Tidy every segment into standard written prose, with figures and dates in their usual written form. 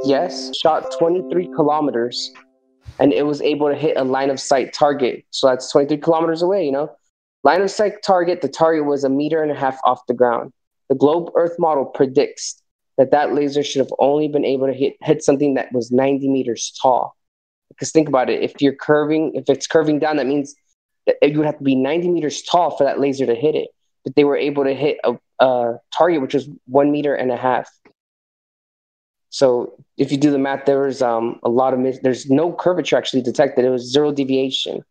yes, shot 23 kilometers, and it was able to hit a line of sight target. So that's 23 kilometers away, Line of sight target, the target was 1.5 meters off the ground. The globe Earth model predicts that laser should have only been able to hit something that was 90 meters tall. Because think about it, if it's curving down, that means that you would have to be 90 meters tall for that laser to hit it. But they were able to hit a target which was 1.5 meters. So if you do the math, there was there's no curvature actually detected. It was zero deviation.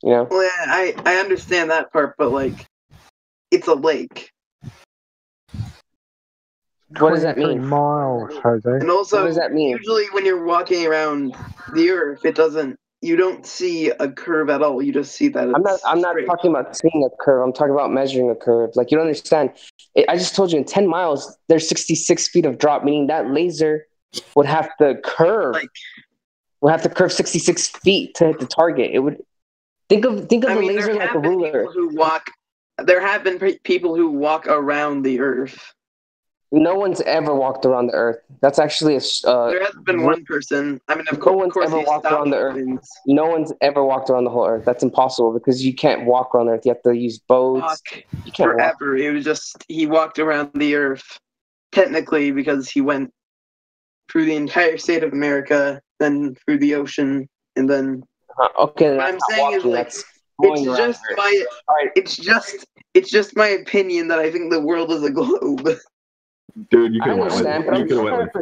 Well, yeah, I understand that part, but like, it's a lake. What does that mean? Miles, Jose. And also, what does that mean? Usually when you're walking around the Earth, you don't see a curve at all. You just see that it's I'm not straight. talking about seeing a curve. I'm talking about measuring a curve. Like, you don't understand. I just told you in 10 miles, there's 66 feet of drop, meaning that laser would have to curve. Would have to curve 66 feet to hit the target. It would think of the laser like a ruler. There have been people who walk around the Earth. No one's ever walked around the Earth. That's actually there has been one person. I mean, of no course, one's ever walked around the Earth. No one's ever walked around the whole Earth. That's impossible because you can't walk around the Earth. You have to use boats. You can't forever. Walk. It was just he walked around the Earth, technically, because he went through the entire state of America, then through the ocean, and then. Okay. What I'm saying is like it's just my opinion that I think the world is a globe. Dude, you could have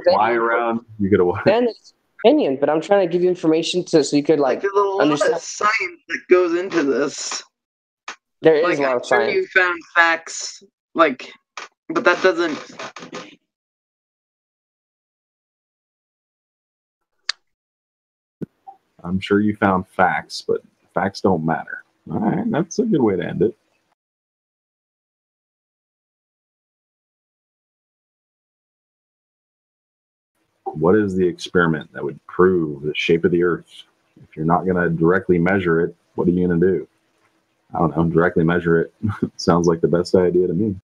fly around. You could have went. And it's opinion, but I'm trying to give you information so you could like there's a lot understand. of science that goes into this. There is a lot of science. You found facts, but that doesn't. I'm sure you found facts, but facts don't matter. All right, that's a good way to end it. What is the experiment that would prove the shape of the Earth? If you're not going to directly measure it, what are you going to do? I don't know. Directly measure it sounds like the best idea to me.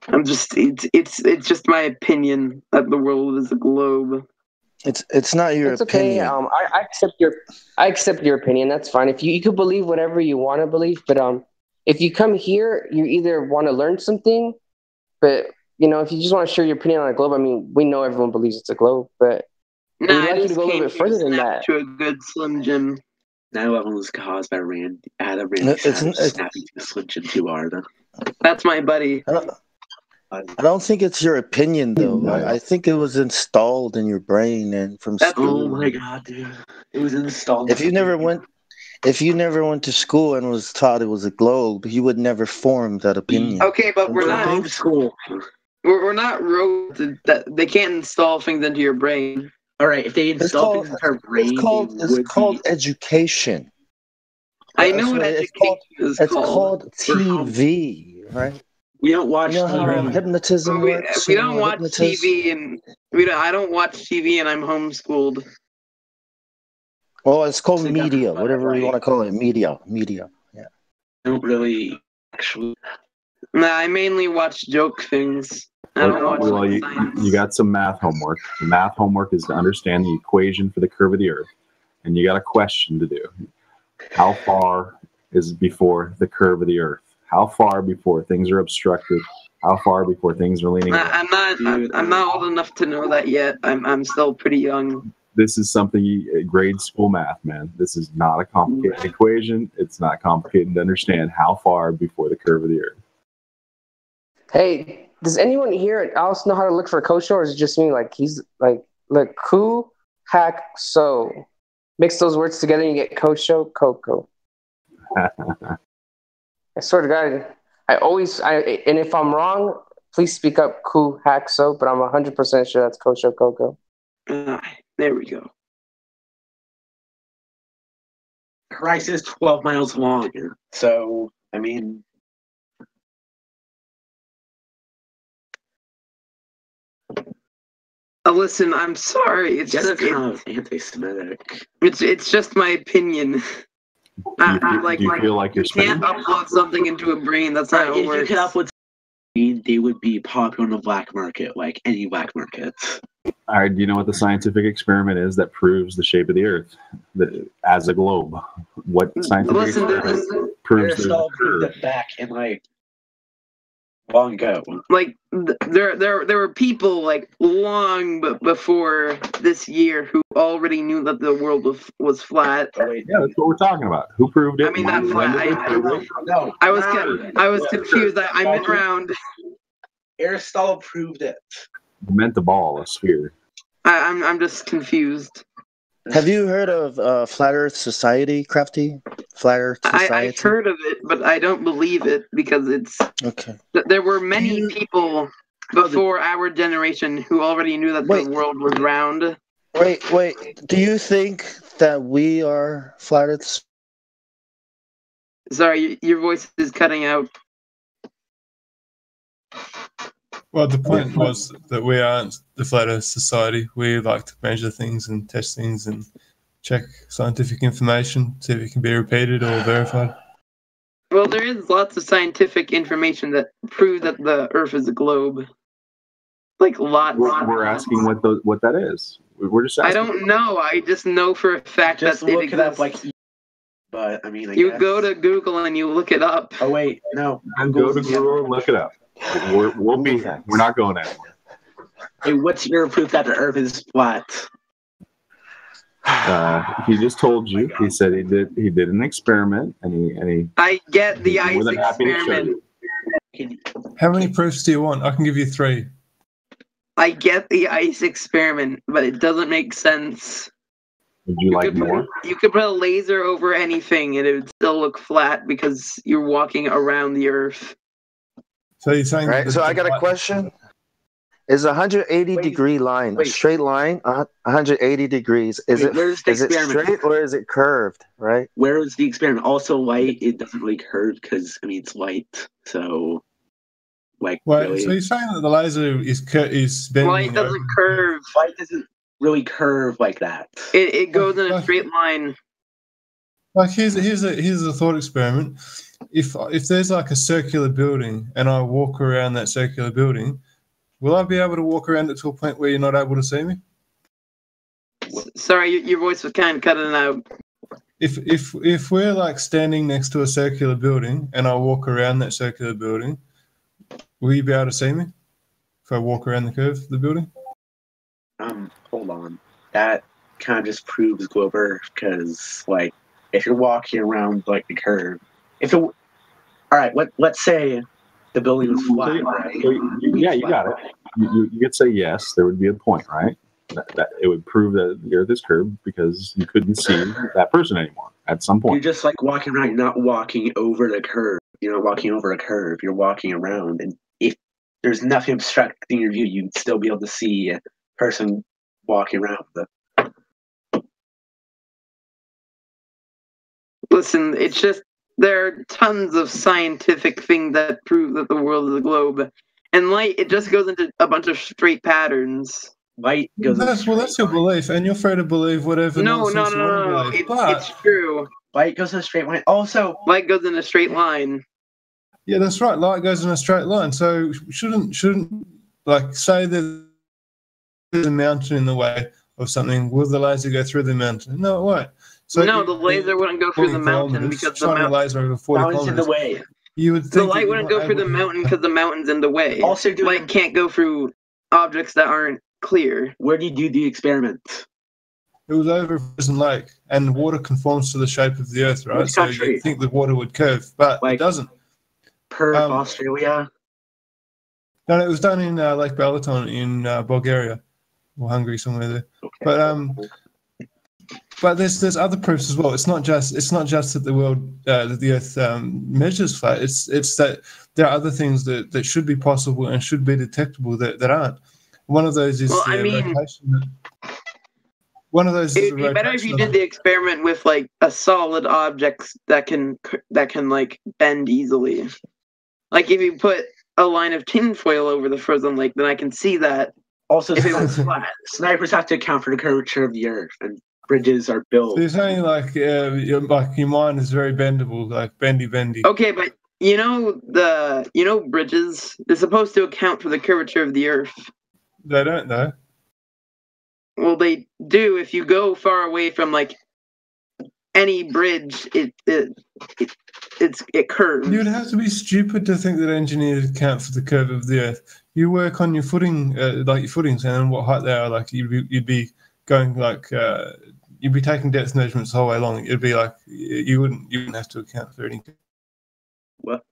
It's just my opinion that the world is a globe. It's not your opinion. Okay. I accept your opinion. That's fine. If you could believe whatever you want to believe, but if you come here, you either want to learn something, but if you just want to share your opinion on a globe, I mean, we know everyone believes it's a globe, but we'd like you to go a little bit further than that. To a good Slim Jim. 9/11 was caused by Adam Randy Savage snapping to a Slim Jim 2R. That's my buddy. I don't think it's your opinion, though. I think it was installed in your brain and from school. Oh my god, dude! It was installed. If you never went to school and was taught it was a globe, you would never form that opinion. Okay, but we're not in school. We're not that they can't install things into your brain. All right, if they install things into our brain, it's called education. I know what education is called. It's called TV, right? We don't watch TV. How hypnotism works. We don't watch TV, and I don't watch TV, and I'm homeschooled. Well, it's called media, whatever you want to call it. Media. Yeah. I don't really actually. Nah, I mainly watch joke things. I don't watch science. You got some math homework. The math homework is to understand the equation for the curve of the Earth, and you got a question to do. How far is before the curve of the Earth? How far before things are obstructed? How far before things are leaning? I'm not old enough to know that yet. I'm still pretty young. This is something grade school math, man. This is not a complicated equation. It's not complicated to understand how far before the curve of the Earth. Hey, does anyone here else know how to look for Kosho, or is it just me? He's look, ku, hack, so. Mix those words together and you get Kosho, Coco. I swear to God, and if I'm wrong, please speak up, ku, hack, so, but I'm 100% sure that's Kosho, Coco. There we go. Christ is 12 miles long, so, I mean... Listen, I'm sorry. It's just kind of anti-Semitic. It's just my opinion. Do you feel like you're you can't upload something into a brain. That's not how it works. If you can upload they would be popular on the black market, like any black market. All right, do you know what the scientific experiment is that proves the shape of the Earth as a globe? What scientific experiment proves there's a curve? Back in like long ago. Like there were people like long before this year who already knew that the world was flat. Yeah, that's what we're talking about. Who proved it? I mean, not flat. I was confused. I meant round. Aristotle proved it. You meant the ball, a sphere. I'm just confused. Have you heard of Flat Earth Society, Crafty? Flat Earth Society? I've heard of it, but I don't believe it because it's... Okay. There were many people before our generation who already knew that the world was round. Wait. Do you think that we are Flat Earth? Sorry, your voice is cutting out. Well, the point was that we aren't the Flat Earth Society. We like to measure things and test things and check scientific information, see if it can be repeated or verified. Well, there is lots of scientific information that proves that the Earth is a globe. Like lots. We're asking what that is. We're just asking. I don't know. I just know for a fact that it exists. It up, like, but I mean, you go to Google and you look it up. Oh wait, no. Go to Google and look it up. We'll be here. We're not going anywhere. Hey, what's your proof that the Earth is flat? He just told you. He said he did an experiment, and he. I get the ice experiment. How many proofs do you want? I can give you 3. I get the ice experiment, but it doesn't make sense. Would you like more? You could put a laser over anything, and it would still look flat because you're walking around the Earth. So you're saying, right? So I got a question. Is a 180-degree line a straight line? 180 degrees. Is it straight or is it curved? Right? Where is the experiment? Also, light. It doesn't really curve because it's light. So, like, really, so you're saying that the laser is bending? Light doesn't curve. Light doesn't really curve like that. It goes in a straight line. Like here's a thought experiment. If there's like a circular building and I walk around that circular building, will I be able to walk around it to a point where you're not able to see me? Sorry, your voice was kind of cutting out. If we're like standing next to a circular building and I walk around that circular building, will you be able to see me if I walk around the curve of the building? Hold on. That kind of just proves globe Earth because, like, if you're walking around like the curve, all right, let's say the building was flat, right? Yeah, you got it. You could say yes. There would be a point, right? That it would prove that the Earth is curved because you couldn't see that person anymore at some point. You're just like walking around. You're not walking over the curve. You're not walking over a curve. You're walking around, and if there's nothing obstructing your view, you'd still be able to see a person walking around. Listen, it's just there are tons of scientific things that prove that the world is a globe, and light it just goes into a bunch of straight patterns. Light goes. That's your belief, and you're free to believe whatever. No. It's true. Light goes in a straight line. Also, light goes in a straight line. Yeah, that's right. Light goes in a straight line. So shouldn't like say there's a mountain in the way of something. Will the laser go through the mountain? No, it won't. So no, the laser wouldn't go through the mountain because the laser over 40 mountain's in the way. You would think the light wouldn't go through the mountain because the mountain's in the way. Also, light can't go through objects that aren't clear. Where did you do the experiment? It was over a frozen lake, and water conforms to the shape of the Earth, right? Which country? So you think the water would curve, but it doesn't. Perth, Australia? No, it was done in Lake Balaton in Bulgaria or Hungary, somewhere there. Okay. But there's other proofs as well. It's not just that the world that the Earth measures flat. It's that there are other things that should be possible and should be detectable that aren't. One of those is rotation. One of those is it'd be better if you did the experiment with like a solid object that can like bend easily. Like if you put a line of tinfoil over the frozen lake, then I can see that. Also, if it was flat, snipers have to account for the curvature of the Earth, and bridges are built. So you're saying like your mind is very bendable, like bendy. Okay, but bridges is supposed to account for the curvature of the Earth. They don't though. Well, they do. If you go far away from like any bridge, it curves. You'd have to be stupid to think that engineers account for the curve of the Earth. You work on your footing, like your footings, and what height they are. Like you'd be going like you'd be taking depth measurements the whole way along. It'd be like you wouldn't have to account for anything. What?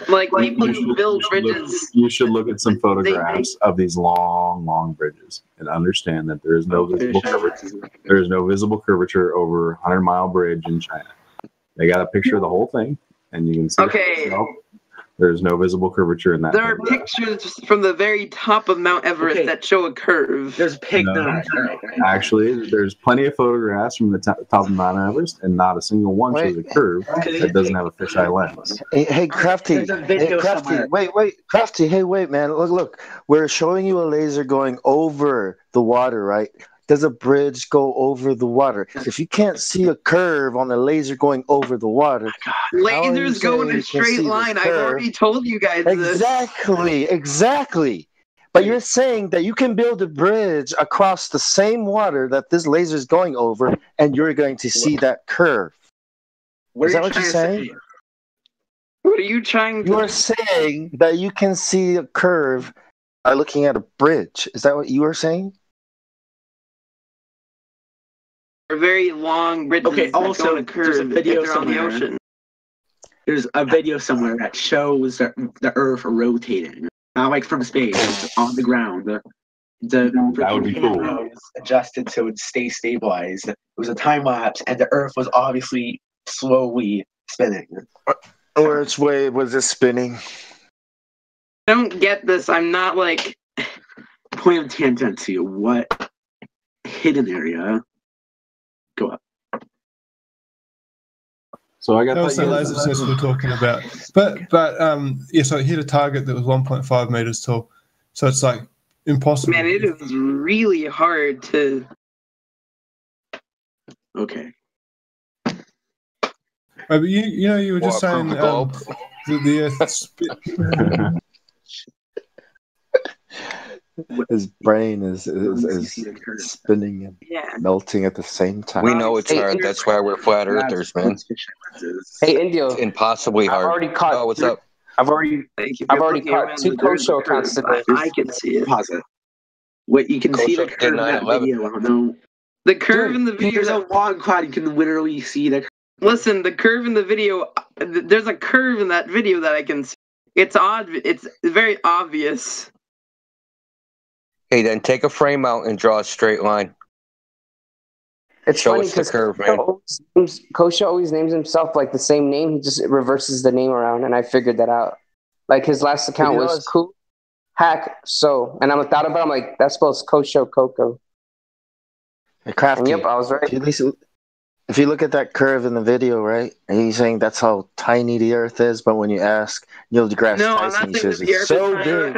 Like people who build bridges. You should look at some photographs of these long bridges and understand that there is no visible curvature. There is no visible curvature over 100-mile bridge in China. They got a picture of the whole thing, and you can see. Okay. There's no visible curvature in that. There are pictures from the very top of Mount Everest that show a curve. There's a pig. No. Actually, there's plenty of photographs from the top of Mount Everest, and not a single one shows a curve that doesn't have a fisheye lens. Hey, Crafty. Crafty. Hey, wait, man. Look. We're showing you a laser going over the water, right? Does a bridge go over the water? If you can't see a curve on the laser going over the water, lasers go in a straight line. I've already told you guys this. Exactly. But you're saying that you can build a bridge across the same water that this laser is going over, and you're going to see that curve. Is that what you're saying? What are you trying to? You're saying that you can see a curve by looking at a bridge. Is that what you are saying? Very long bridges. Okay. Also, a curve there's a video somewhere. On the ocean. There's a video somewhere that shows the Earth rotating, not like from space, on the ground. That would be cool. Was adjusted so it would stay stabilized. It was a time lapse, and the Earth was obviously slowly spinning. Or its way was it spinning? I don't get this. I'm not like point of tangent. What hidden area? Go up. So I got that was the laser test we're talking about. But so it hit a target that was 1.5 meters tall. So it's like impossible. Man, it is really hard to. Okay. But you were just saying that the Earth. His brain is spinning and melting at the same time. We know it's hard. That's why we're flat earthers, man. Hey, Indio. It's impossibly hard. I've already caught. Oh, what's up? I've already caught 2 Kosho accounts today. I can see it. Pause it. Wait, you can see the curve in that video. No. The curve in the video. There's a long quad. You can literally see the. Listen, the curve in the video. There's a curve in that video that I can see. It's odd. It's very obvious. Hey, then take a frame out and draw a straight line. It's Show funny us the curve, man. Kosho always names himself like the same name. He just reverses the name around, and I figured that out. Like his last account was Ku Hack So, and I'm thought about it, I'm like, that spells Kosho Coco. Hey, Crafty. Yep, I was right. If you look at that curve in the video, right, and he's saying that's how tiny the Earth is, but when you ask Neil deGrasse Tyson, he says it's so big.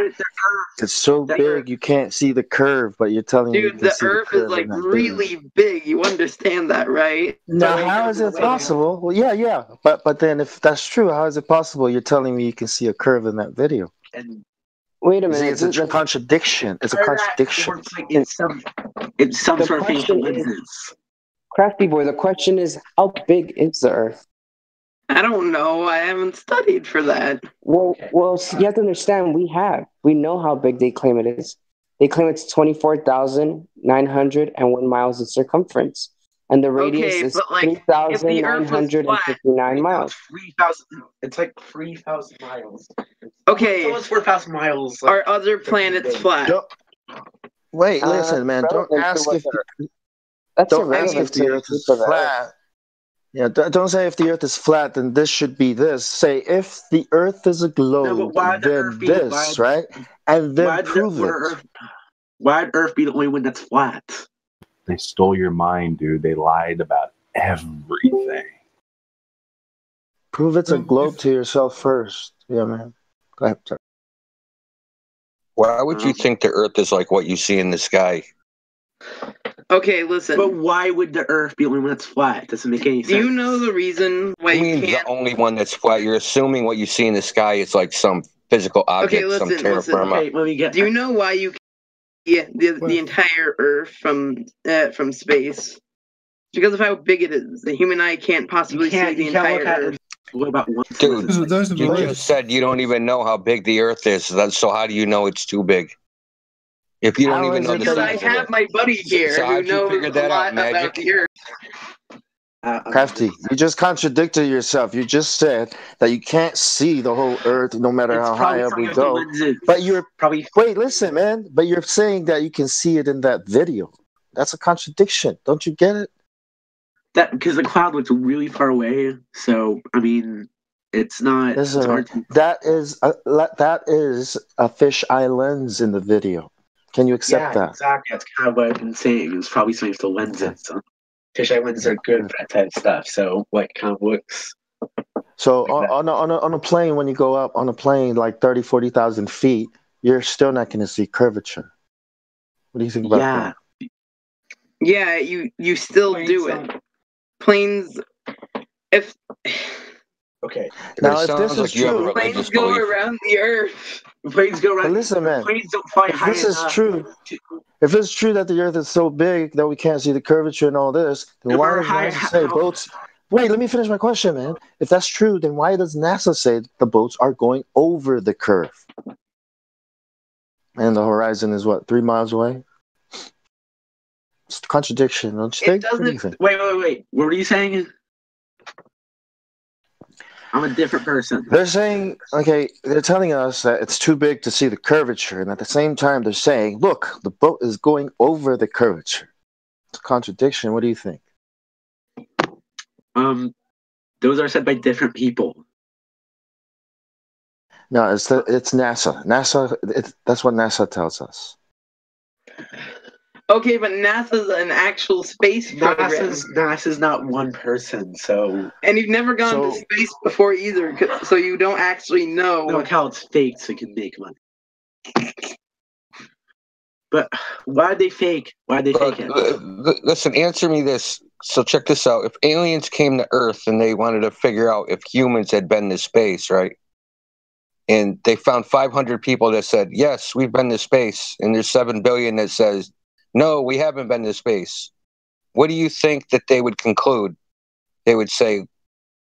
It's so big you can't see the curve, but you're telling me. Dude, the Earth is like really big. You understand that, right? Now, how is it possible? Well, yeah. But then if that's true, how is it possible you're telling me you can see a curve in that video? And wait a minute. It's a contradiction. It's a contradiction. It's some sort of facial lenses. Crafty boy, the question is, how big is the Earth? I don't know. I haven't studied for that. Well, you have to understand, we know how big they claim it is. They claim it's 24,901 miles in circumference. And the radius is 3,959 miles. 3,000. It's like 3,000 miles. Okay. It's almost 4,000 miles. Are other planets flat? Wait, listen, man. Don't ask if the Earth is flat. Yeah, don't say if the Earth is flat, then this should be this. Say if the Earth is a globe, then this, right? And then prove it. Why'd Earth be the only one that's flat? They stole your mind, dude. They lied about everything. Prove it's a globe to yourself first. Yeah, man. Go ahead. Sorry. Why would you think the Earth is like what you see in the sky? Okay, listen. But why would the Earth be the only one that's flat? It doesn't make any sense. Do you know the reason why You you mean can't? the only one that's flat? You're assuming what you see in the sky is like some physical object, Okay, some listen. terra firma. Okay, let me get. Do you know why you can't see the entire Earth from space? Because of how big it is. The human eye can't possibly see the entire Earth. What about one? Dude, you just said you don't even know how big the Earth is. So how do you know it's too big? If you don't even know the because I size of have it. my buddy here So who how'd you knows figure that a lot out, Magic? about the Earth. Crafty, you just contradicted yourself. You just said that you can't see the whole Earth no matter how high up we go. But you're probably wait, listen, man. But you're saying that you can see it in that video. That's a contradiction. Don't you get it? That because the cloud looks really far away. So I mean, it's not. Listen, it's hard man, that is a fisheye lens in the video. Can you accept that? Exactly. That's kind of what I've been saying. It was probably something to lenses. So fisheye lenses are good for that type of stuff. So like kind of looks. So on a plane, when you go up on a plane like 30, 40,000 feet, you're still not going to see curvature. What do you think about that? Yeah, you still do it. Planes, if okay. Now, if this is true, planes go around the Earth. Planes go around. But listen, man. Planes don't fly if high this is true, if it's true that the Earth is so big that we can't see the curvature and all this, then why does NASA say boats? Wait, let me finish my question, man. If that's true, then why does NASA say the boats are going over the curve? And the horizon is what, 3 miles away? It's a contradiction, don't you think? What do you think? Wait. What were you saying? I'm a different person. They're saying, okay, they're telling us that it's too big to see the curvature, and at the same time, they're saying, look, the boat is going over the curvature. It's a contradiction. What do you think? Those are said by different people. No, it's NASA. That's what NASA tells us. Okay, but NASA's an actual space program. NASA's not one person, so. And you've never gone to space before either, so you don't actually know. No, how it's fake, so you can make money. But why'd they fake? Why'd they fake it? Listen, answer me this. So check this out. If aliens came to Earth and they wanted to figure out if humans had been to space, right? And they found 500 people that said, yes, we've been to space. And there's 7 billion that says, no, we haven't been to space. What do you think that they would conclude? They would say,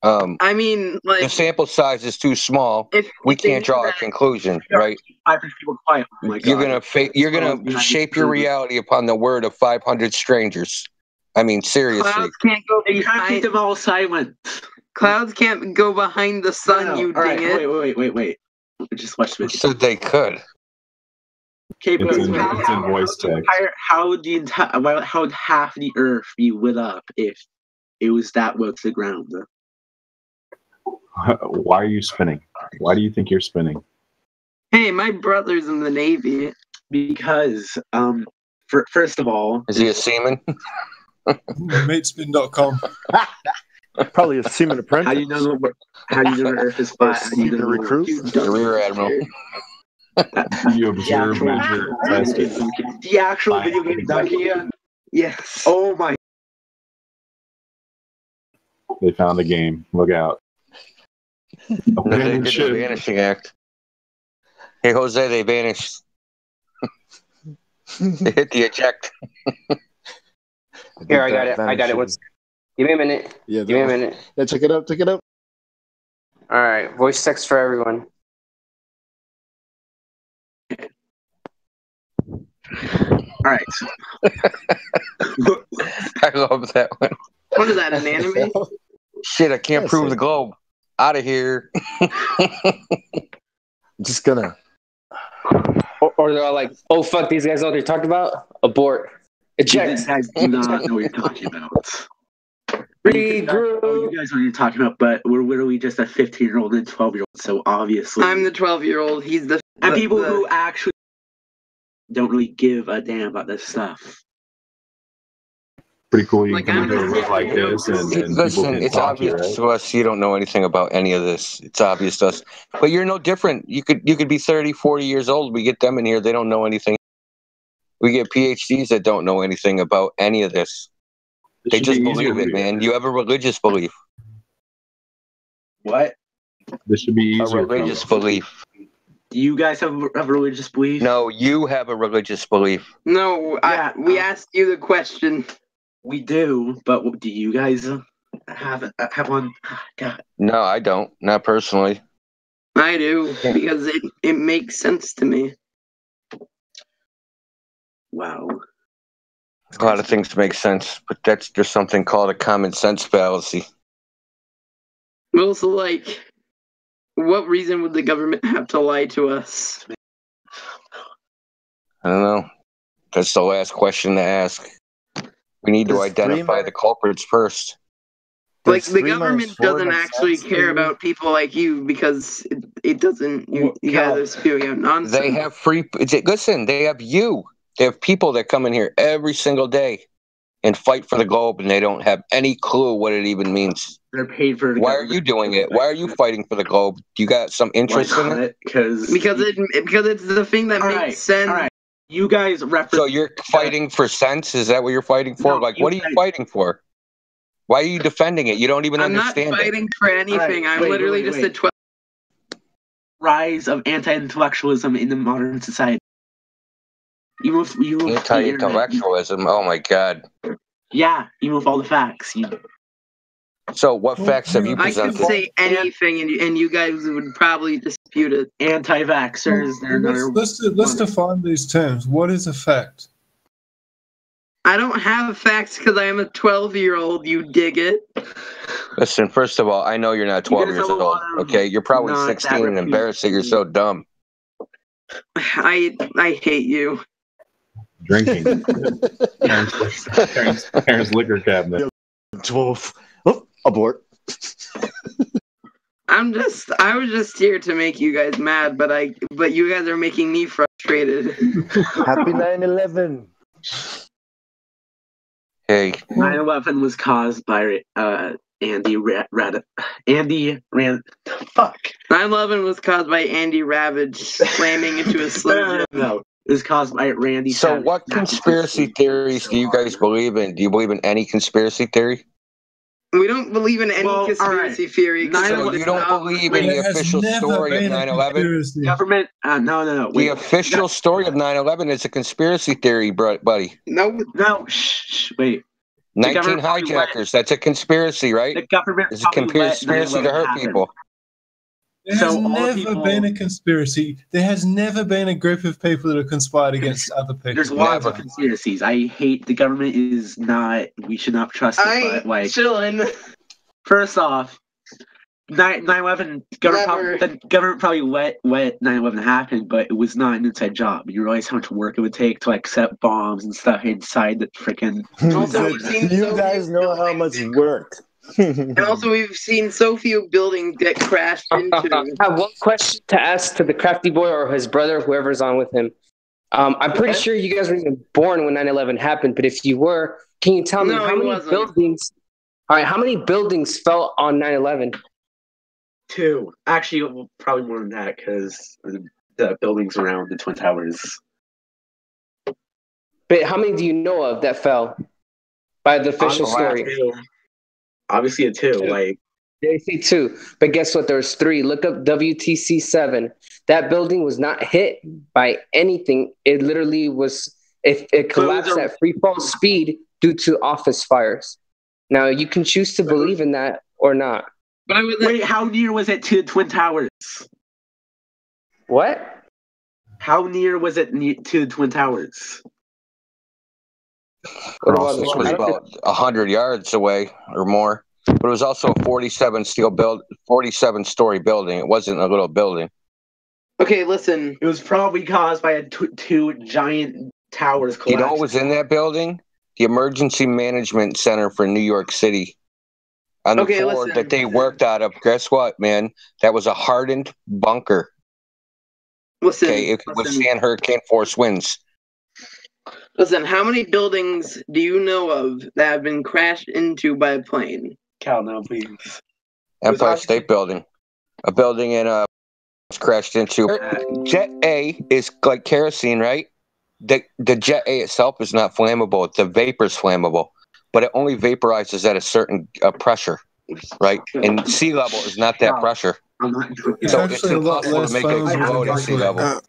I mean, like, the sample size is too small. We can't draw a conclusion, right? 500 people quiet. Oh my God. You're gonna shape your reality upon the word of 500 strangers. I mean, seriously. Clouds can't go. You can't keep them all silent. Clouds can't go behind the sun. You ding it. Wait. Just watch this. Said they could. Okay, but it's in voice text. How would half the Earth be lit up if it was that low to the ground? Why are you spinning? Why do you think you're spinning? Hey, my brother's in the Navy. Because, first of all, is he a seaman? Matespin.com. Probably a seaman apprentice. How do you know the Earth is flat? How do you know the recruit? The rear admiral. You observe, measure, test it. The actual video game donkey. Yes. Oh my. They found the game. Look out. They did the vanishing act. Hey, Jose, they vanished. They hit the eject. Here, I got it. Give me a minute. Yeah, give me a minute. Yeah, check it up. All right, voice text for everyone. All right. I love that one. What is that, an anime? Shit, I can't prove the globe. Out of here. Just gonna. Or they're all like, oh, fuck, these guys know what they're talking about? Abort. Eject. These guys do not know what you're talking about. Regroup. You guys know what you're talking about, but we're literally just a 15-year-old and 12-year-old, so obviously. I'm the 12-year-old. He's the. And people who actually don't really give a damn about this stuff. Pretty cool. You can come into a room like this, and listen, it's obvious to us you don't know anything about any of this. It's obvious to us, but you're no different. You could be 30, 40 years old. We get them in here; they don't know anything. We get PhDs that don't know anything about any of this. They just believe it, man. You have a religious belief. What? This should be easier. A religious belief. Do you guys have a religious belief? No, you have a religious belief. No, we asked you the question. We do, but do you guys have one? God. No, I don't. Not personally. I do, because it makes sense to me. Wow. A lot of things make sense, but that's just something called a common sense fallacy. Well, so like, what reason would the government have to lie to us? I don't know. That's the last question to ask. We need to identify the culprits first. Like, the government doesn't actually care about people like you because it doesn't. You guys are spewing out nonsense. They have free. Listen, they have you. They have people that come in here every single day and fight for the globe, and they don't have any clue what it even means. They're paid for. Why are you doing it? Why are you fighting for the globe? Do you got some interest in it? Because it's the thing that makes sense. All right. You guys represent. So you're fighting for sense? Is that what you're fighting for? No, like, what are you fighting for? Why are you defending it? You don't even understand it. I'm not fighting for anything. I'm literally just a 12. Rise of anti-intellectualism in the modern society. Anti-intellectualism? Oh my God. Yeah, even with all the facts. So what facts have you presented? I can say anything, and you guys would probably dispute it. Anti-vaxxers. Let's define these terms. What is a fact? I don't have facts because I am a 12-year-old, you dig it? Listen, first of all, I know you're not 12 years old, okay? You're probably 16 and embarrassed that you're so dumb. I hate you. Drinking. Parents' liquor cabinet. 12. Oh, abort. I was just here to make you guys mad, but you guys are making me frustrated. Happy 9/11. Hey. 9/11 was caused by Andy Rand. Fuck. 9/11 was caused by Andy Ravage slamming into a Slim Jim. No, it was caused by Randy. So what conspiracy theories do you guys believe in? Do you believe in any conspiracy theory? We don't believe in any conspiracy theory. So you don't believe in the official story of 9/11? Government? No. The official story of 9/11 is a conspiracy theory, buddy. No. Shh. Wait. 19 hijackers. That's a conspiracy, right? The government. It's a conspiracy to hurt people. There has never been a conspiracy. There has never been a group of people that have conspired against other people. There's lots of conspiracies. I hate the government is not. We should not trust it. But like, chilling. First off, 9/11. The government probably let 9/11 happen, but it was not an inside job. You realize how much work it would take to like set bombs and stuff inside the freaking. You guys know how much work. And also, we've seen so few buildings get crashed into. I have one question to ask to the crafty boy or his brother, whoever's on with him. I'm pretty sure you guys were even born when 9/11 happened, but if you were, can you tell me how many buildings? All right, how many buildings fell on 9/11? 2. Actually, probably more than that because the buildings around the Twin Towers. But how many do you know of that fell by the official story? Obviously a 2. Like they say 2, but guess what? There's 3. Look up WTC 7. That building was not hit by anything. It literally was. It collapsed at free fall speed due to office fires. Now you can choose to believe in that or not. But wait, how near was it to the Twin Towers? What? How near was it to the Twin Towers? It was about 100 yards away or more. But it was also a 47-story building. It wasn't a little building. Okay, listen. It was probably caused by 2 giant towers collapsing. You know what was in that building? The Emergency Management Center for New York City. On the floor that they worked out of, guess what, man? That was a hardened bunker. It would withstand hurricane force winds. Listen, how many buildings do you know of that have been crashed into by a plane? Cal, no, please. Empire State Building. A building in was crashed into. Jet A is like kerosene, right? the Jet A itself is not flammable. The vapor is flammable, but it only vaporizes at a certain pressure, right? And sea level is not that pressure. It's So actually a lot less flammable than sea level.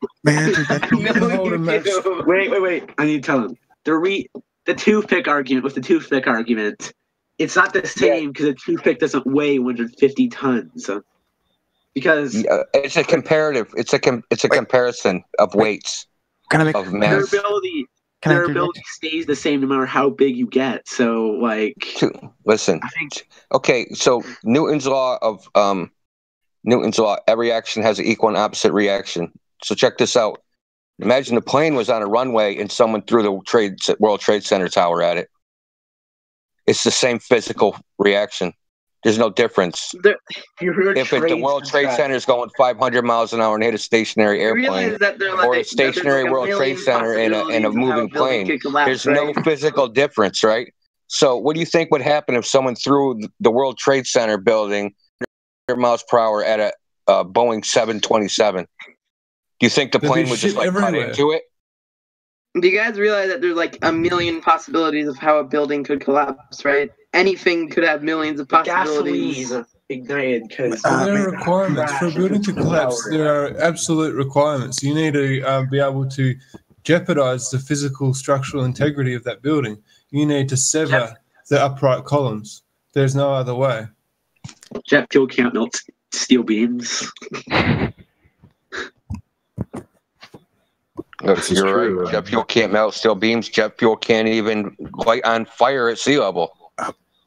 Wait. I need to tell him. The toothpick argument with the toothpick argument, it's not the same because a toothpick doesn't weigh 150 tons. Because it's a comparative. It's a comparison of weights. Of mass. Their ability stays the same no matter how big you get. So, like, listen. Okay, so Newton's law, every action has an equal and opposite reaction. So check this out. Imagine the plane was on a runway and someone threw the World Trade Center tower at it. It's the same physical reaction. There's no difference. If the World Trade Center is going 500 miles an hour and hit a stationary airplane, or a stationary World Trade Center in a moving plane, there's no physical difference, right? So what do you think would happen if someone threw the World Trade Center building 100 miles per hour at a Boeing 727? Do you think the plane would just cut into it? Do you guys realize that there's like a million possibilities of how a building could collapse, right? Anything could have millions of possibilities. Gasoline ignited because there are requirements for a building to collapse. There are absolute requirements. You need to be able to jeopardize the physical structural integrity of that building. You need to sever the upright columns. There's no other way. Jet fuel can't melt steel beams. You're right. Jet fuel can't melt steel beams. Jet fuel can't even light on fire at sea level.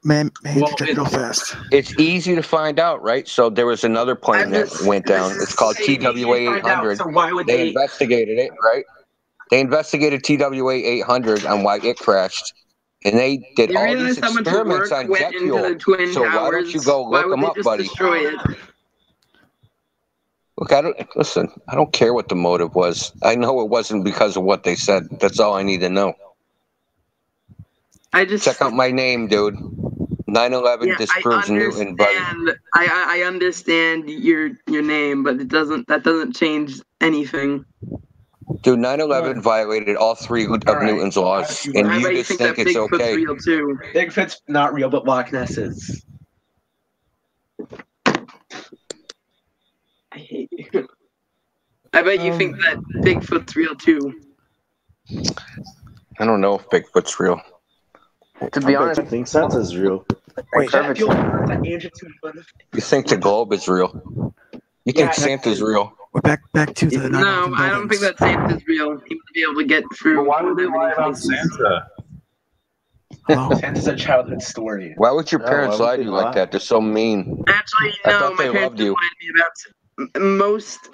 Man, real fast. It's easy to find out, right? So there was another plane that went down. It's called TWA 800. So why would they investigated it, right? They investigated TWA 800 on why it crashed, and they did all these experiments on jet fuel. So why don't you go look them up, buddy? Look, I don't care what the motive was. I know it wasn't because of what they said. That's all I need to know. Check out my name, dude. 9/11 disproves Newton, buddy. I understand your name, but that doesn't change anything. Dude, 9/11 violated all three of Newton's laws, and you just think it's okay. Real too. Bigfoot's not real, but Loch Ness is. I hate you. I bet you think that Bigfoot's real too. I don't know if Bigfoot's real. To be honest, I think Santa's real. You think the globe is real? You think Santa's real? We're back to the No, I don't think that Santa's real. He would be able to get through. But why would they lie about Santa? Santa's a childhood story. Why would your parents lie to you like that? They're so mean. Actually, no, my parents reminded me about most.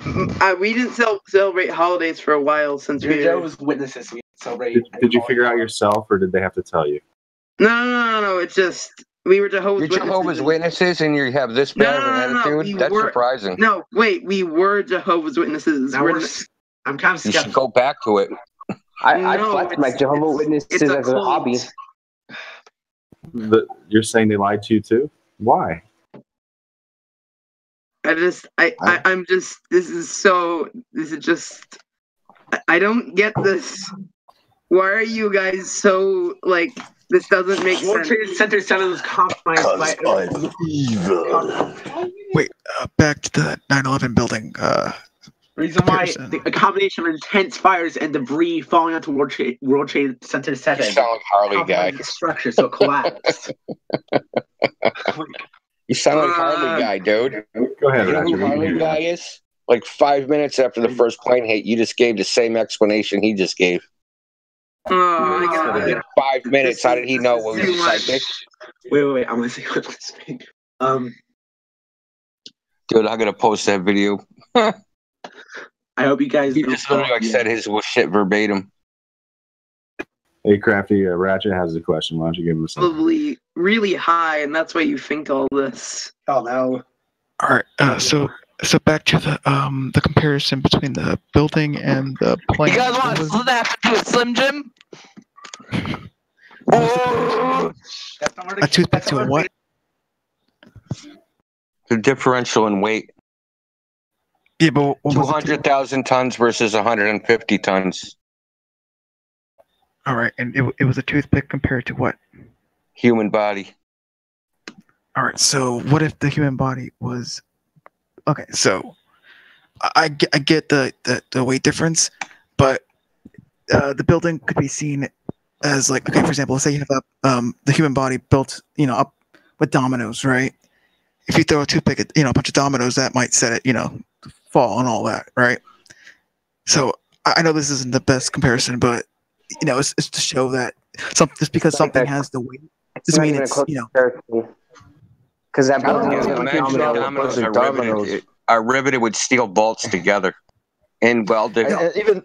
We didn't celebrate holidays for a while since we Jehovah's Witnesses. We celebrate. Did you figure out yourself, or did they have to tell you? No. It's just we were Jehovah's Witnesses. You're Jehovah's Witnesses, and you have this bad of an attitude. That's surprising. No, wait, we were Jehovah's Witnesses. I'm kind of skeptical. You should go back to it. I flex my Jehovah's Witnesses as a hobby. You're saying they lied to you too? Why? I'm just. This is just. I don't get this. Why are you guys so like? This doesn't make sense. World Trade Center Center was compromised by evil. Wait, back to the 9/11 building. Reason why a combination of intense fires and debris falling onto World Trade Center 7. You sound like Harley guy. The structure, so it collapsed. You sound like Harley guy, dude. Go ahead, you know who Harley guy is? Like 5 minutes after the first plane hit, you just gave the same explanation he just gave. Oh my God. In 5 minutes, how did he know what was psychic? Wait, I'm gonna say what to speak. Dude, I'm gonna post that video. I hope you guys. He just literally said his shit verbatim. Hey, Crafty, Ratchet has a question. Why don't you give him something? Probably really high, and that's why you think all this. Oh no! All right, so back to the comparison between the building and the plane. You guys want to split that to a Slim Jim? Oh! A toothpick to a what? The differential in weight. Yeah, but 200,000 tons versus 150 tons. All right, and it was a toothpick compared to what? Human body. All right, so what if the human body was okay? So I get the weight difference, but the building could be seen as like, okay, for example, let's say you have the human body built, up with dominoes, right? If you throw a toothpick at, a bunch of dominoes, that might set it, fall and all that, right? So I know this isn't the best comparison, but it's to show that just because something has the weight doesn't mean it's because that building Yeah, is imagine dominoes. dominoes are riveted with steel bolts together and welded. And even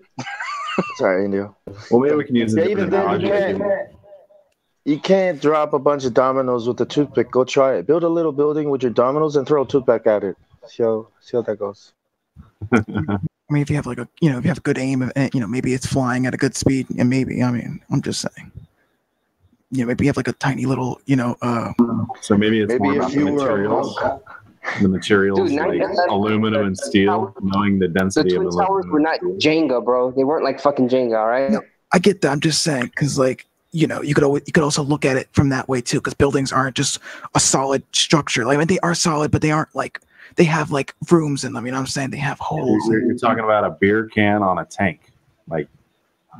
sorry, Indio. Well, maybe we can use a even different then analogy. you can't drop a bunch of dominoes with a toothpick. Go try it. Build a little building with your dominoes and throw a toothpick at it. See how that goes. I mean, if you have if you have good aim, and maybe it's flying at a good speed, and maybe, I'm just saying, maybe you have like a tiny little, So maybe it's more if about the you were a materials. monk. The materials Dude, like aluminum and steel, knowing the The density of Twin Towers aluminum. were not Jenga, bro. They weren't like fucking Jenga, all right? No, I get that. I'm just saying, because you could also look at it from that way too, because buildings aren't just a solid structure. Like, I mean, they are solid, but they aren't like they have like rooms in them. You know what I'm saying? They have holes. You're talking about a beer can on a tank, like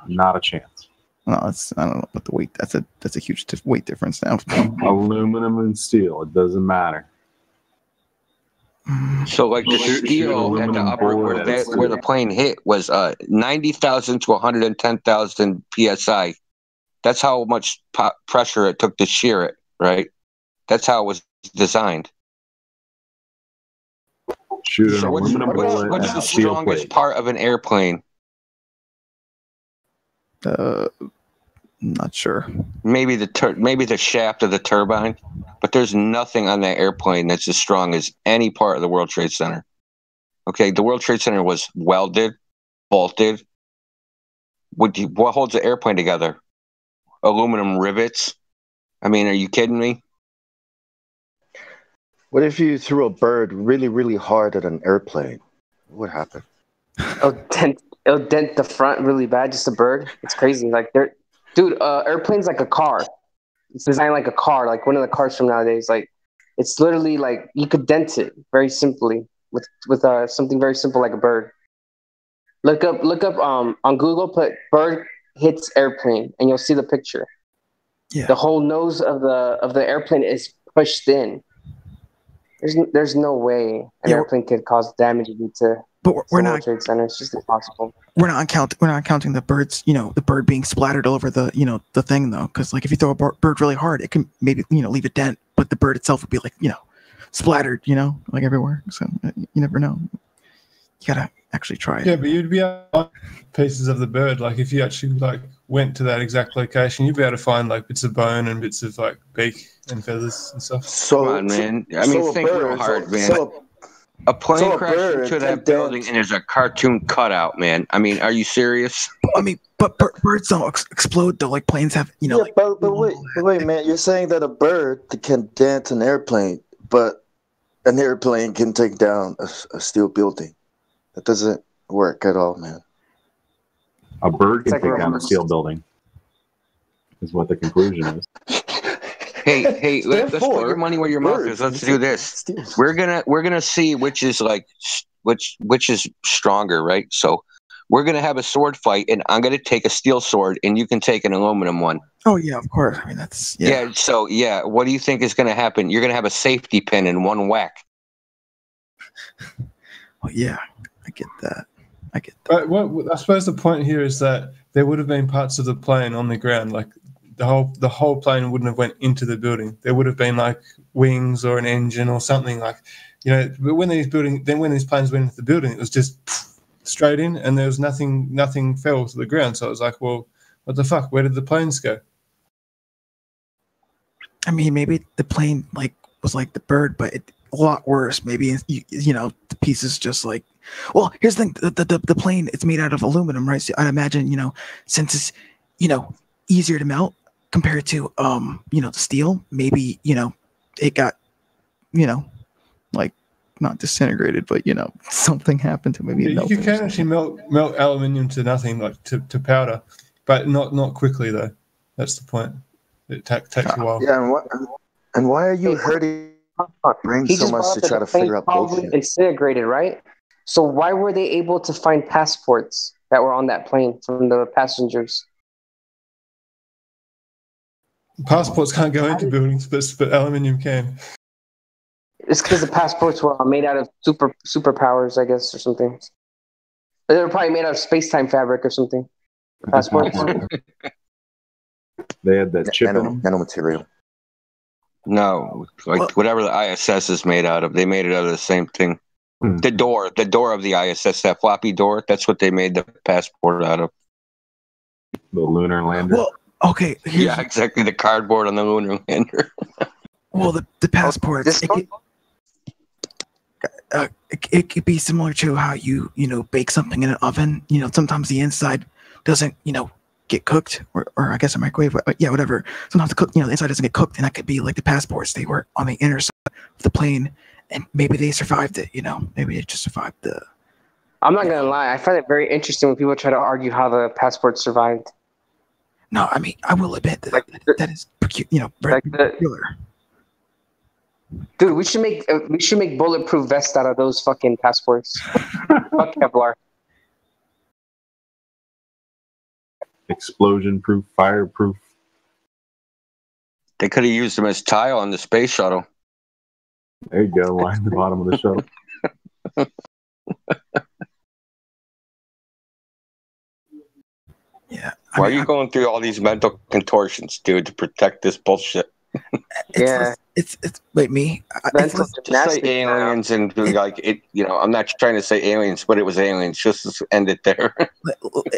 not a chance. No, I don't know about the weight. That's a huge weight difference now. Aluminum and steel, it doesn't matter. So, like the steel at the upper where the plane hit was 90,000 to 110,000 psi. That's how much pressure it took to shear it, right? That's how it was designed. Shoot an aluminum bullet what's at the a steel strongest plate. part of an airplane? Not sure. Maybe the shaft of the turbine, but there's nothing on that airplane that's as strong as any part of the World Trade Center. Okay, the World Trade Center was welded, bolted. What holds the airplane together? Aluminum rivets. I mean, are you kidding me? What if you threw a bird really, really hard at an airplane? What would happen? It'll dent the front really bad, just a bird. It's crazy. Like, airplane's like a car. It's designed like a car, like one of the cars from nowadays. Like, it's literally like you could dent it very simply with something very simple like a bird. Look up on Google, put bird hits airplane, and you'll see the picture. Yeah. The whole nose of the airplane is pushed in. There's no way an airplane could cause damage to we're not Trade Center. It's just impossible. We're not counting the birds. The bird being splattered all over the the thing though, because like if you throw a bird really hard, it can maybe leave a dent, but the bird itself would be like splattered like everywhere. So you never know. You gotta actually try it. Yeah, but you'd be able to find pieces of the bird. Like if you actually went to that exact location, you'd be able to find like bits of bone and bits of like beak and feathers and stuff. So, come on, man. I mean, think real hard, man. A plane crashed into that building and there's a cartoon cutout, man. I mean, are you serious? I mean, but birds don't explode though. Like planes have, Yeah, but wait, man. You're saying that a bird can dent an airplane, but an airplane can take down a steel building. That doesn't work at all, man. A bird can take down a steel building, is what the conclusion is. Hey, let's put your money where your mouth is. Let's do this. We're gonna see which is stronger, right? So we're gonna have a sword fight, and I'm gonna take a steel sword, and you can take an aluminum one. Oh yeah, of course. I mean that's So what do you think is gonna happen? You're gonna have a safety pin in one whack. Oh yeah, I get that. But I suppose the point here is that there would have been parts of the plane on the ground, like the whole plane wouldn't have went into the building. There would have been like wings or an engine or something like, But when these planes went into the building, it was just straight in, and there was nothing fell to the ground. So it was like, well, what the fuck? Where did the planes go? I mean, maybe the plane was like the bird, but a lot worse. Maybe the pieces just like. Well, here's the thing: the plane, it's made out of aluminum, right? So I'd imagine since it's easier to melt compared to the steel, maybe it got like not disintegrated, but something happened to maybe. You can actually melt aluminium to nothing, like to powder. but not quickly though. That's the point. It takes a while. Yeah, and why are you hurting brain He so just much brought to up that try the to plane figure out probably bullshit? disintegrated, right? So why were they able to find passports that were on that plane from the passengers? Passports can't go into buildings, but aluminium can. It's because the passports were made out of superpowers, I guess, or something. They were probably made out of space-time fabric or something. Passports. They had that chip in them. Nanomaterial. No, like whatever the ISS is made out of, they made it out of the same thing. The door of the ISS, that floppy door, that's what they made the passport out of. The lunar lander. Well, okay. Yeah, exactly. The cardboard on the lunar lander. Well, the passports. It could be similar to how you bake something in an oven. Sometimes the inside doesn't get cooked, or I guess a microwave. Yeah, whatever. Sometimes the inside doesn't get cooked, and that could be like the passports. They were on the inner side of the plane, and maybe they survived it. Maybe they just survived the. I'm not gonna lie. I find it very interesting when people try to argue how the passport survived. No, I mean I will admit that that is very peculiar. Dude, we should make bulletproof vests out of those fucking passports. Fuck Kevlar. Explosion-proof, fireproof. They could have used them as tile on the space shuttle. There you go, line the bottom of the shuttle. Yeah. Why are you going through all these mental contortions, dude, to protect this bullshit? It's wait, me. Just say aliens and like it. I'm not trying to say aliens, but it was aliens. Just end it there.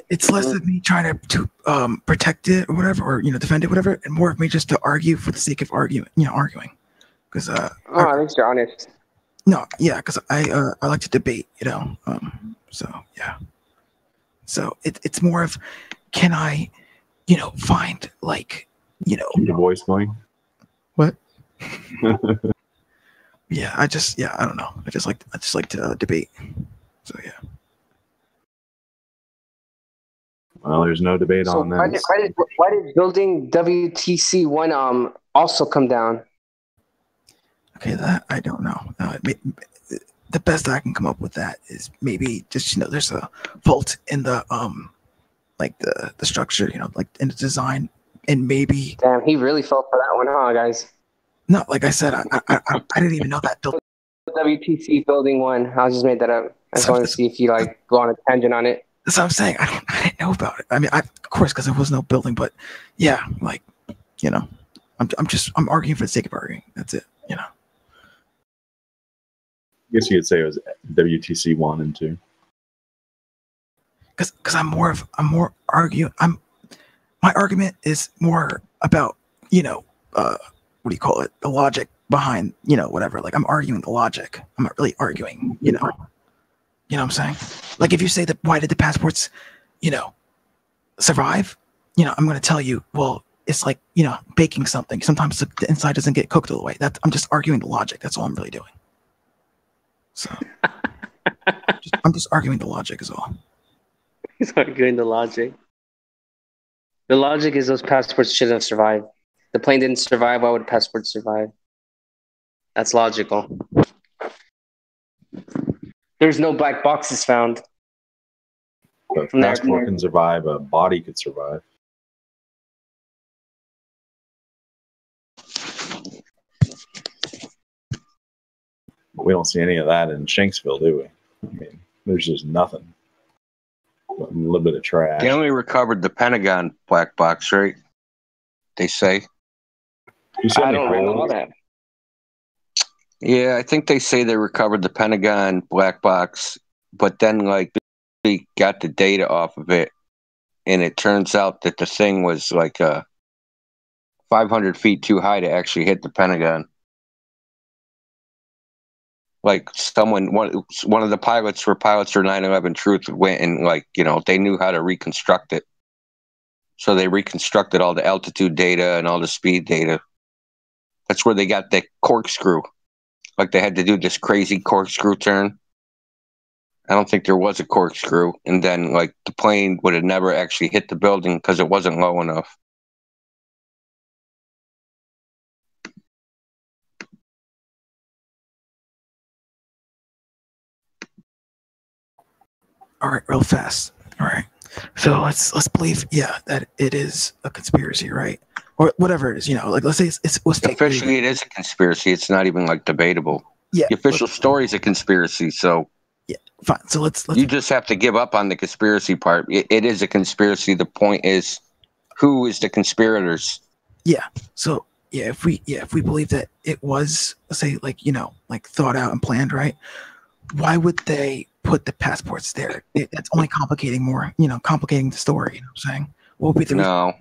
It's less of me trying to protect it or whatever, or defend it, whatever, and more of me just to argue for the sake of arguing. Because at least you're honest. No, yeah, because I like to debate. So yeah. So it's more of, can I, find like, Keep your voice going. What? Yeah, I don't know. I just like to debate. So yeah. Well, there's no debate on that. Why did building WTC1 also come down? Okay, that I don't know. The best I can come up with that is maybe just there's a fault in the like the structure, like in the design, and maybe. Damn, he really fell for that one, huh, guys? No, like I said, I didn't even know that. WTC building 1. I just made that up. I just wanted to see if you go on a tangent on it. That's what I'm saying. I didn't know about it. I mean, of course, because there was no building, but yeah, I'm arguing for the sake of arguing. That's it. I guess you could say it was WTC 1 and 2. Because I'm more arguing. My argument is more about what do you call it? The logic behind whatever. Like I'm arguing the logic. I'm not really arguing. You know what I'm saying? Like if you say that, why did the passports survive? I'm going to tell you, well, it's like baking something. Sometimes the inside doesn't get cooked all the way. I'm just arguing the logic. That's all I'm really doing. So I'm just arguing the logic is all. He's arguing the logic. The logic is those passports should have survived. The plane didn't survive. Why would passports survive? That's logical. There's no black boxes found. But a passport can survive. A body could survive. But we don't see any of that in Shanksville, do we? I mean, there's just nothing. A little bit of trash. They only recovered the Pentagon black box, right? They say. I don't know that. Yeah, I think they say they recovered the Pentagon black box, but then they got the data off of it, and it turns out that the thing was 500 feet too high to actually hit the Pentagon. Like one of the pilots for 9/11 Truth went and they knew how to reconstruct it. So they reconstructed all the altitude data and all the speed data. That's where they got the corkscrew. Like they had to do this crazy corkscrew turn. I don't think there was a corkscrew, and then like the plane would have never actually hit the building because it wasn't low enough. All right, real fast. All right. So let's believe, yeah, that it is a conspiracy, right? Or whatever it is, like let's say it was fake. Officially, it is a conspiracy. It's not even like debatable. Yeah. The official story is a conspiracy. So yeah, fine. So let's you just have to give up on the conspiracy part. It is a conspiracy. The point is, who is the conspirators? Yeah. So yeah, if we believe that it was, let's say, like thought out and planned, right? Why would they put the passports there? That's only complicating the story. You know what I'm saying? What would be the reason? No,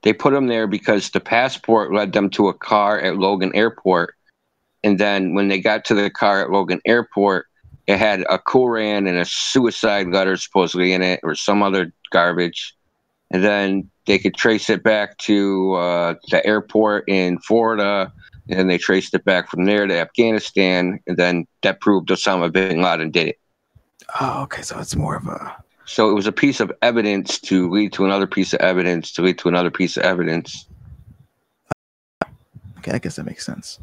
they put them there because the passport led them to a car at Logan Airport, and then when they got to the car at Logan Airport, it had a Koran and a suicide letter supposedly in it, or some other garbage, and then they could trace it back to the airport in Florida. And then they traced it back from there to Afghanistan, and then that proved Osama bin Laden did it. Oh, okay. So it's more of a... So it was a piece of evidence to lead to another piece of evidence to lead to another piece of evidence. Okay, I guess that makes sense.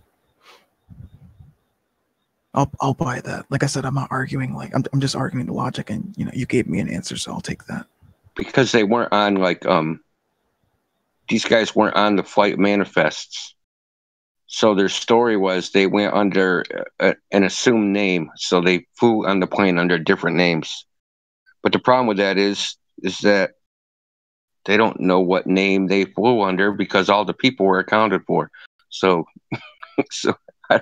I'll buy that. Like I said, I'm not arguing. Like I'm just arguing the logic, and you gave me an answer, so I'll take that. Because they weren't on these guys weren't on the flight manifests. So their story was they went under an assumed name, so they flew on the plane under different names. But the problem with that is that they don't know what name they flew under because all the people were accounted for. So, I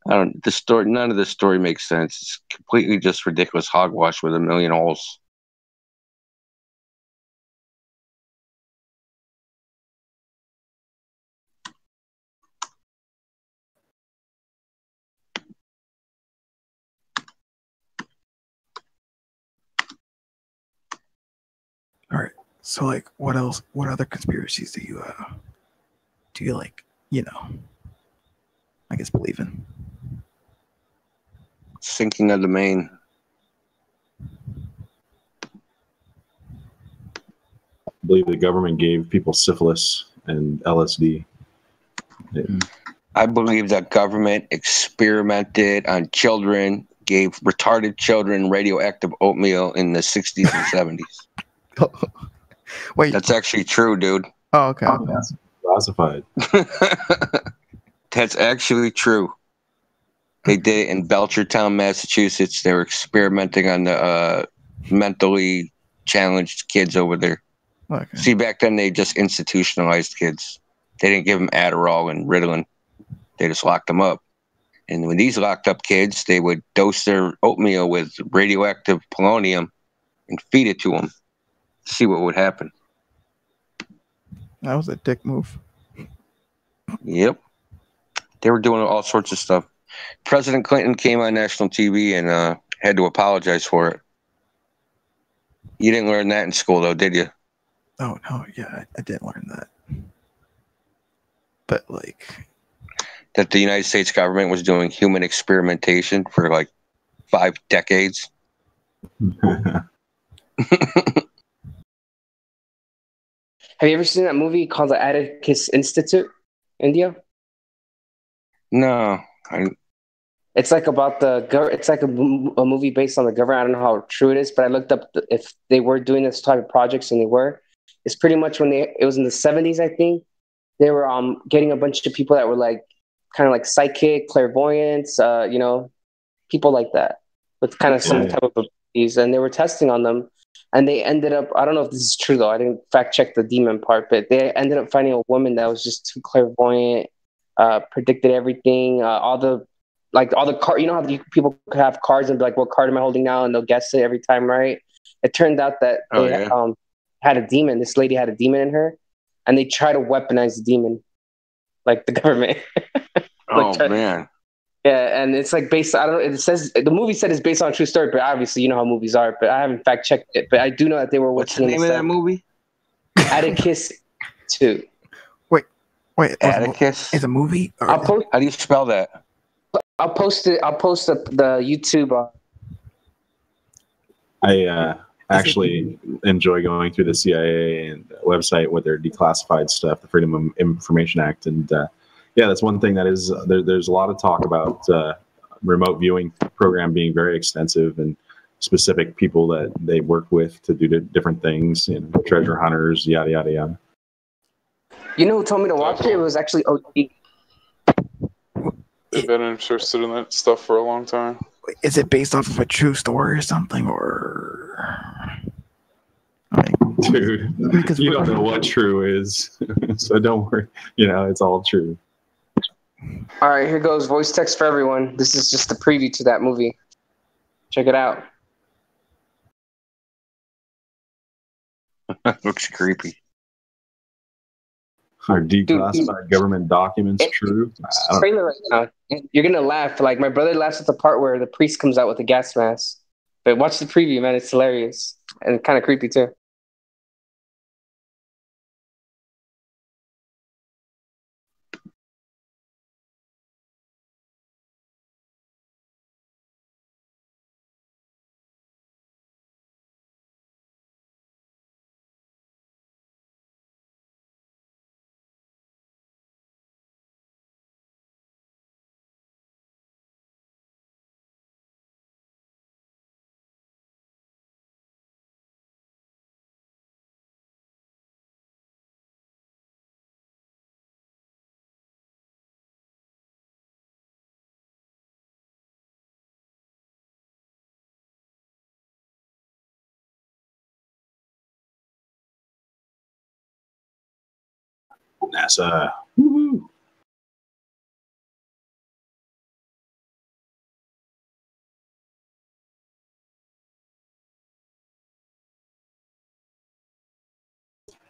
don't. The story, none of the story makes sense. It's completely just ridiculous hogwash with a million holes. All right. So, like, what else? What other conspiracies do you like? I guess believe in. Sinking of the Maine. I believe the government gave people syphilis and LSD. I believe that government experimented on children, gave retarded children radioactive oatmeal in the 60s and 70s. Wait, that's actually true, dude. Oh, okay. That's classified. That's actually true. They did it in Belchertown, Massachusetts. They were experimenting on the mentally challenged kids over there. Okay. See, back then they just institutionalized kids. They didn't give them Adderall and Ritalin. They just locked them up. And when these locked up kids, they would dose their oatmeal with radioactive polonium and feed it to them. See what would happen. That was a dick move. Yep. They were doing all sorts of stuff. President Clinton came on national TV and had to apologize for it. You didn't learn that in school, though, did you? Oh, no. Yeah, I did learn that. But, like... that the United States government was doing human experimentation for, like, 5 decades. Have you ever seen that movie called The Atticus Institute, India? No. It's like about it's like a movie based on the government. I don't know how true it is, but I looked up if they were doing this type of projects, and they were. It's pretty much it was in the 70s, I think. They were getting a bunch of people that were like kind of like psychic, clairvoyants, people like that with kind of some type of abilities, and they were testing on them. And they ended up, I don't know if this is true though, I didn't fact check the demon part, but they ended up finding a woman that was just too clairvoyant, predicted everything, all the card, how people could have cards and be like, what card am I holding now? And they'll guess it every time, right? It turned out that they had a demon. This lady had a demon in her, and they try to weaponize the demon, like the government. Man. Yeah, and it's like based. I don't know. It says the movie said it's based on a true story, but obviously you know how movies are. But I haven't fact checked it. But I do know that they were. What's the name of that movie? Atticus 2. Wait. Atticus is a movie? How do you spell that? I'll post it. I'll post the YouTube. I actually enjoy going through the CIA and website with their declassified stuff, the Freedom of Information Act, and yeah, that's one thing that is there's a lot of talk about remote viewing program being very extensive and specific people that they work with to do different things, treasure hunters, yada yada yada. You know who told me to watch it? It was actually OT. I've been interested in that stuff for a long time. Is it based off of a true story or something, or? Dude, you don't know what true is, so don't worry. It's all true. All right, here goes voice text for everyone. This is just a preview to that movie. Check it out. Looks creepy. Are declassified government documents true? Trailer right now. You're gonna laugh. Like, my brother laughs at the part where the priest comes out with a gas mask. But watch the preview, man. It's hilarious and kind of creepy too. NASA. Woo-hoo.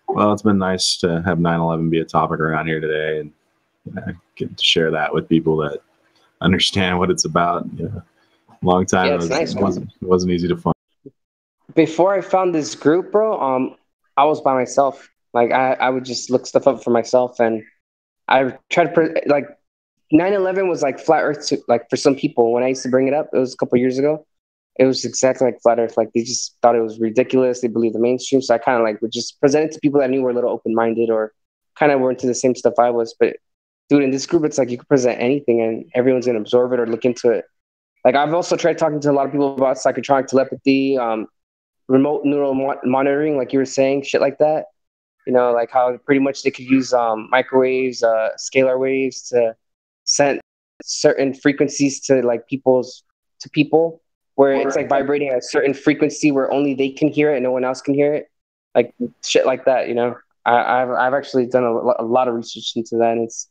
Well, it's been nice to have 9/11 be a topic around here today, and get to share that with people that understand what it's about. Long time it wasn't easy to find. Before I found this group, bro, I was by myself. Like, I would just look stuff up for myself, and I tried to like 9/11 was like flat Earth to, like, for some people. When I used to bring it up, it was a couple years ago. It was exactly like flat Earth. Like, they just thought it was ridiculous. They believed the mainstream. So I kind of like would just present it to people that I knew were a little open-minded or kind of were into the same stuff I was. But dude, in this group, it's like you can present anything and everyone's gonna absorb it or look into it. Like, I've also tried talking to a lot of people about psychotronic telepathy, remote neural monitoring, like you were saying, shit like that. Like how pretty much they could use microwaves, scalar waves to send certain frequencies to like people, where it's like vibrating at a certain frequency where only they can hear it and no one else can hear it, like shit like that. I've actually done a lot of research into that, and it's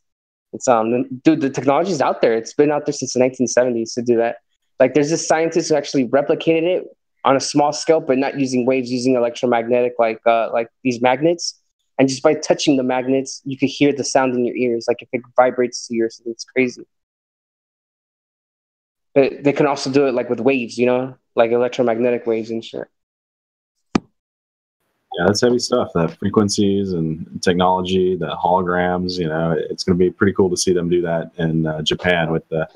dude, the technology is out there. It's been out there since the 1970s to do that. Like, there's this scientist who actually replicated it on a small scale, but not using waves, using electromagnetic, like these magnets. And just by touching the magnets, you could hear the sound in your ears, like if it vibrates to you or something. It's crazy. But they can also do it like with waves, like electromagnetic waves and shit. Yeah, that's heavy stuff. That frequencies and technology, the holograms. It's going to be pretty cool to see them do that in Japan with the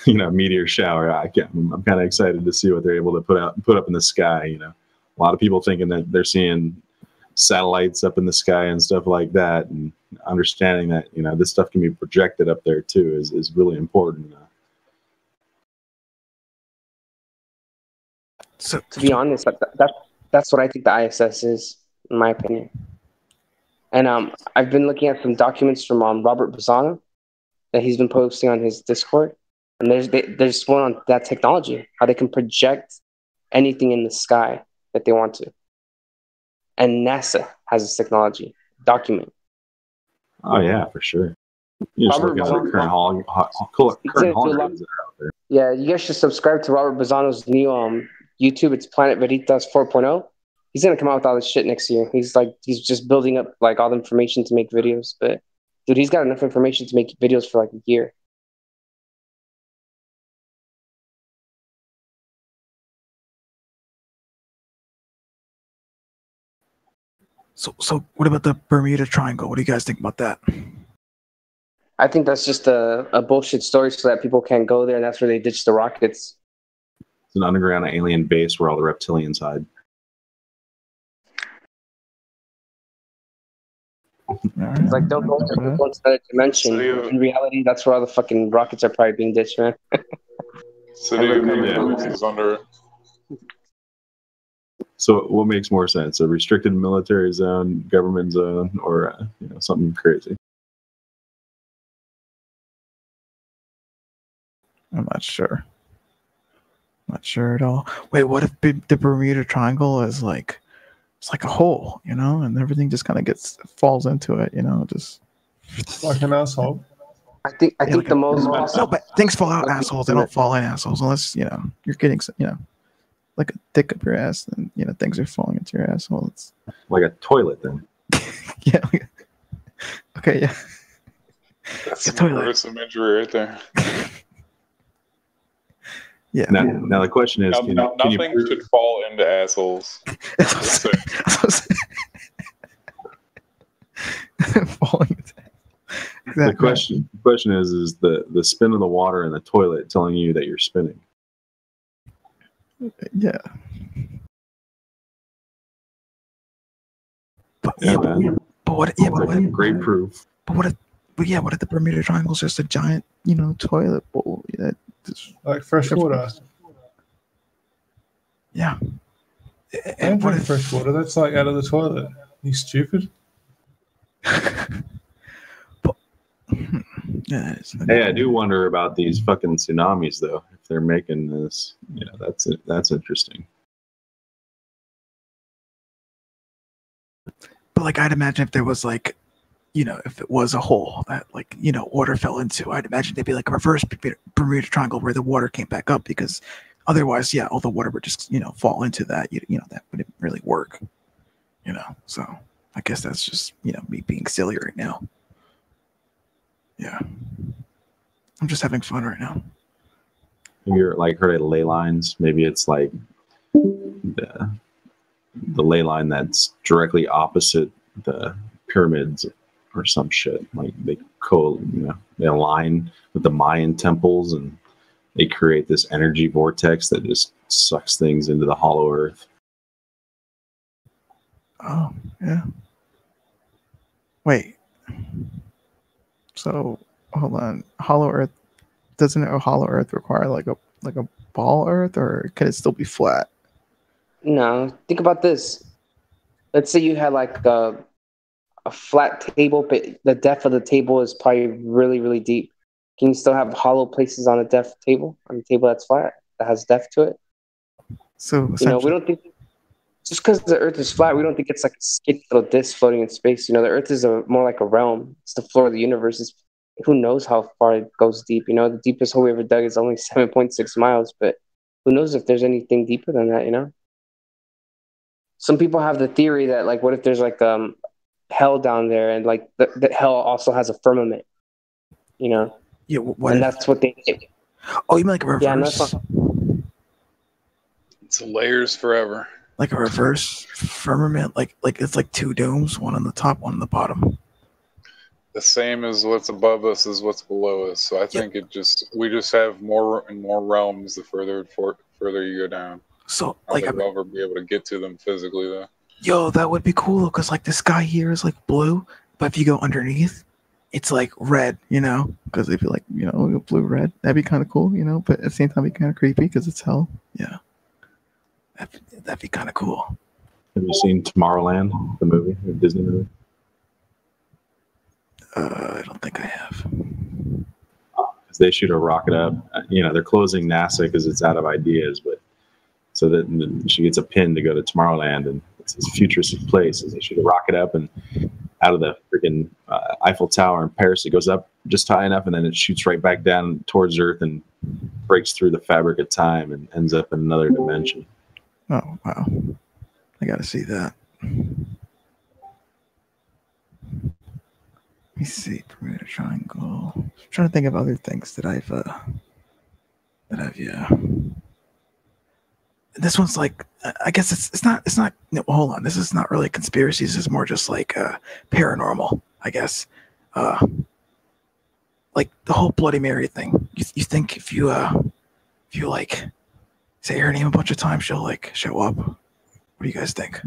meteor shower. I'm kind of excited to see what they're able to put up in the sky. A lot of people thinking that they're seeing satellites up in the sky and stuff like that, and understanding that this stuff can be projected up there too is really important. So, to be honest, that's what I think the ISS is, in my opinion. And I've been looking at some documents from Robert Bozano that he's been posting on his Discord. And there's one on that technology, how they can project anything in the sky that they want to. And NASA has this technology document. Oh yeah, for sure. You just look at the current holograms that are out there. Yeah, you guys should subscribe to Robert Bozano's new YouTube. It's Planet Veritas 4.0. He's gonna come out with all this shit next year. He's just building up like all the information to make videos. But dude, he's got enough information to make videos for like a year. So what about the Bermuda Triangle? What do you guys think about that? I think that's just a bullshit story so that people can't go there, and that's where they ditch the rockets. It's an underground alien base where all the reptilians hide. It's like don't go to another dimension. In reality, that's where all the fucking rockets are probably being ditched, man. City of Universe is under it. So what makes more sense? A restricted military zone, government zone, or something crazy? I'm not sure. Not sure at all. Wait, what if the Bermuda Triangle is like it's like a hole, and everything just kind of falls into it, just like an asshole. I think the most no, but things fall out assholes. They don't fall in assholes unless you're getting like a dick up your ass, and things are falling into your asshole. It's like a toilet, then. Yeah. Okay. Yeah. That's some reverse imagery right there. Yeah. Now the question is, nothing should fall into assholes. Falling into exactly. The question is the spin of the water in the toilet telling you that you're spinning? Yeah. But what? Yeah, but what? Great proof. But what if? But yeah, what if the Bermuda Triangle is just a giant, toilet bowl? Like fresh water. Yeah. And drink fresh water. That's like out of the toilet. You stupid. Yeah. Hey, I do wonder about these fucking tsunamis, though. If they're making this, that's interesting. But like, I'd imagine if there was like, if it was a hole that like, water fell into, I'd imagine they'd be like a reverse Bermuda Triangle where the water came back up, because otherwise, all the water would just, fall into that, that wouldn't really work, so I guess that's just, me being silly right now. Yeah. I'm just having fun right now. Have you heard of ley lines? Maybe it's like the ley line that's directly opposite the pyramids or some shit. Like they align with the Mayan temples, and they create this energy vortex that just sucks things into the hollow earth. Oh, yeah. Wait. So, hold on. Hollow earth, doesn't a hollow earth require like a ball earth, or can it still be flat? No, think about this. Let's say you had like a flat table, but the depth of the table is probably really, really deep. Can you still have hollow places on a depth table, on a table that's flat, that has depth to it? So, we don't think, just because the Earth is flat, we don't think it's like a skinny little disc floating in space. The Earth is more like a realm. It's the floor of the universe. Who knows how far it goes deep? The deepest hole we ever dug is only 7.6 miles, but who knows if there's anything deeper than that, Some people have the theory that, like, what if there's like hell down there, and like the hell also has a firmament, Yeah, and that's what they. Oh, you mean like a reverse? Yeah, it's layers forever. Like a reverse firmament, like it's like two domes, one on the top, one on the bottom. The same as what's above us is what's below us. So I think we just have more and more realms the further you go down. So I don't think we'll ever be able to get to them physically, though. Yo, that would be cool, because like the sky here is like blue, but if you go underneath, it's like red, because it'd be like, blue, red. That'd be kind of cool, but at the same time, it'd be kind of creepy because it's hell. Yeah. That'd be kind of cool. Have you seen Tomorrowland, the movie, the Disney movie? I don't think I have. Because they shoot a rocket up. They're closing NASA because it's out of ideas, but so that she gets a pin to go to Tomorrowland, and it's this futuristic place. And they shoot a rocket up, and out of the freaking Eiffel Tower in Paris, it goes up just high enough, and then it shoots right back down towards Earth and breaks through the fabric of time and ends up in another dimension. Oh, wow. I got to see that. Let me see. Bermuda Triangle. I'm trying to think of other things that I've This one's like, I guess it's not, no, hold on. This is not really conspiracies. This is more just like paranormal, I guess. Like the whole Bloody Mary thing. You think if you like say her name a bunch of times, she'll like show up. What do you guys think?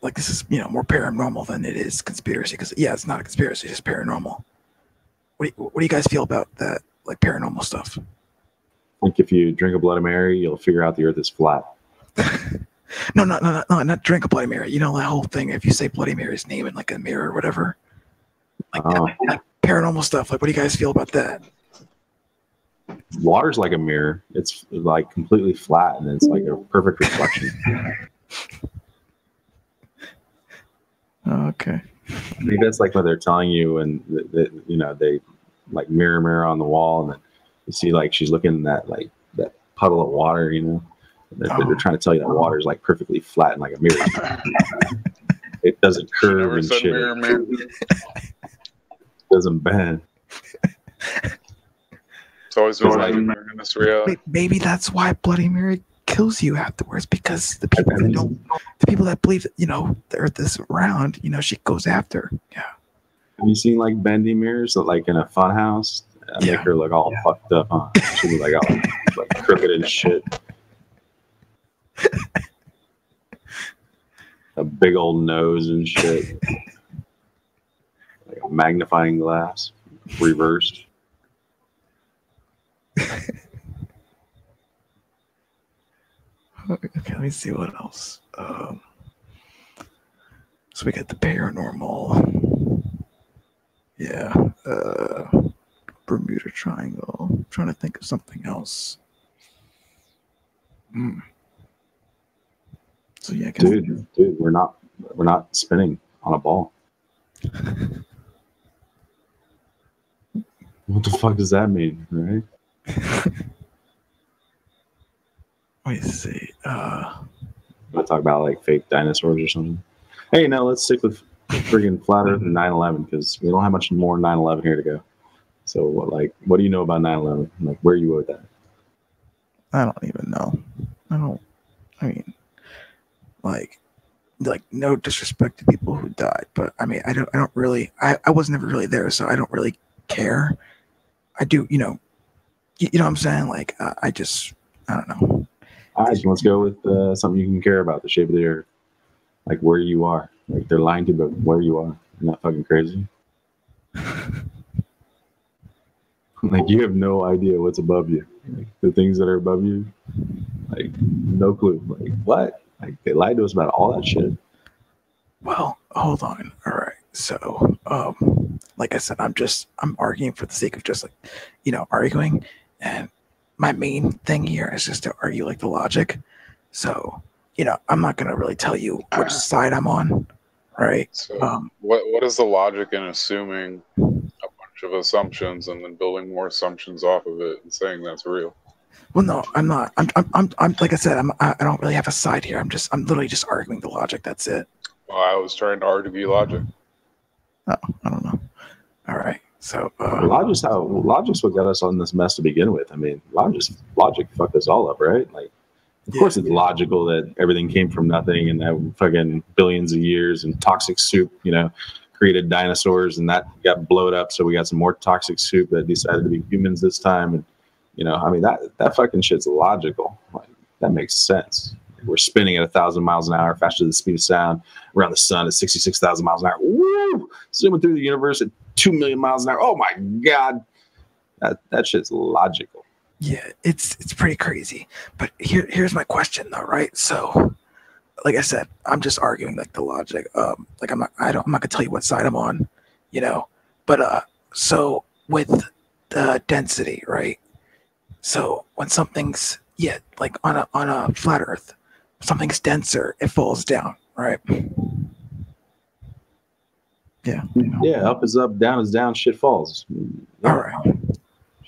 Like this is more paranormal than it is conspiracy, because it's not a conspiracy, it's just paranormal. What do you guys feel about that, like paranormal stuff? I think if you drink a Bloody Mary, you'll figure out the Earth is flat. No, not drink a Bloody Mary. You know that whole thing. If you say Bloody Mary's name in like a mirror or whatever, like that paranormal stuff. Like, what do you guys feel about that? Water's like a mirror. It's like completely flat, and it's like a perfect reflection. Okay. I think that's like what they're telling you, and they like mirror on the wall, and then you see like she's looking in that puddle of water, They're trying to tell you that water is like perfectly flat and like a mirror. It doesn't curve and shit. It doesn't bend. It's always been like in this reality. Maybe that's why Bloody Mary kills you afterwards, because the people that believe that the Earth is round, she goes after. Yeah. Have you seen like bendy mirrors that like in a fun house? Make her look all fucked up, huh? She be like all like crooked and shit. A big old nose and shit. Like a magnifying glass. Reversed. Okay, let me see what else. So we got the paranormal. Yeah. Bermuda Triangle. I'm trying to think of something else. So yeah, dude, we're not spinning on a ball. What the fuck does that mean, right? Wait, see. Want to talk about like fake dinosaurs or something? Hey, no, let's stick with friggin' flat Earth and 9/11, because we don't have much more 9/11 here to go. So, what do you know about 9/11? Like, where are you with that? I don't even know. I mean, like no disrespect to people who died, but I mean, I don't really. I was never really there, so I don't really care. I do, you know what I'm saying? Like, I don't know. All right, so let's go with something you can care about: the shape of the Earth, like where you are. Like they're lying to you, but where you are. Isn't that fucking crazy? Like you have no idea what's above you. Like, the things that are above you, like no clue. Like what? Like they lied to us about all that shit. Well, hold on. All right. So, like I said, I'm arguing for the sake of just arguing, and my main thing here is just to argue like the logic. So, I'm not gonna really tell you which side I'm on, right? So, what is the logic in assuming a bunch of assumptions and then building more assumptions off of it and saying that's real? Well, no, I'm not. I'm like I said, I don't really have a side here. I'm literally just arguing the logic. That's it. Well, I was trying to argue logic. Oh, I don't know. All right. So logic's what got us on this mess to begin with. I mean, logic fucked us all up, right? Like, of course it's logical that everything came from nothing and that fucking billions of years and toxic soup, created dinosaurs and that got blowed up. So we got some more toxic soup that decided to be humans this time. And, I mean, that fucking shit's logical. Like, that makes sense. We're spinning at 1,000 miles an hour, faster than the speed of sound, around the sun at 66,000 miles an hour. Woo! Zooming through the universe at 2 million miles an hour. Oh my God. That shit's logical. Yeah, it's pretty crazy. But here's my question though, right? So, like I said, I'm just arguing like the logic. Like I'm not gonna tell you what side I'm on, But so with the density, right? So when something's like on a flat Earth, something's denser, it falls down, right? Yeah. Yeah, up is up, down is down, shit falls. Yeah. All right.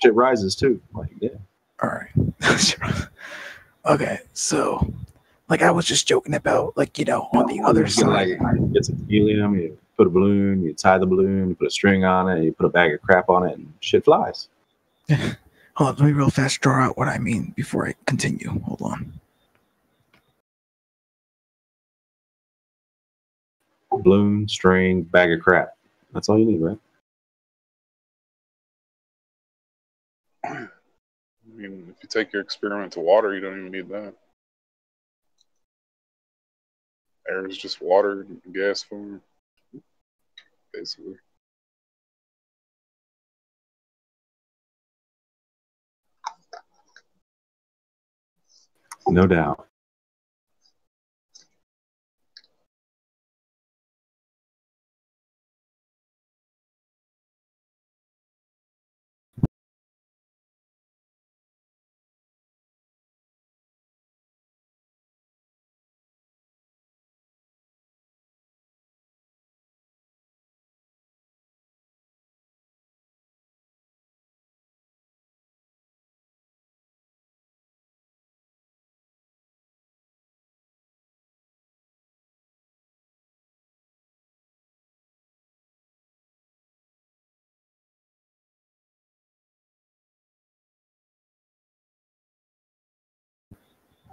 Shit rises too. Like, yeah. All right. Okay, so like I was just joking about on the other side. Like, get some helium, you put a balloon, you tie the balloon, you put a string on it, you put a bag of crap on it, and shit flies. Hold on, let me real fast draw out what I mean before I continue. Hold on. Balloon, string, bag of crap. That's all you need, right? mean, if you take your experiment to water, you don't even need that. Air is just water in gas form, basically. No doubt.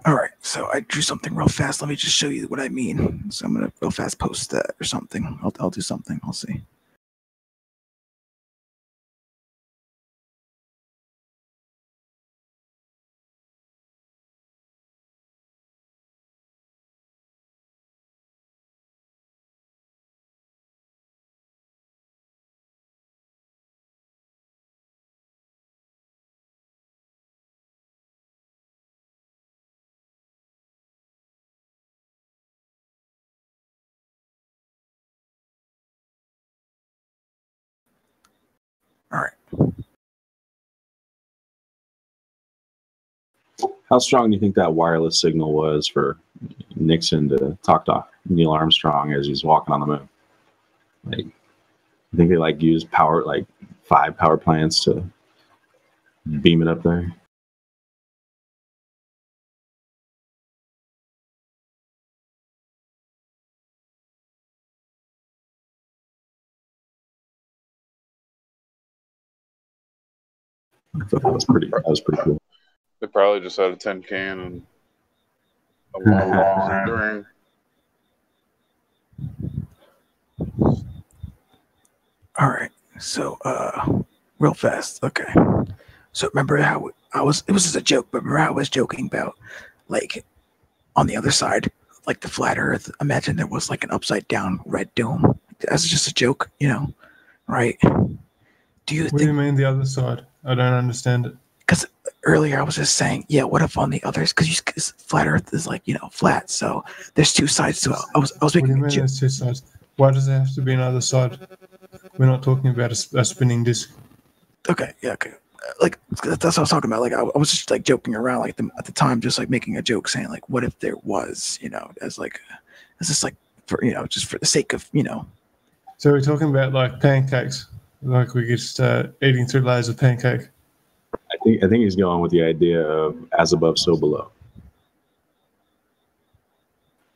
All right, so I drew something real fast. Let me just show you what I mean. So I'm gonna real fast post that or something. I'll do something. I'll see. All right. How strong do you think that wireless signal was for Nixon to talk to Neil Armstrong as he's walking on the moon? Like, I think they like used power, like 5 power plants to beam it up there. I thought that was pretty cool. They probably just had a tin can and a long drink. All right. So, real fast. Okay. So remember how it was just a joke, but remember how I was joking about, like, on the other side, like the flat Earth. Imagine there was like an upside down red dome. That's just a joke, right? Do you What do you mean the other side? I don't understand it. Because earlier I was just saying, yeah, what if on the others? Because flat Earth is like, flat. So there's 2 sides to it. I was making. What do you mean there's 2 sides? Why does there have to be another side? We're not talking about a spinning disc. Okay, yeah, okay. Like that's what I was talking about. Like I was just like joking around, like at the time, just like making a joke, saying like, what if there was, as just like for just for the sake of So we're talking about like pancakes, like we just eating through layers of pancake. I think he's going with the idea of as above, so below.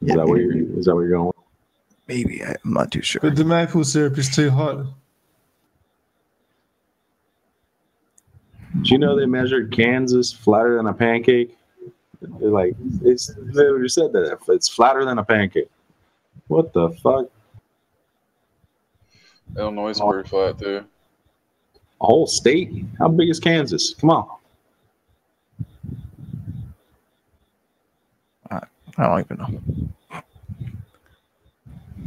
Is that where you're going with? Maybe, I'm not too sure. But the maple syrup is too hot. Do you know they measured Kansas flatter than a pancake? They're like, they literally said that it's flatter than a pancake. What the fuck? Illinois is pretty flat too. A whole state? How big is Kansas? Come on. I don't even know.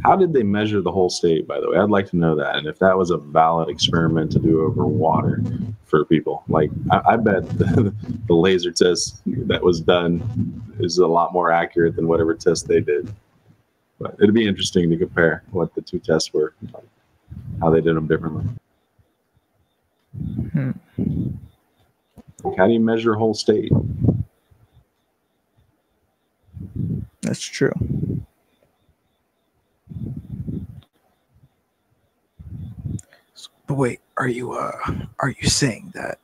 How did they measure the whole state, by the way? I'd like to know that. And if that was a valid experiment to do over water for people. Like, I bet the laser test that was done is a lot more accurate than whatever test they did. But it'd be interesting to compare what the 2 tests were, like, how they did them differently. Like, how do you measure a whole state? That's true. But wait, are you saying that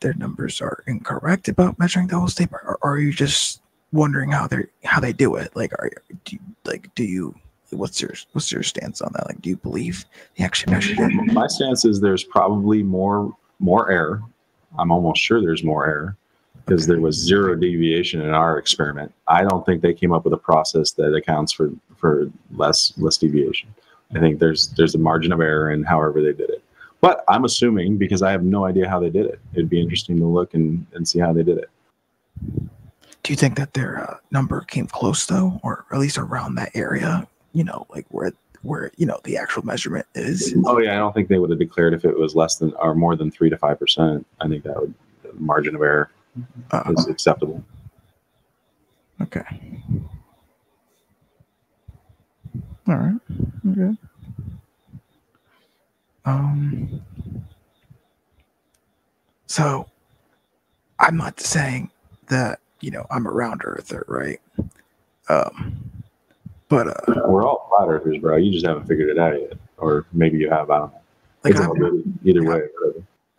their numbers are incorrect about measuring the whole state, or are you just wondering how they do it? Like, what's your stance on that? Like, do you believe they actually measured it? My stance is there's probably more error. I'm almost sure there's more error because there was 0 deviation in our experiment. I don't think they came up with a process that accounts for less deviation. I think there's a margin of error in however they did it. But I'm assuming, because I have no idea how they did it, it'd be interesting to look and see how they did it. Do you think that their number came close though, or at least around that area? You know, like where the actual measurement is. Oh yeah, I don't think they would have declared if it was less than or more than 3 to 5%. I think that would the margin of error is acceptable. Okay. All right. Okay. So I'm not saying that, I'm a round earther, right? But we're all flat earthers, bro. You just haven't figured it out yet. Or maybe you have, I don't know. Like either way.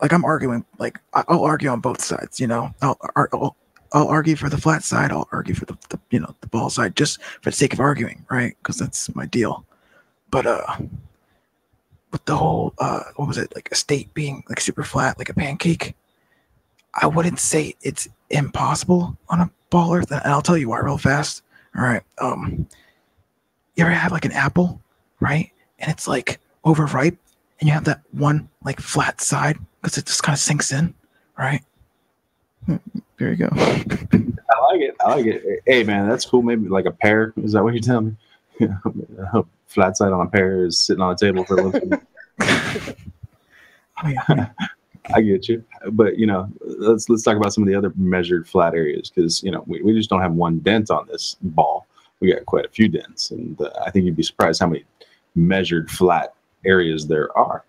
Like I'm arguing, like I'll argue on both sides, I'll argue for the flat side, I'll argue for the ball side, just for the sake of arguing, right? Because that's my deal. But with the whole what was it, like a state being like super flat, like a pancake, I wouldn't say it's impossible on a ball earth, and I'll tell you why real fast. All right. You ever have like an apple, right? And it's like overripe, and you have that one like flat side because it just kind of sinks in, right? There you go. I like it. Hey man, that's cool. Maybe like a pear. Is that what you're telling me? Flat side on a pear is sitting on a table for a little bit. Oh, yeah. I get you, but let's talk about some of the other measured flat areas, because we just don't have one dent on this ball. We got quite a few dents, and I think you'd be surprised how many measured flat areas there are.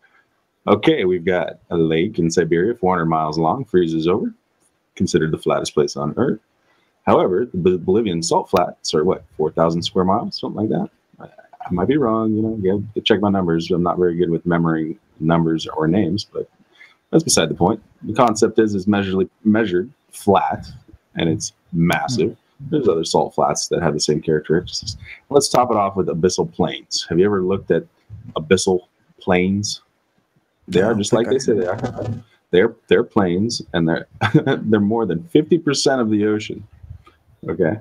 Okay, we've got a lake in Siberia, 400 miles long, freezes over, considered the flattest place on Earth. However, the Bolivian salt flats are 4,000 square miles, something like that. I might be wrong, you have to check my numbers. I'm not very good with memorizing numbers or names, but that's beside the point. The concept is measured flat, and it's massive. There's other salt flats that have the same characteristics. Let's top it off with abyssal plains. Have you ever looked at abyssal plains? They are just like they say they are. They're plains, and they're more than 50% of the ocean. Okay,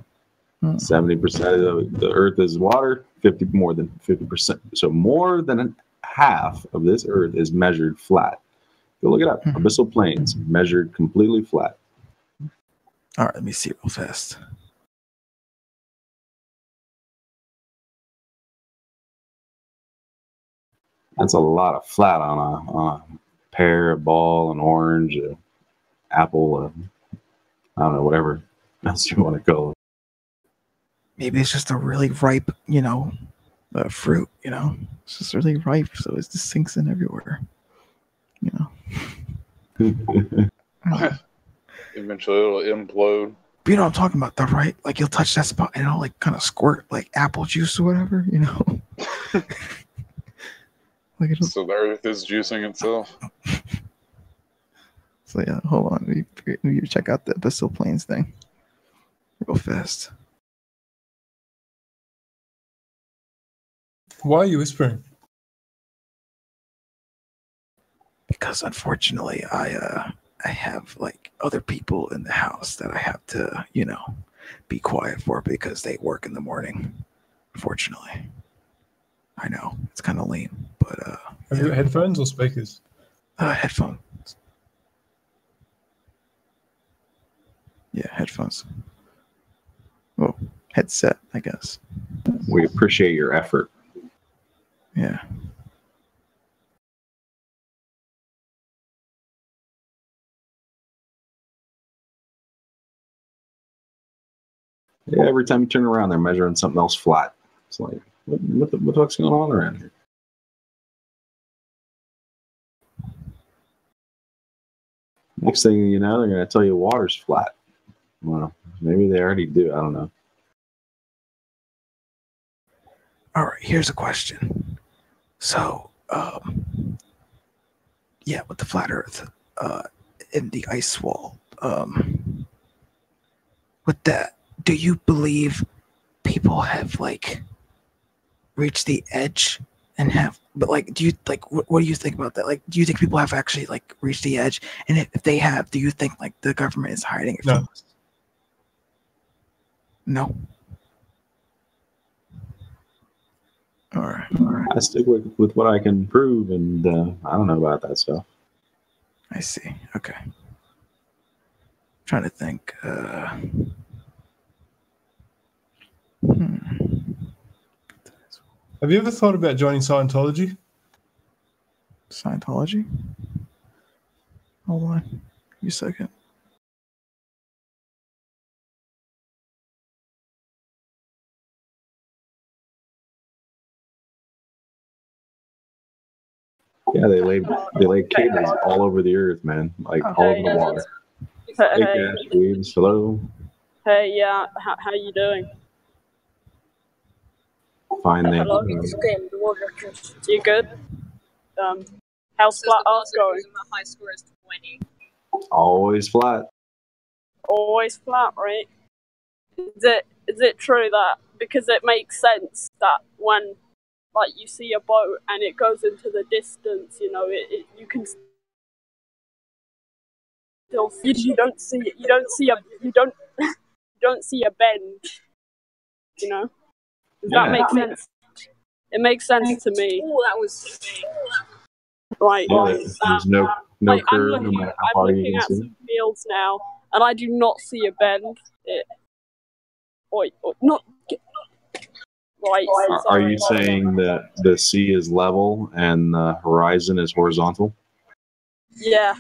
70% of the Earth is water. More than 50%. So more than half of this Earth is measured flat. Go look it up. Abyssal plains, measured completely flat. All right, let me see real fast. That's a lot of flat on a pear, a ball, an orange, an apple, I don't know, whatever else you want to call it. Maybe it's just a really ripe, fruit, It's just really ripe, so it just sinks in everywhere, Eventually it'll implode. But I'm talking about, right? Like you'll touch that spot and it'll like kind of squirt like apple juice or whatever, Like so the Earth is juicing itself. So yeah, hold on. You check out the abyssal plains thing real fast. Why are you whispering? Because unfortunately, I have like other people in the house that I have to, be quiet for because they work in the morning. Unfortunately, I know it's kind of lame, but have you got headphones or speakers? Headphones. Yeah, headphones. Oh, headset, I guess. We appreciate your effort. Yeah. Yeah, every time you turn around, they're measuring something else flat. It's like, what the fuck's going on around here? Next thing you know, they're going to tell you water's flat. Well, maybe they already do. I don't know. All right, here's a question. So, yeah, with the flat Earth, in the ice wall, with that, do you believe people have like reached the edge and have? But like, do you like? What do you think about that? Like, do you think people have actually like reached the edge? And if they have, do you think like the government is hiding it from us? No. All right. I stick with what I can prove, and I don't know about that stuff. I see. Okay. Trying to think. Have you ever thought about joining Scientology? Scientology? Hold on. Give me a second. Yeah, they lay cables all over the earth, man, like all over the water. Hey, Cash Weaves, hello. Hey, yeah, how you doing? Fine, thank Hello? you. You good? How's Flat Earth going? My high score is 20. Always flat. Always flat, right? Is it true that because it makes sense that when like you see a boat and it goes into the distance, you know, you can still see, you don't see a bend, you know? Does that make sense? It makes sense to me. Oh, that was. Right. Yeah, there's no Like, curve, no matter how far you looking can at see. some fields now, and I do not see a bend. Not. Right. Are you saying that the sea is level and the horizon is horizontal? Yeah.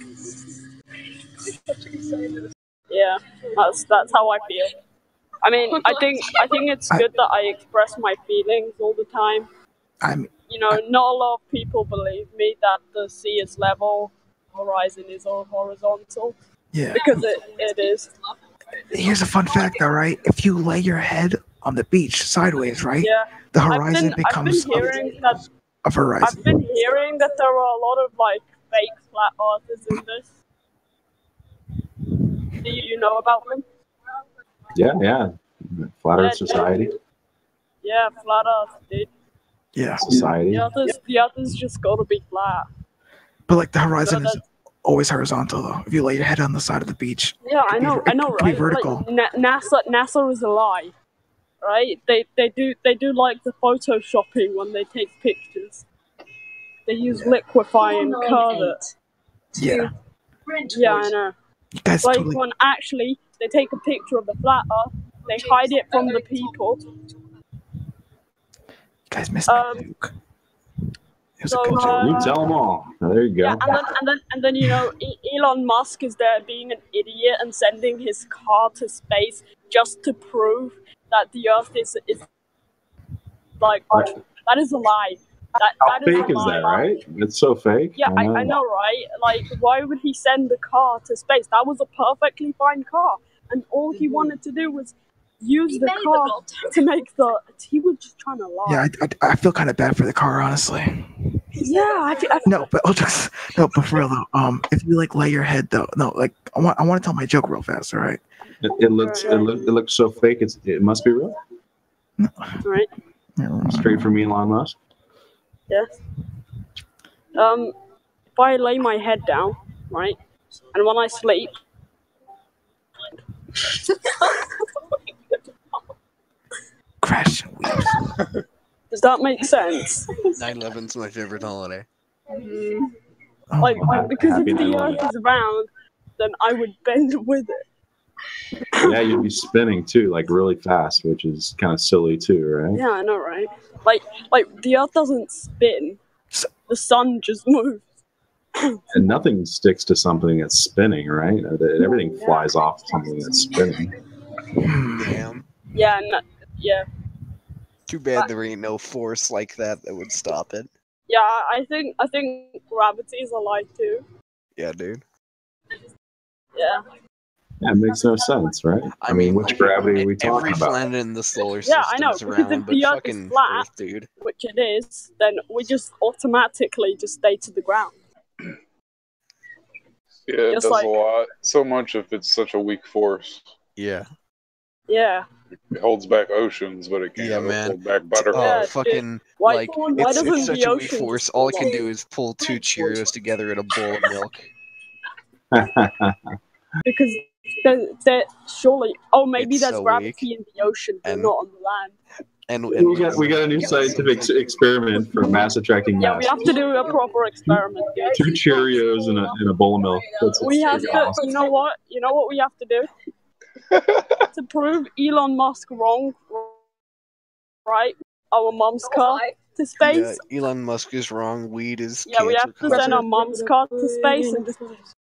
Yeah. That's how I feel. I mean, I think it's good that I express my feelings all the time. Not a lot of people believe me that the sea is level, horizon is all horizontal. Yeah. Because it is. Here's a fun fact, though, right? If you lay your head on the beach sideways, right? Yeah. The horizon becomes a horizon. I've been hearing that there are a lot of like fake flat earthers in this. Do you know about them? Yeah. Flat Earth Society. Yeah, flat Earth, dude. Yeah. Society. The others just gotta be flat. But like the horizon is always horizontal, though. If you lay your head on the side of the beach. Yeah, I know, right? Be vertical. Like, NASA is a lie, right? They do like the photoshopping when they take pictures. They use liquefy and curve it. Yeah. Yeah, I know. You guys like totally... when actually they take a picture of the flat Earth, they hide it from the people. You guys missed me, Duke. So, you tell them all. There you go. Yeah, and then Elon Musk is there being an idiot and sending his car to space just to prove that the Earth is like that is a lie. How fake is that, right? It's so fake. Yeah, I know, right? Like, why would he send the car to space? That was a perfectly fine car, and all he wanted to do was use the car to make the. He was just trying to lie. Yeah, I feel kind of bad for the car, honestly. Yeah, No, but for real though, if you like lay your head though, no, like I want to tell my joke real fast, all right? It looks so fake. It must be real. No. Right. Straight from Elon Musk. Yes. If I lay my head down, right, and when I sleep, crash. Does that make sense? 9/11's my favorite holiday. Because if the Earth is round, then I would bend with it. Yeah, you'd be spinning too, like really fast, which is kind of silly too, right? Yeah, I know, right? Like the Earth doesn't spin; the sun just moves. And nothing sticks to something that's spinning, right? Everything flies off something that's spinning. Damn. Yeah, yeah. Too bad there ain't no force like that would stop it. Yeah, I think gravity is a lie too. Yeah, dude. Yeah. Yeah, it makes no sense, right? I mean, which gravity are we talking about? Every planet in the solar system I know, is because around, if but the Earth fucking is flat, Earth, dude. Which it is, then we just automatically just stay to the ground. Yeah, it does a lot. So much if it's such a weak force. Yeah. Yeah. It holds back oceans, but it can't hold back butterflies. Fucking, it's such a weak force. All it can do is pull 2 Cheerios together in a bowl of milk. Because they're surely... Oh, maybe It's there's so gravity weak. in the ocean, but And- not on the land. And we got a new scientific experiment for mass attracting mass. Yeah, we have to do a proper experiment, dude. 2 Cheerios in a bowl of milk. We have to. Awesome. You know what? You know what we have to do to prove Elon Musk wrong, right? Our mom's car to space. Yeah, Elon Musk is wrong. Weed is Yeah, we have to send our mom's car to space,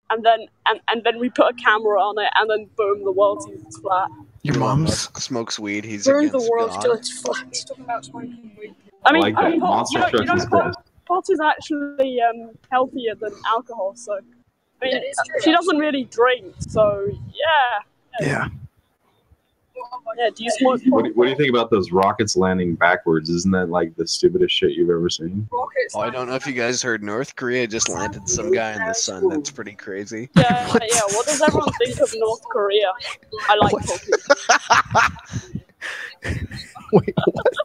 and then we put a camera on it, and then boom, the world sees it's flat. Your Elon mom's Musk smokes weed. He's Prove against the world God. till it's flat. I mean, like that. Monster trucks is best. pot is actually healthier than alcohol, so I mean, she doesn't really drink, so yeah. yeah. Yeah, do you smoke pot? What do you think about those rockets landing backwards? Isn't that like the stupidest shit you've ever seen? Oh, I don't know if you guys heard. North Korea just landed some guy in the sun. That's pretty crazy. Yeah. What does everyone think of North Korea? I like talking. Wait, what?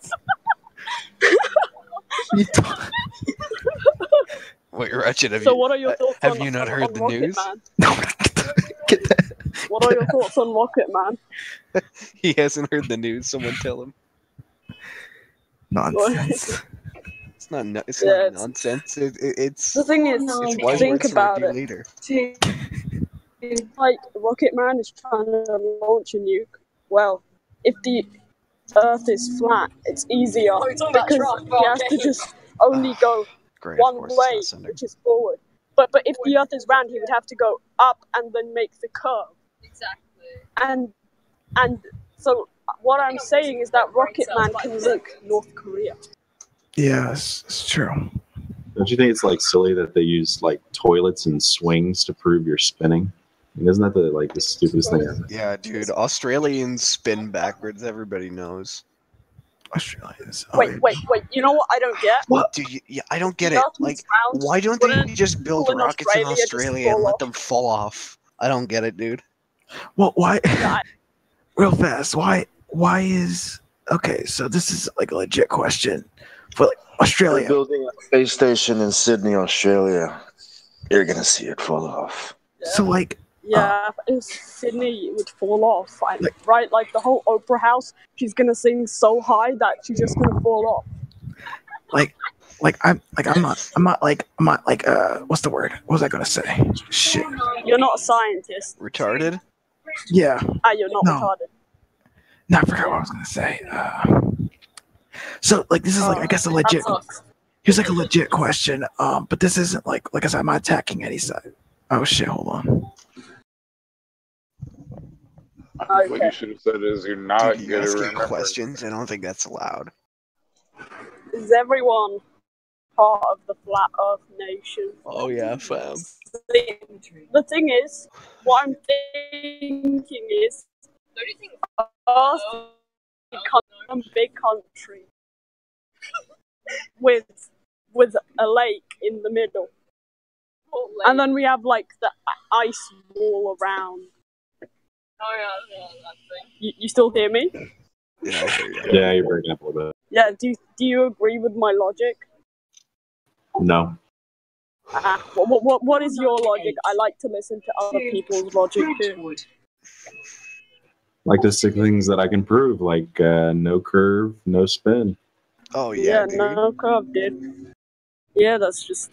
Wait, Ratchet, So what are your thoughts have on, you not on heard the Rocket news? Man? Get that. What are your thoughts on Rocket Man? He hasn't heard the news. Someone tell him. Nonsense. It's not. It's not nonsense. It's The thing is, it's wise think words about from a it. leader. Like Rocket Man is trying to launch a nuke. Well, if the Earth is flat, it's easier because he has to just only go Great, one of course, way, it's not sending. which is forward. But if the Earth is round, he would have to go up and then make the curve. Exactly. And so what I'm saying is that Rocket Man can nuke North Korea. Yes, it's true. Don't you think it's like silly that they use like toilets and swings to prove you're spinning? I mean, isn't that the stupidest thing ever? Yeah, dude. Australians spin backwards. Everybody knows. Australians. Wait. You know what I don't get? What? Dude, yeah, I don't get it. Earth is Like, round. why don't they Wouldn't just build people in rockets in Australia just Australia and fall let off? them fall off? I don't get it, dude. Well, why? Yeah. Real fast. Why is okay? So this is like a legit question for like They're Australia. building a space station in Sydney, Australia. You're gonna see it fall off. So like, Yeah, if Sydney would fall off, right? Like the whole Oprah house, she's gonna sing so high that she's just gonna fall off. I'm not like what's the word? What was I gonna say? Shit. You're not a scientist. Retarded? Yeah. You're not No. retarded. No, I forgot what I was gonna say. So like this is like I guess a legit. That sucks. Here's like a legit question. But this isn't like I said, I'm not attacking any side. Oh shit! Hold on. What you should have said is you're not Dude, you good at asking remembering. questions? I don't think that's allowed. Is everyone part of the Flat Earth Nation? Oh yeah, fam. The thing is, what I'm thinking is, Earth is a big country with a lake in the middle, and then we have like the ice wall around. Oh yeah, that thing. You still hear me? Yeah, I hear you. Yeah, you're breaking up a little bit. Yeah. Do you agree with my logic? No. What is your logic? I like to listen to other people's logic too. Like the 6 things that I can prove, like no curve, no spin. Oh yeah, dude. No curve, dude. Yeah, that's just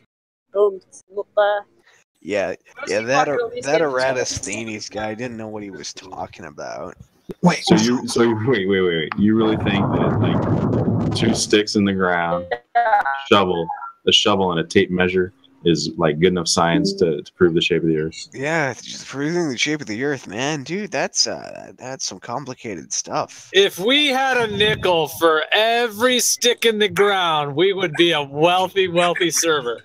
boom. It's not there. Yeah, that Eratosthenes guy didn't know what he was talking about. Wait. So wait. You really think that like 2 sticks in the ground, a shovel and a tape measure is like good enough science to prove the shape of the Earth? Yeah, it's just proving the shape of the Earth, man, dude. That's some complicated stuff. If we had a nickel for every stick in the ground, we would be a wealthy server.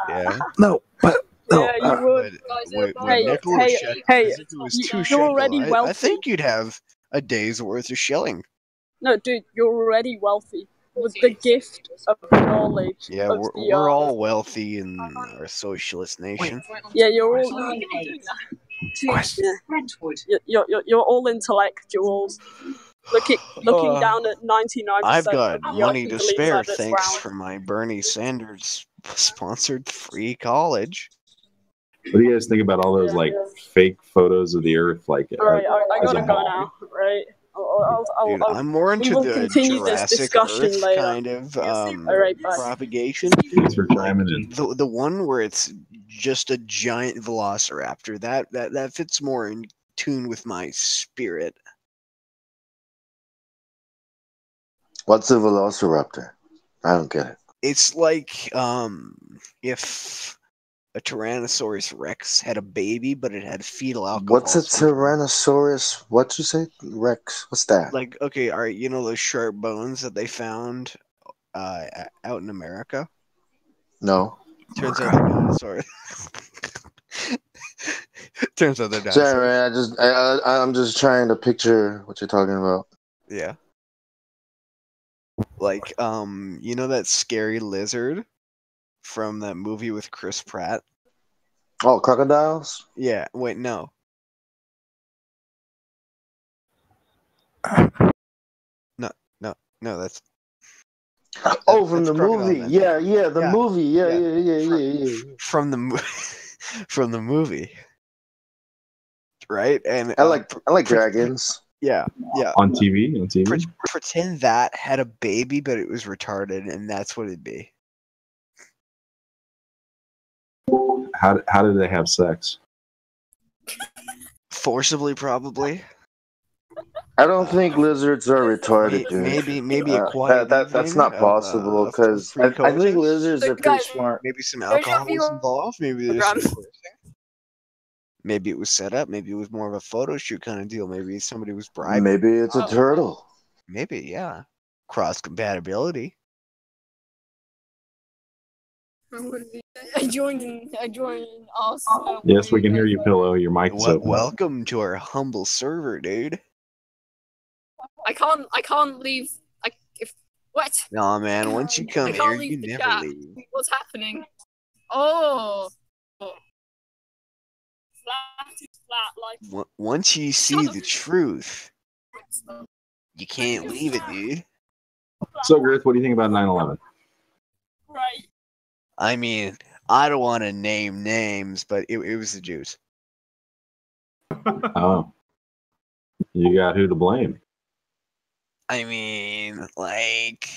Yeah. No, but no. Yeah, you would. Hey, you're already wealthy. I think you'd have a day's worth of shilling. No, dude, you're already wealthy with the gift of knowledge. Yeah, of we're all wealthy in our socialist nation. Yeah, you're all. You're all intellectuals. Looking down at 99%. I've got of the money young to people spare inside this thanks round. for my Bernie Sanders sponsored free college. What do you guys think about all those like fake photos of the Earth? Like, Alright, I as gotta a go ball? now, right? Dude, I'm more into the Jurassic Earth kind of propagation. Thanks for chiming in. The one where it's just a giant velociraptor that fits more in tune with my spirit. What's a velociraptor? I don't get it. It's like if a Tyrannosaurus Rex had a baby, but it had fetal alcohol. What's a Tyrannosaurus? What'd you say? Rex? What's that? Like, okay, all right, you know those sharp bones that they found out in America? No. Turns out they're dinosaurs. Turns out they're dinosaurs. Sorry, man. I'm just trying to picture what you're talking about. Yeah. Like, you know that scary lizard from that movie with Chris Pratt? Oh, crocodiles? Yeah. Wait, no. No, that's... Oh, from the movie. Yeah, the movie. Yeah. From the movie. Right? And I like dragons. Yeah. On TV? Pretend that had a baby, but it was retarded, and that's what it'd be. How did they have sex? Forcibly, probably. I don't think lizards are retarded, dude. Maybe a quiet. That's not possible because I think lizards are pretty smart. Maybe some alcohol was involved. Maybe there's some forcing. Maybe it was set up. Maybe it was more of a photo shoot kind of deal. Maybe somebody was bribed. Maybe it's a turtle. Maybe, yeah. Cross compatibility. I joined us. Yes, we can hear you, Pillow. Your mic's open. Welcome to our humble server, dude. I can't leave. What? Nah, man. Once you come here, you never leave. What's happening? Oh. Flat, like. Once you see the truth, you can't leave it, dude. So, Girth, what do you think about 9/11? Right. I mean, I don't want to name names, but it was the Jews. Oh. You got who to blame? I mean, like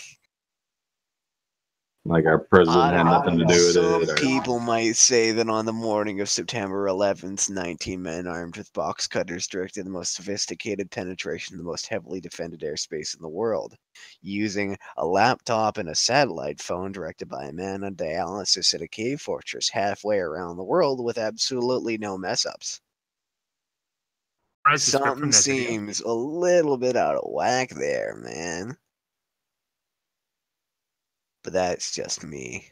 our president had nothing to do with some it. people might say that on the morning of September 11th, 19 men armed with box cutters directed the most sophisticated penetration of the most heavily defended airspace in the world, using a laptop and a satellite phone directed by a man on dialysis at a cave fortress halfway around the world with absolutely no mess-ups. Something seems a little bit out of whack there, man. But that's just me.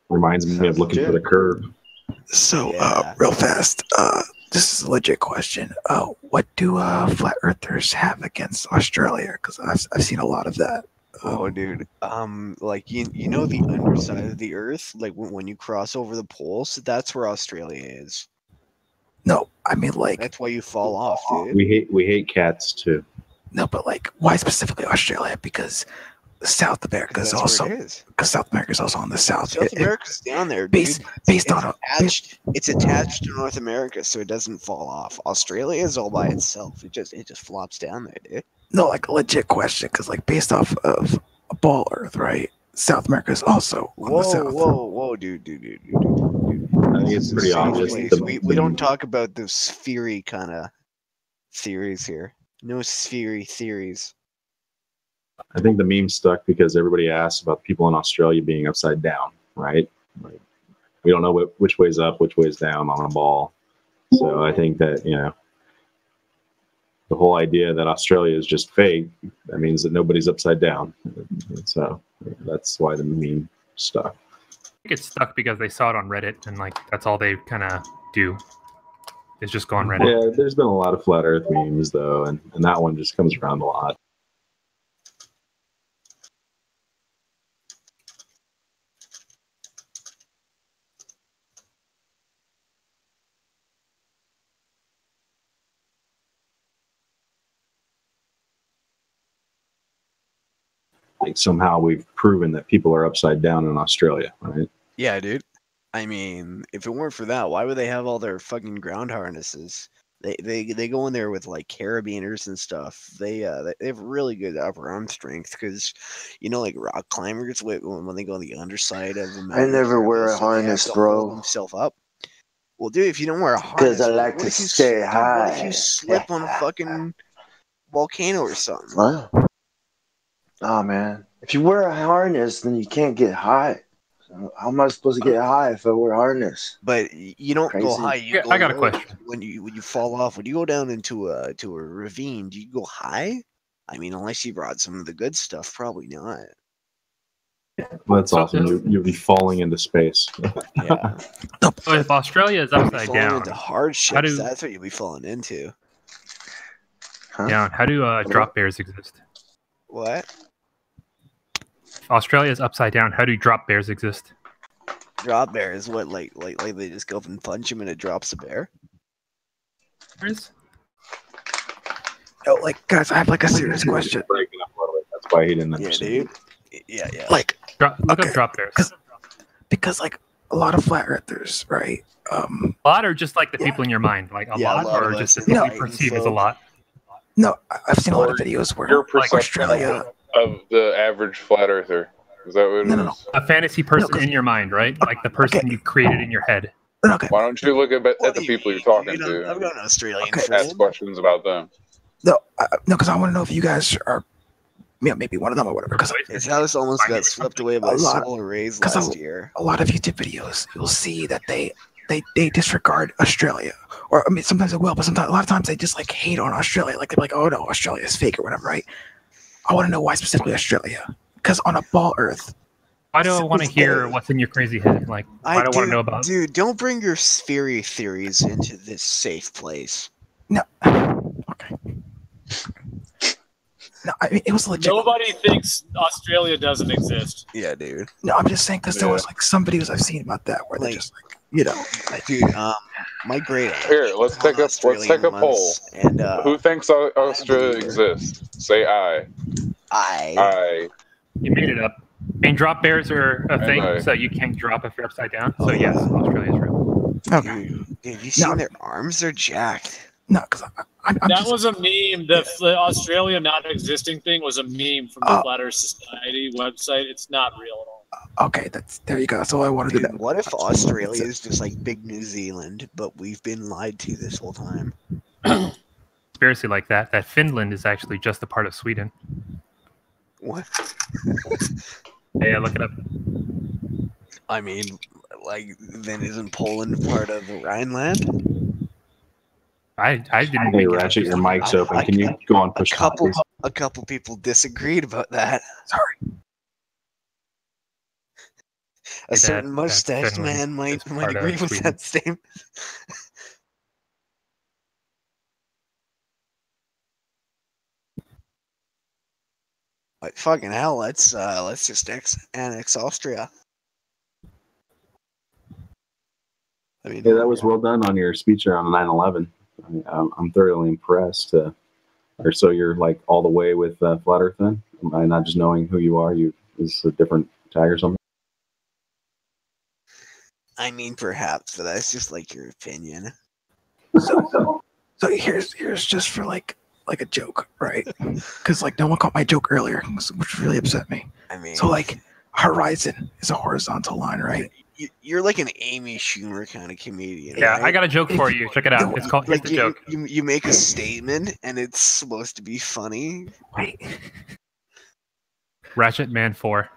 Reminds me of looking for the curve. So, real fast, this is a legit question. What do flat earthers have against Australia? Because I've seen a lot of that. Oh, dude. Like you know the underside of the Earth, like when you cross over the poles, that's where Australia is. No, I mean like that's why you fall off, dude. We hate cats too. No, but like why specifically Australia? Because South America is also on the south. South America's down there, dude. It's attached to North America, so it doesn't fall off. Australia is all by itself. It just flops down there, dude. No, like a legit question, because like based off of a ball Earth, right? South America is also on the south. Whoa, dude. I think it's pretty obvious. We don't talk about those sphery kind of theories here. No sphery theories. I think the meme stuck because everybody asked about people in Australia being upside down, right? Like, we don't know which way's up, which way's down on a ball. So I think that, the whole idea that Australia is just fake, that means that nobody's upside down. So that's why the meme stuck. I think it's stuck because they saw it on Reddit and that's all they kind of do is just go on Reddit. Yeah, there's been a lot of flat earth memes though, and that one just comes around a lot. Like somehow we've proven that people are upside down in Australia, right? Yeah, dude. I mean, if it weren't for that, why would they have all their fucking ground harnesses? They go in there with like carabiners and stuff. They have really good upper arm strength because, like rock climbers when they go on the underside of a mountain. I never wear a harness, bro. Hold themselves up. Well, dude, if you don't wear a harness, Because I like to stay high. What if you slip on a fucking volcano or something? Wow. Oh man, if you wear a harness, then you can't get high. So how am I supposed to get high if I wear a harness? But you don't go high. I got a question. When you fall off, when you go down into a ravine, do you go high? I mean, unless you brought some of the good stuff, probably not. Well, that's awesome. You'll be falling into space. Yeah. So if Australia is upside falling down, into hardships, that's what you'll be falling into. Down. How do drop bears exist? What? If Australia is upside down, how do drop bears exist? Drop bears? What? Like they just go up and punch him and it drops a bear? No, like guys, I have like a serious question. That's why he didn't understand. Yeah, dude. Yeah. Like, look up drop bears. Because like a lot of flat earthers, right? A lot, or just like the people in your mind, like a lot, or just the people you perceive as a lot. No, I've seen a lot of videos where your like perception Australia of the average flat earther. Is that what it is? A fantasy person in your mind, right? Like the person you created in your head. Okay. Why don't you look at the people you're talking to? I've got an Australian Ask questions about them. No, because I want to know if you guys are, maybe one of them or whatever. Because his house almost got swept away by solar rays last year. A lot of YouTube videos, you'll see that they disregard Australia, or I mean, sometimes they will, but sometimes a lot of times they just like hate on Australia. Like they're like, oh no, Australia is fake or whatever, right? I want to know why specifically Australia, because on a ball Earth. Why do I want to hear what's in your crazy head? Like, why do I want to know about? Dude, don't bring your sphery theories into this safe place. No. Okay. No, I mean, it was legit. Nobody thinks Australia doesn't exist. Yeah, dude. No, I'm just saying because there was like some videos I've seen about that where they're just like, dude. My great. Here, let's take a poll. And who thinks Australia exists? Say aye. Aye. You made it up. And drop bears are a thing, so you can't drop if you're upside down. So yes, Australia is real. Okay. Dude, have you seen their arms? They're jacked. No, because that was a meme. The Australia not existing thing was a meme from the Flat Earth Society website. It's not real at all. Okay, there you go. That's all I wanted to know. What if Australia is just like big New Zealand, but we've been lied to this whole time? Conspiracy like that Finland is actually just a part of Sweden. What? Yeah, look it up. I mean, like, then isn't Poland part of the Rhineland? I didn't. Hey, Ratchet, your mic's open. Can you go on push? A couple people disagreed about that. Sorry. A certain mustached man might agree with that statement. Like, fucking hell, let's just annex Austria. I mean, that was well done on your speech around 9/11. I'm thoroughly impressed. Or so you're like all the way with Flat Earth then? Am I not just knowing who you are? Is a different tag or something? I mean, perhaps, but that's just like your opinion. So here's just for like a joke, right? Because like no one caught my joke earlier, which really upset me. I mean, so like horizon is a horizontal line, right? You're like an Amy Schumer kind of comedian. Yeah, right? I got a joke for you. Check it out. It's called like the joke. You make a statement and it's supposed to be funny. Wait. Ratchet Man 4.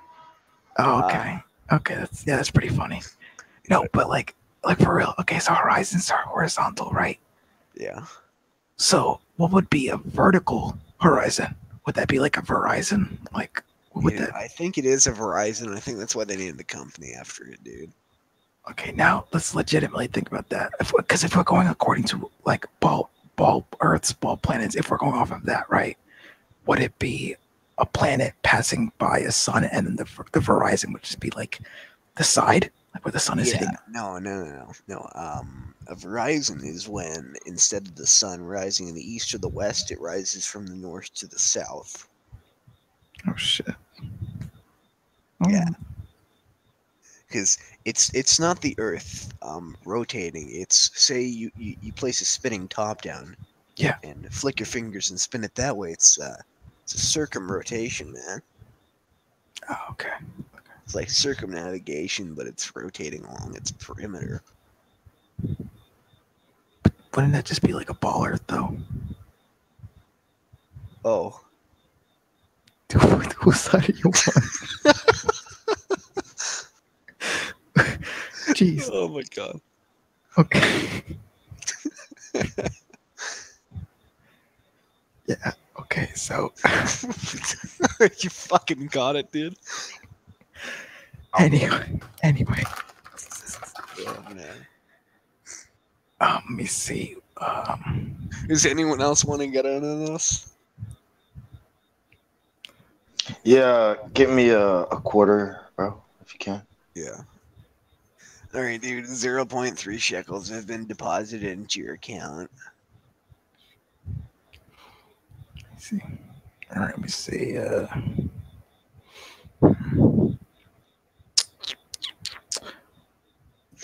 Oh, okay. Okay, that's pretty funny. No, but like for real. Okay, so horizons are horizontal, right? Yeah. So what would be a vertical horizon? Would that be like a Verizon? Like what would that? I think it is a Verizon. I think that's why they named the company after it, dude. Okay, now let's legitimately think about that. Because if we're going according to like ball Earths, ball planets, if we're going off of that, right? Would it be a planet passing by a sun, and then the Verizon would just be like the side, like where the sun is hitting? No. A Verizon is when instead of the sun rising in the east or the west, it rises from the north to the south. Oh shit. Yeah. because it's not the Earth rotating. It's say you place a spinning top down. Yeah. And flick your fingers and spin it that way. It's a circumrotation, man. Oh, okay. It's like circumnavigation, but it's rotating along its perimeter. Wouldn't that just be like a ball Earth, though? Oh. Whose side are you on? Jeez. Oh my god. Okay. Yeah. Okay. So. You fucking got it, dude. Anyway. Oh, man. Let me see. Does anyone else want to get into this? Yeah, give me a quarter, bro, if you can. Yeah. All right, dude. 0.3 shekels have been deposited into your account. Let's see. All right, let me see.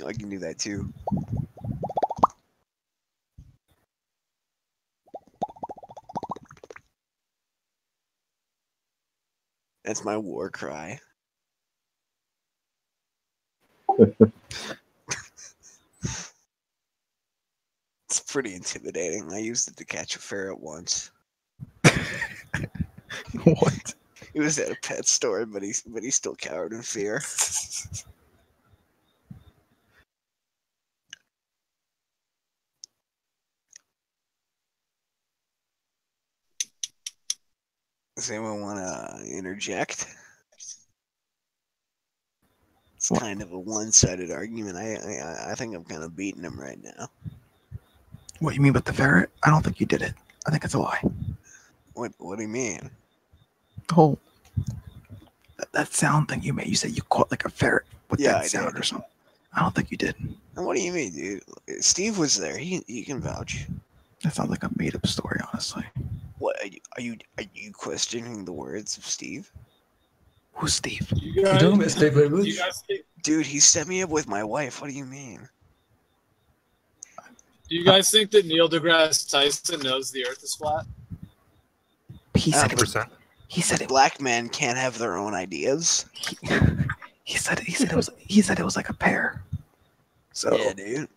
I can do that too. That's my war cry. It's pretty intimidating. I used it to catch a ferret once. What? He was at a pet store, but he still cowered in fear. Does anyone want to interject? It's kind of a one-sided argument. I think I'm kind of beating him right now. What you mean with the ferret? I don't think you did it. I think it's a lie. What do you mean? The whole that sound thing you made. You said you caught like a ferret with that sound or something. I don't think you did. And what do you mean, dude? Steve was there. He can vouch. That sounds like a made-up story, honestly. What are you questioning the words of Steve? Who's Steve? You talking about Steve Language? Dude, he set me up with my wife. What do you mean? Do you guys think that Neil deGrasse Tyson knows the Earth is flat? He said 100%. He said it. Black men can't have their own ideas. He said it was like a pear. So yeah, dude.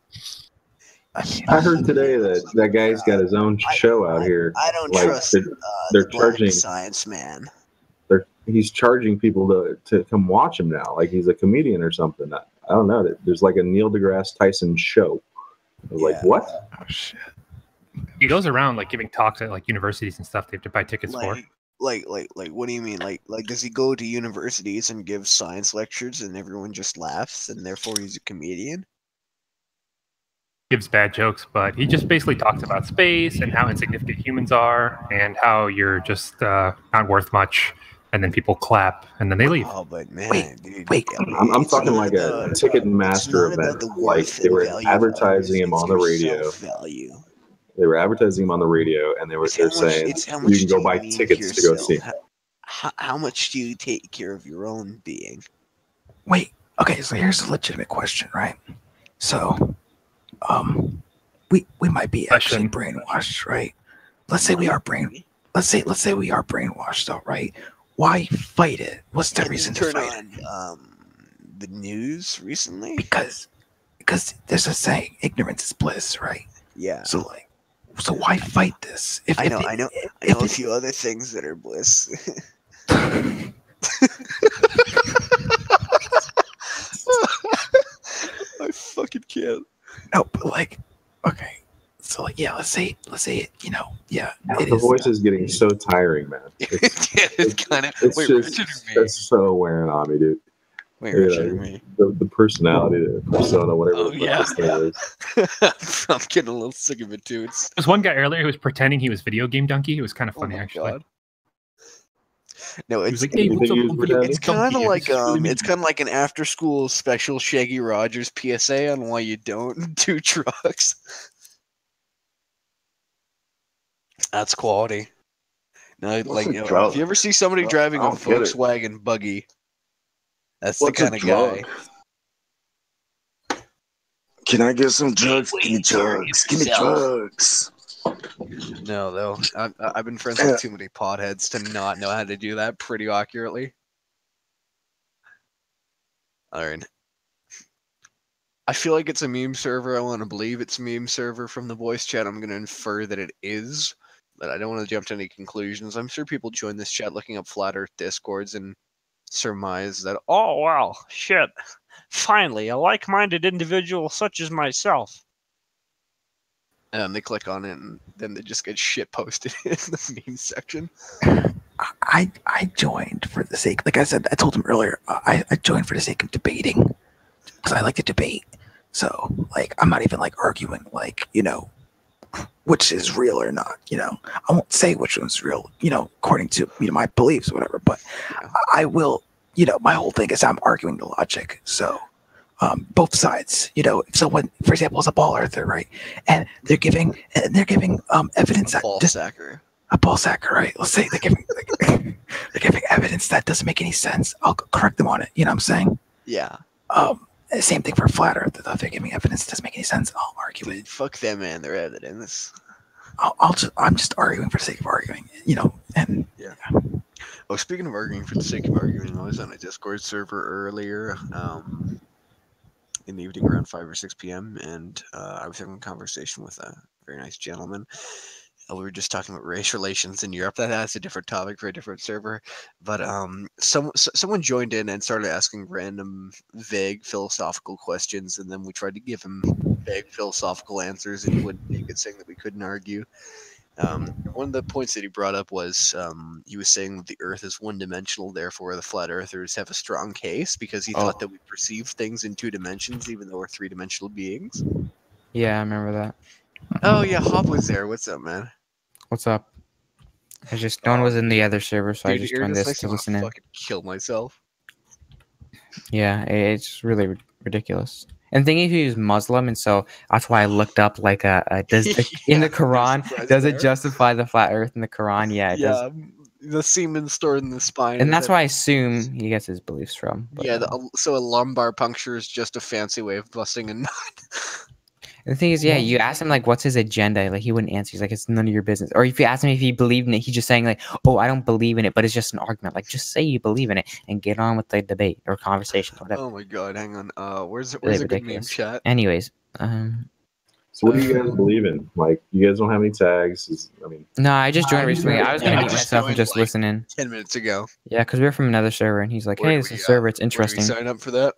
I heard today that guy's got his own show out here. I don't like, trust they're the charging black science man. He's charging people to come watch him now, like he's a comedian or something. I don't know. There's like a Neil deGrasse Tyson show. I was like, what? Oh shit! He goes around like giving talks at like universities and stuff. They have to buy tickets for. Like, what do you mean? Like, does he go to universities and give science lectures and everyone just laughs and therefore he's a comedian? Gives bad jokes, but he just basically talks about space and how insignificant humans are and how you're just not worth much. And then people clap and then they leave. Oh, but man, wait. I'm talking like a Ticketmaster event. Like they were advertising him on the radio. They were advertising him on the radio, and they're saying you can go buy tickets to go see him. How much do you take care of your own being? Wait. Okay, so here's a legitimate question, right? So, we might be actually brainwashed, right? Let's say we are Let's say we are brainwashed, though, right? Why fight it? What's the reason to fight it? The news recently? Because there's a saying, ignorance is bliss, right? Yeah. So why fight this? I know a few other things that are bliss. I fucking can't. No, but like, okay. So like, yeah, let's say, you know, yeah. The voice is getting so tiring, man. It's kind of. It's so wearing on me, dude. Wait, me. The personality, the persona, whatever. I'm getting a little sick of it too. There's one guy earlier who was pretending he was Video Game Donkey. It was kind of funny, actually. God. No, it's like, hey, it's kind of like it's kind of like an after-school special Shaggy Rogers PSA on why you don't do drugs. That's quality. No, like if you ever see somebody driving a Volkswagen buggy, that's the kind of guy. Can I get some drugs? Give me drugs. Give me drugs. No, though. I've been friends with too many potheads to not know how to do that pretty accurately. Alright. I feel like it's a meme server. I want to believe it's a meme server from the voice chat. I'm going to infer that it is, but I don't want to jump to any conclusions. I'm sure people join this chat looking up Flat Earth Discords and surmise that, oh, wow, shit. Finally, a like-minded individual such as myself. And they click on it, and then they just get shit posted in the meme section. I joined for the sake, like I said, I told him earlier, I joined for the sake of debating, because I like to debate. So, like, I'm not even, like, arguing, like, you know, which is real or not, you know. I won't say which one's real, you know, according to, you know, my beliefs or whatever, but I will, you know, my whole thing is I'm arguing the logic. So, both sides, you know, if someone, for example, is a ball earther, right, and they're giving evidence that a ball sacker, right? Let's say they're giving evidence that doesn't make any sense. I'll correct them on it. You know what I'm saying? Yeah. Same thing for flat earth. If they're giving evidence that doesn't make any sense, I'll argue it. Fuck them, man. Their evidence. I'm just arguing for the sake of arguing, you know. And yeah. Oh, speaking of arguing for the sake of arguing, I was on a Discord server earlier, in the evening around 5 or 6 p.m. and I was having a conversation with a very nice gentleman. We were just talking about race relations in Europe. That's a different topic for a different server. But someone joined in and started asking random, vague philosophical questions, and then we tried to give him vague philosophical answers, and he wouldn't take it, saying that we couldn't argue. One of the points that he brought up was he was saying that the Earth is one-dimensional, therefore the flat earthers have a strong case, because he thought that we perceive things in 2 dimensions, even though we're 3-dimensional beings. Yeah, I remember that. Oh yeah, Hop was there. What's up, man? What's up? I just no one was in the other server, so Dude, I just joined this to listen in. Fucking kill myself. Yeah, it's really ridiculous. And the thing is, he's Muslim, and so that's why I looked up like does in the Quran does it justify the flat Earth in the Quran? Yeah, it does. The semen stored in the spine, and that's why I assume he gets his beliefs from. But, yeah, so a lumbar puncture is just a fancy way of busting a nut. The thing is, yeah, you ask him like, what's his agenda? Like, he wouldn't answer. He's like, it's none of your business. Or if you ask him if he believed in it, he's just saying like, oh, I don't believe in it, but it's just an argument. Like, just say you believe in it and get on with the debate or conversation or whatever. Oh my god, hang on. Where's Really a good meme ridiculous. chat? Anyways, so what do you guys believe in? Like, you guys don't have any tags? I mean, no, I just joined recently. I was gonna mute myself and just listen in. 10 minutes ago. Yeah, because we were from another server, and he's like, hey, this is a server. It's interesting. Where do we sign up for that?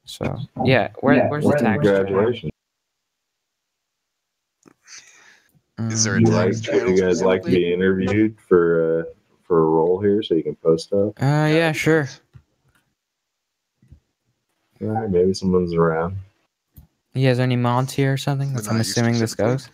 So yeah, where's the tag? Congratulations. Is there a Do tag? you guys like to be interviewed for a role here so you can post up? Yeah, sure. All right, maybe someone's around. You guys any mods here or something? That's I'm assuming this goes.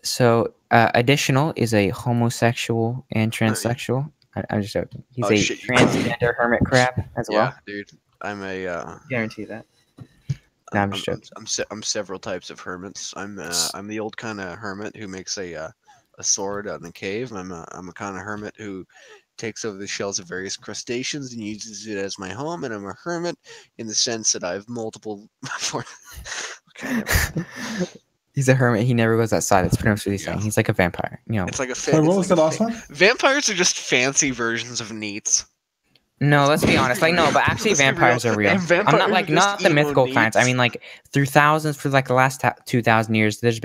So additional is a homosexual and transsexual. I'm just joking. He's a transgender hermit crab as well. Yeah, dude. I'm a guarantee that. No, I'm just joking. I'm several types of hermits. I'm the old kind of hermit who makes a sword out in a cave. I'm a kind of hermit who takes over the shells of various crustaceans and uses it as my home. And I'm a hermit in the sense that I have multiple. Okay. He's a hermit. He never goes outside. That's pretty much what he's saying. He's like a vampire. You know. It's like a. What was the last one? Vampires are just fancy versions of neats. No, let's be honest. Like, no, but actually vampires are real. I'm not like, not the mythical kinds. I mean, like, through thousands, for like the last 2,000 years, there's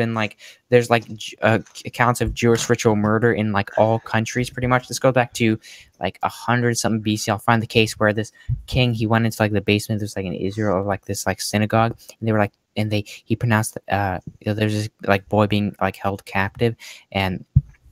accounts of Jewish ritual murder in like all countries, pretty much. This goes back to like 100-something BC. I'll find the case where this king, he went into like the basement. There's like in Israel, of like this like synagogue, and they were like, and he pronounced, there's this like boy being like held captive, and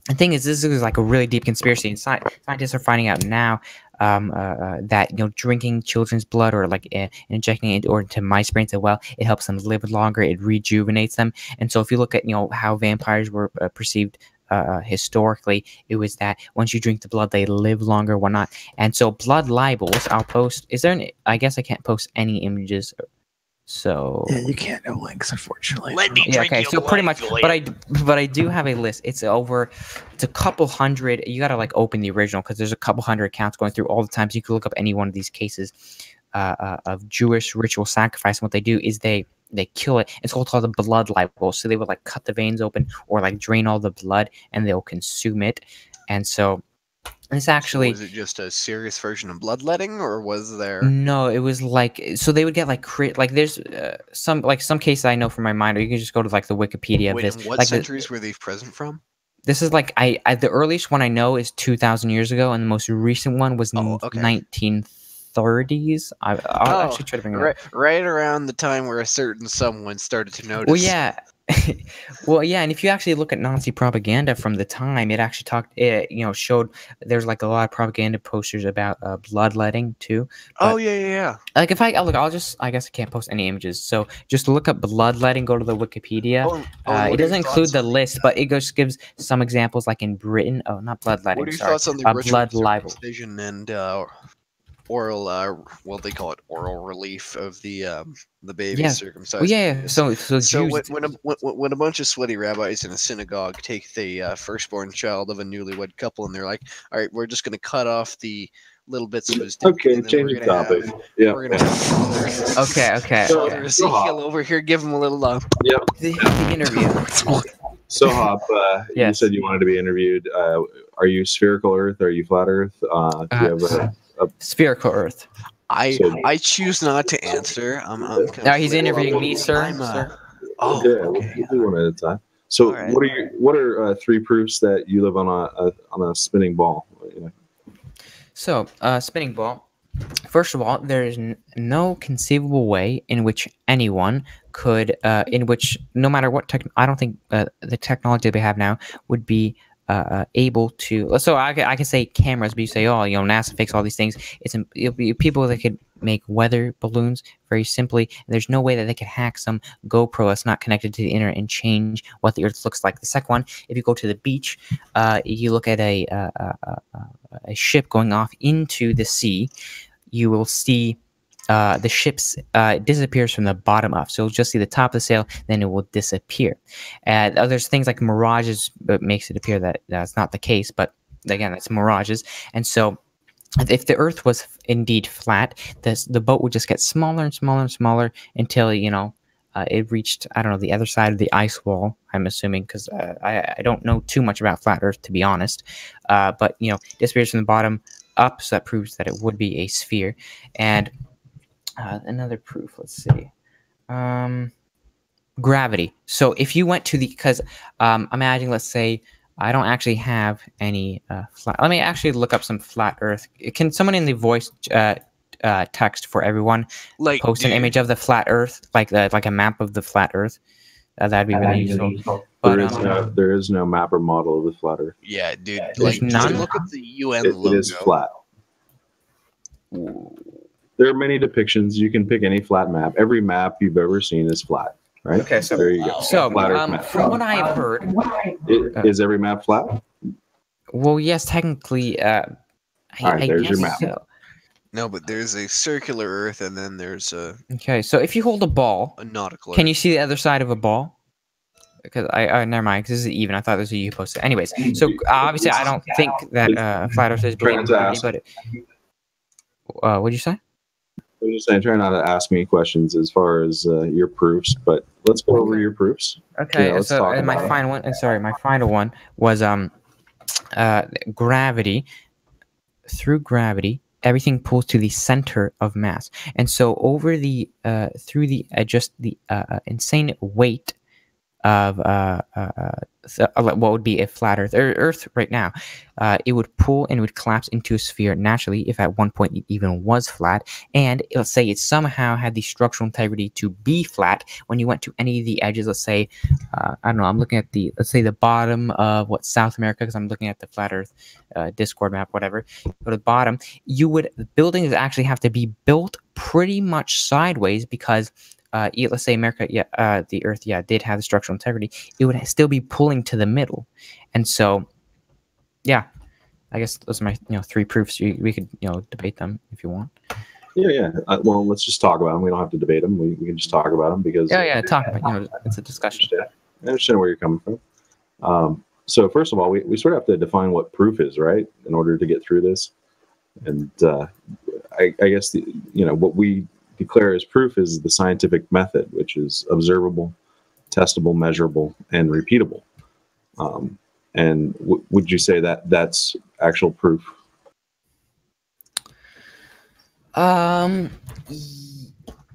the thing is, this is like a really deep conspiracy, and scientists are finding out now that drinking children's blood or like injecting it into mice brains as well, it helps them live longer. It rejuvenates them. And so if you look at how vampires were perceived historically, it was that once you drink the blood, they live longer, whatnot. And so blood libels, I'll post. Is there I guess I can't post any images. So yeah, you can't, no links, unfortunately. Let me drink okay, your so pretty blood, much, but I do have a list. It's a couple hundred. You gotta like open the original because there's a couple hundred accounts going through all the times. You can look up any one of these cases. of Jewish ritual sacrifice. And what they do is they kill it. It's called a blood libel. So they would like cut the veins open or like drain all the blood, and they'll consume it. And so it's actually. So was it just a serious version of bloodletting, or was there? No, it was like, so they would get like there's some cases I know from my mind, or you can just go to like the Wikipedia of Wait, this. and what Like centuries were these present from? This is like the earliest one I know is 2,000 years ago, and the most recent one was 1930s. I'll actually try to bring it up. Right around the time where a certain someone started to notice. Well, yeah. Well, yeah, and if you actually look at Nazi propaganda from the time, it actually showed there's like a lot of propaganda posters about bloodletting too. But, yeah. Like if I guess I can't post any images. So just look up bloodletting, go to the Wikipedia. It doesn't include the list, but it just gives some examples, like in Britain. Oh, not bloodletting. What are your thoughts on the blood libel circumcision and oral, they call it oral relief of the baby circumcised? Well, yeah. So Jews, when a bunch of sweaty rabbis in a synagogue take the firstborn child of a newlywed couple, and they're like, "All right, we're just going to cut off the little bits of his dick." Okay, change the topic. We're gonna have okay. Father Ezekiel over here, give him a little the interview. So Hop, you said you wanted to be interviewed. Are you spherical Earth? Are you flat Earth? Do you have a spherical Earth? I choose not to answer. Now he's interviewing me, sir. We'll do one at a time. So, what are 3 proofs that you live on a spinning ball? So, spinning ball. First of all, there is no conceivable way in which anyone could, in which no matter what I don't think the technology that we have now would be able to. So I can say cameras, but you say, NASA fakes all these things. It'll be people that could make weather balloons very simply. And there's no way that they could hack some GoPro that's not connected to the internet and change what the Earth looks like. The second one, if you go to the beach, you look at a ship going off into the sea, you will see the ship's disappears from the bottom up. So you'll just see the top of the sail, then it will disappear. There's things like mirages that makes it appear that that's not the case, but again, that's mirages. And so if the Earth was indeed flat, the boat would just get smaller and smaller and smaller until, it reached, I don't know, the other side of the ice wall, I'm assuming, because I don't know too much about flat Earth, to be honest. But, disappears from the bottom up, so that proves that it would be a sphere. And another proof, let's see. Gravity. So if you went to because imagine, let's say, I don't actually have any flat. Let me actually look up some flat Earth. Can someone in the voice text for everyone post an image of the flat Earth, like a map of the flat Earth? That'd be really useful. But, there is no map or model of the flat Earth. Yeah, dude. There's none? Look at the UN logo. It is flat. There are many depictions. You can pick any flat map. Every map you've ever seen is flat, right? Okay, so there you go. So from what I've heard, is every map flat? Well, yes, technically. All right, there's your map. So. No, but there's a circular Earth, and then there's a. Okay, so if you hold a ball, a nautical. Can you see the other side of a ball? Because never mind, because this is even. I thought this was you posted. Anyways, so obviously I don't think that flat Earth is believed, but what'd you say? I'm just saying, try not to ask me questions as far as your proofs, but let's go over your proofs. Okay, so my final one was gravity. Through gravity, everything pulls to the center of mass, and so over the through the just the insane weight of what would be a flat Earth, or Earth right now, it would pull and would collapse into a sphere naturally if at one point it even was flat. And let's say it somehow had the structural integrity to be flat when you went to any of the edges. Let's say, I don't know, I'm looking at let's say the bottom of South America, because I'm looking at the flat Earth Discord map, whatever. Go to the bottom, the buildings actually have to be built pretty much sideways, because let's say America, the Earth, did have the structural integrity, it would still be pulling to the middle. And so, I guess those are my 3 proofs. We could debate them if you want. Yeah. Well, let's just talk about them. We don't have to debate them. We can just talk about them because talk about it's a discussion. I understand where you're coming from. So first of all, we sort of have to define what proof is, right, in order to get through this. And I guess what we declare as proof is the scientific method, which is observable, testable, measurable, and repeatable. And would you say that that's actual proof?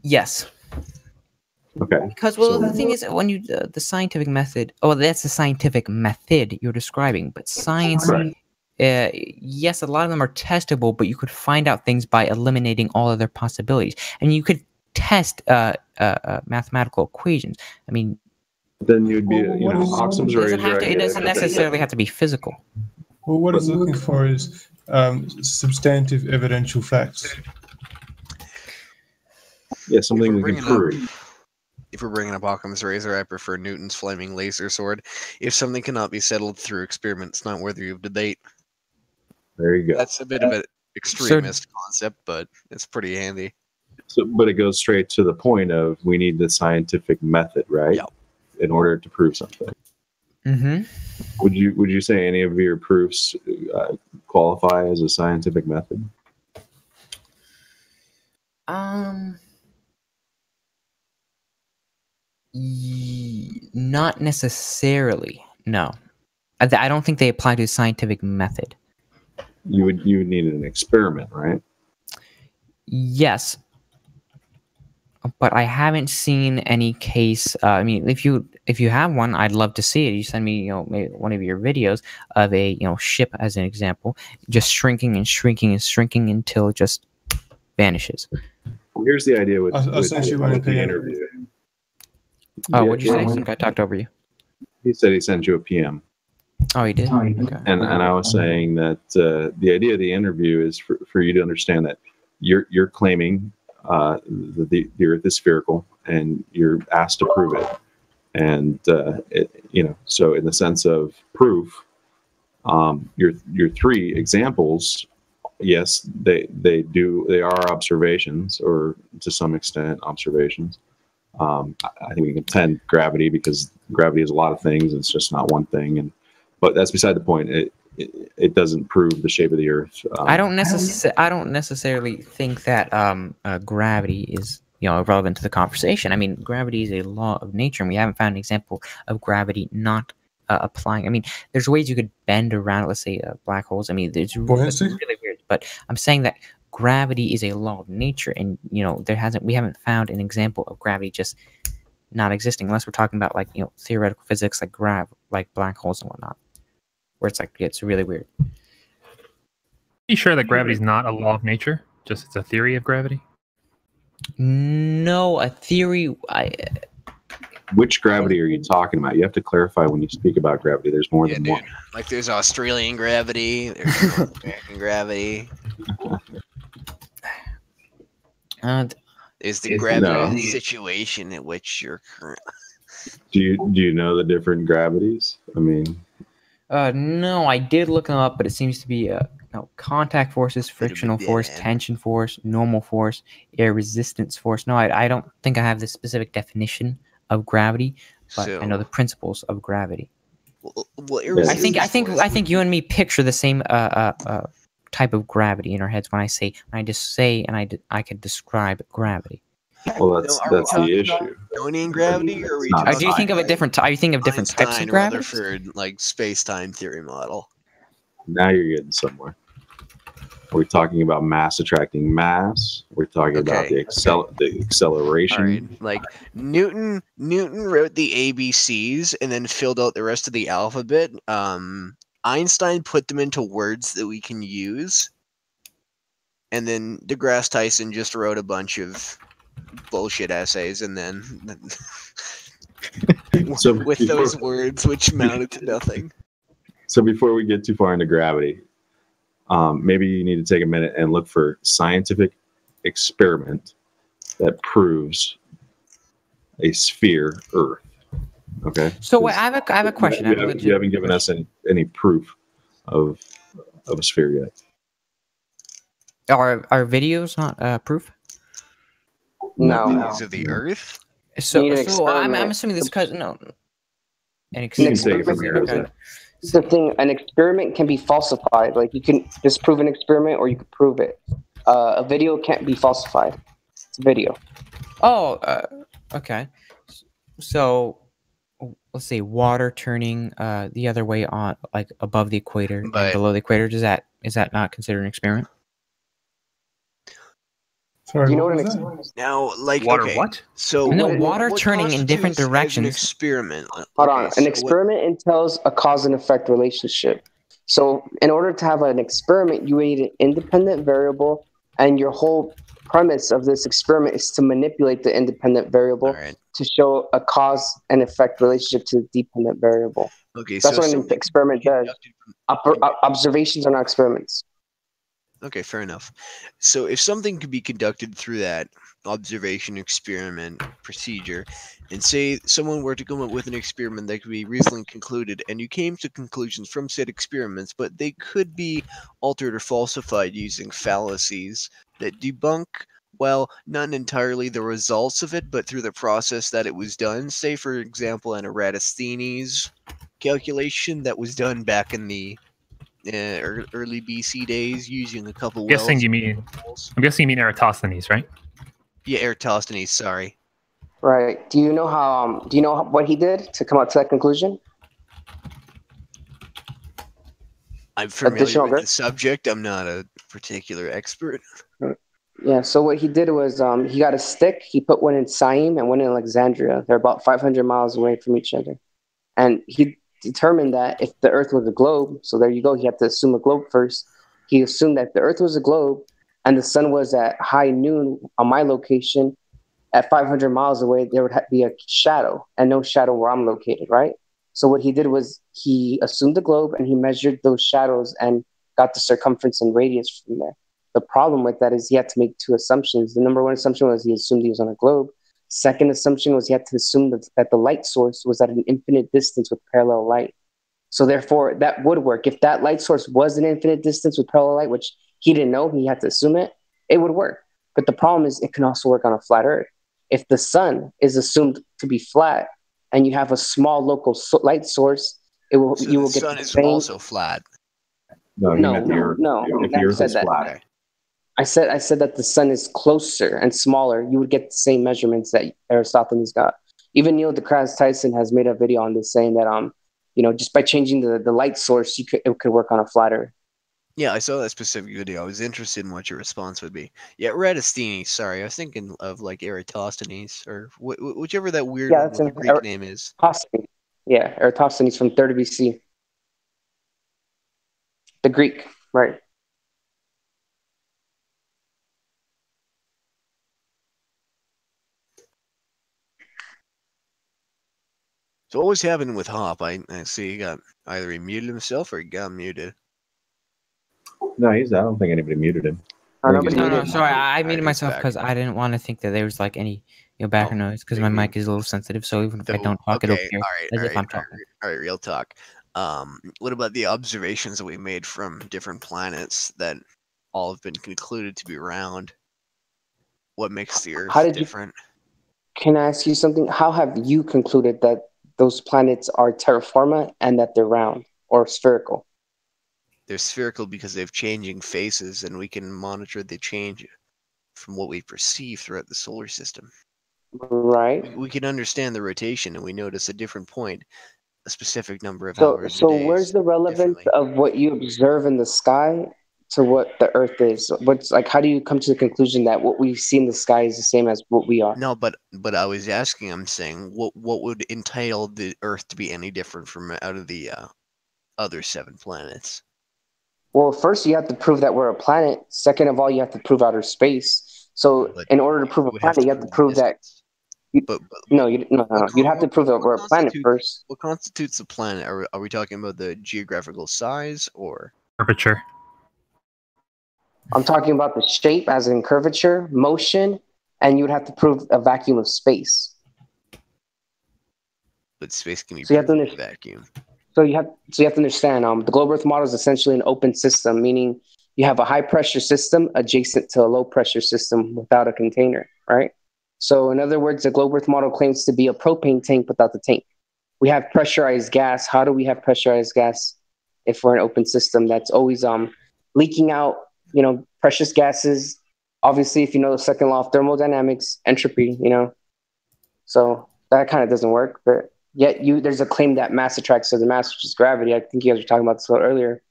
Yes. Okay. Because the thing is, when you the scientific method, that's the scientific method you're describing. But science, right. Yes, a lot of them are testable, but you could find out things by eliminating all other possibilities, and you could test mathematical equations. I mean, then you'd be, Occam's razor. It doesn't necessarily have to be physical. Well, what it's looking for is substantive evidential facts. Yeah, something we can prove. If we're bringing up Occam's razor, I prefer Newton's flaming laser sword. If something cannot be settled through experiment, it's not worthy of debate. There you go. That's a bit of an extremist concept, but it's pretty handy. So, but it goes straight to the point of we need the scientific method, right? Yep. In order to prove something. Mm-hmm. Would you say any of your proofs qualify as a scientific method? Not necessarily. No, I don't think they apply to the scientific method. You would need an experiment, right? Yes, but I haven't seen any case. I mean, if you have one, I'd love to see it. You send me, maybe one of your videos of a ship as an example, just shrinking and shrinking and shrinking until it just vanishes. Well, here's the idea with the interview. Oh, what'd you say? I think I talked over you. He said he sent you a PM. Oh, he did? Okay. And I was saying that the idea of the interview is for you to understand that you're claiming the Earth is spherical, and you're asked to prove it. And so in the sense of proof, your three examples, yes, they are observations, or to some extent observations. I think we can contend gravity, because gravity is a lot of things. It's just not one thing, but that's beside the point. It doesn't prove the shape of the Earth. I don't necessarily think that gravity is relevant to the conversation. I mean, gravity is a law of nature, and we haven't found an example of gravity not applying. I mean, there's ways you could bend around, let's say, black holes. I mean, it's really weird. But I'm saying that gravity is a law of nature, and we haven't found an example of gravity just not existing, unless we're talking about theoretical physics, like black holes and whatnot, where it's really weird. Are you sure that gravity is not a law of nature? Just it's a theory of gravity? No, a theory. Which gravity are you talking about? You have to clarify when you speak about gravity. There's more than one. Like there's Australian gravity, there's North American gravity. There's the gravity situation in which you're currently. Do you know the different gravities? I mean, no, I did look them up, but it seems to be contact forces, frictional force, tension force, normal force, air resistance force. No, I don't think I have the specific definition of gravity, but I know the principles of gravity. I think you and me picture the same type of gravity in our heads when I just say I could describe gravity. Well, that's the issue. Newtonian gravity, or do you think of a different? Are you thinking of different types of gravity? Rutherford, like space-time theory model. Now you're getting somewhere. We're talking about mass attracting mass. We're talking about the acceleration. All right. Like Newton wrote the ABCs and then filled out the rest of the alphabet. Einstein put them into words that we can use, and then deGrasse Tyson just wrote a bunch of bullshit essays, and then with those words, which amounted to nothing. So before we get too far into gravity, maybe you need to take a minute and look for scientific experiment that proves a sphere Earth. Okay. So I have a question. You haven't given us any proof of a sphere yet. Are videos not proof? No. Videos of the Earth. So I'm assuming this because no. An experiment. It's the thing. An experiment can be falsified. Like you can disprove an experiment, or you can prove it. A video can't be falsified. It's a video. Oh, okay. So let's say water turning the other way on, like above the equator and below the equator. Is that not considered an experiment? Sorry, Do you know what what an was that? experiment is? Now, like, Water okay, what? so No, what, water what turning in different constitutes as directions. an experiment? Hold Okay, on. An so experiment entails a cause and effect relationship. So in order to have an experiment, you need an independent variable, and your whole premise of this experiment is to manipulate the independent variable to show a cause and effect relationship to the dependent variable. Okay, That's so what an experiment does. Observations are not experiments. Okay, fair enough. So if something could be conducted through that observation experiment procedure, and say someone were to come up with an experiment that could be reasonably concluded, and you came to conclusions from said experiments, but they could be altered or falsified using fallacies that debunk, well, not entirely the results of it, but through the process that it was done. Say, for example, an Eratosthenes calculation that was done back in the early BC days using a couple I'm guessing wells. you mean Eratosthenes, right? Yeah, Eratosthenes. Sorry. Right. Do you know how? Do you know what he did to come up to that conclusion? I'm familiar with the subject. I'm not a particular expert. Yeah. So what he did was he got a stick. He put one in Syene and one in Alexandria. They're about 500 miles away from each other, and he determined that if the Earth was a globe, so there you go. He had to assume a globe first. He assumed that the Earth was a globe, and the sun was at high noon on my location. At 500 miles away, there would be a shadow and no shadow where I'm located, right? So what he did was he assumed the globe and he measured those shadows and got the circumference and radius from there. The problem with that is he had to make two assumptions. The number one assumption was he assumed he was on a globe. Second assumption was he had to assume that the light source was at an infinite distance with parallel light. So therefore, that would work. If that light source was an infinite distance with parallel light, which he didn't know, he had to assume it would work. But the problem is it can also work on a flat Earth. If the sun is assumed to be flat and you have a small local light source, you will get the same. The sun is also flat. No. If the Earth is flat. I said that the sun is closer and smaller. You would get the same measurements that Aristophanes got. Even Neil deGrasse Tyson has made a video on this saying that just by changing the light source, it could work on a flat Earth. Yeah, I saw that specific video. I was interested in what your response would be. Yeah, Eratosthenes. Sorry, I was thinking of like Eratosthenes or whichever that weird one with the Greek name is. Eratosthenes. Yeah, Eratosthenes from 3rd BC. The Greek, right? So what was happening with Hop? I see he got either he muted himself or he got muted. No, I don't think anybody muted him. No, sorry, I muted myself because I didn't want to think that there was like any background noise because my mic is a little sensitive. So even if I don't talk, it'll appear as if I'm talking. All right, real talk. What about the observations that we made from different planets that all have been concluded to be round? What makes the Earth different? Can I ask you something? How have you concluded that those planets are terra firma and that they're round or spherical? They're spherical because they have changing faces, and we can monitor the change from what we perceive throughout the solar system. Right. We can understand the rotation, and we notice a different point, a specific number of hours. So where's the relevance of what you observe in the sky to what the Earth is? What's like? How do you come to the conclusion that what we see in the sky is the same as what we are? No, but I was asking. I'm saying, what would entail the Earth to be any different from out of the other 7 planets? Well, first you have to prove that we're a planet. Second of all, you have to prove outer space. So in order to prove a planet, you have to prove that. You'd have to prove that we're a planet first. What constitutes a planet? Are we talking about the geographical size or curvature? I'm talking about the shape, as in curvature, motion, and you would have to prove a vacuum of space. But space can be proved in a vacuum. So you have to understand. The globe Earth model is essentially an open system, meaning you have a high pressure system adjacent to a low pressure system without a container, right? So in other words, the globe Earth model claims to be a propane tank without the tank. We have pressurized gas. How do we have pressurized gas if we're an open system that's always leaking out precious gases. Obviously, if you know the second law of thermodynamics, entropy, so that kind of doesn't work. But yet, there's a claim that mass attracts other mass, which is gravity. I think you guys were talking about this a little earlier.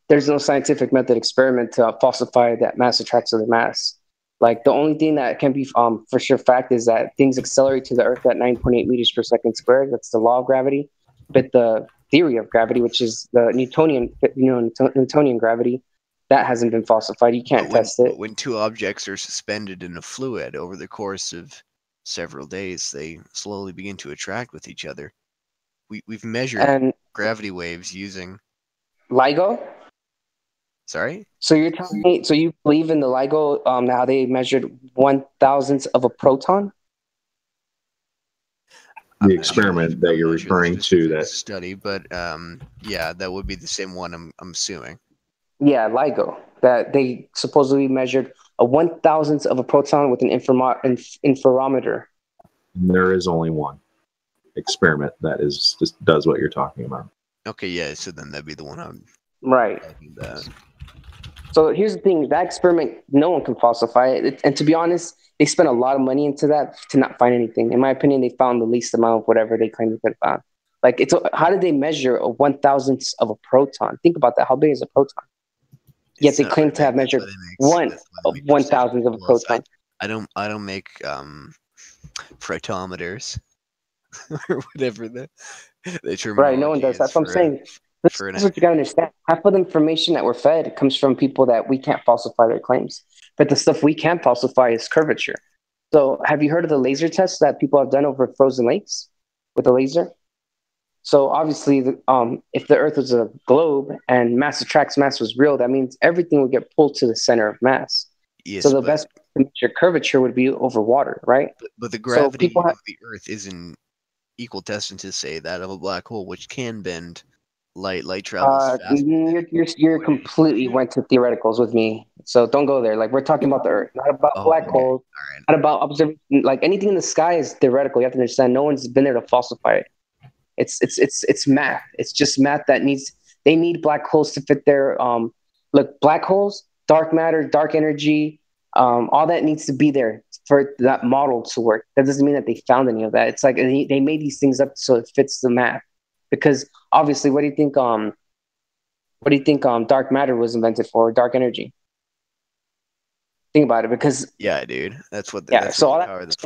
There's no scientific method experiment to falsify that mass attracts other mass. Like the only thing that can be for sure fact is that things accelerate to the Earth at 9.8 meters per second squared. That's the law of gravity. But the theory of gravity, which is the Newtonian gravity, that hasn't been falsified. You can't test it. But when two objects are suspended in a fluid over the course of several days, they slowly begin to attract with each other. We've measured gravity waves using LIGO. Sorry? So you're telling me? So you believe in the LIGO? How they measured 1,000th of a proton? The experiment that you're referring to, that study, but yeah, that would be the same one. I'm assuming. Yeah, LIGO. That they supposedly measured a 1,000th of a proton with an interferometer. There is only one experiment that just does what you're talking about. Okay, yeah. So then that'd be the one I'm right. So here's the thing: that experiment, no one can falsify it. And to be honest, they spent a lot of money into that to not find anything. In my opinion, they found the least amount of whatever they claimed they could have found. Like, how did they measure a 1,000th of a proton? Think about that. How big is a proton? Yet they claim to have measured 1,000th of a proton. I don't make photometers or whatever the terminology. Right, no one does. That's what I'm saying. This is what you gotta understand. Half of the information that we're fed comes from people that we can't falsify their claims. But the stuff we can falsify is curvature. So have you heard of the laser tests that people have done over frozen lakes with a laser? So obviously, if the Earth was a globe and mass attracts mass was real, that means everything would get pulled to the center of mass. Yes, so the best curvature would be over water, right? But the gravity of the Earth isn't equal distance to say that of a black hole, which can bend light. Light travels fast. You're completely went to theoreticals with me, so don't go there. Like, we're talking about the Earth, not about black holes, not about observing. Like, anything in the sky is theoretical. You have to understand. No one's been there to falsify it. It's math. It's just math that they need black holes to fit their look, black holes, dark matter, dark energy, all that needs to be there for that model to work. That doesn't mean that they found any of that. It's like they made these things up so it fits the math. Because obviously, what do you think dark matter was invented for? Dark energy. Think about it, because yeah, dude, that's what so all that.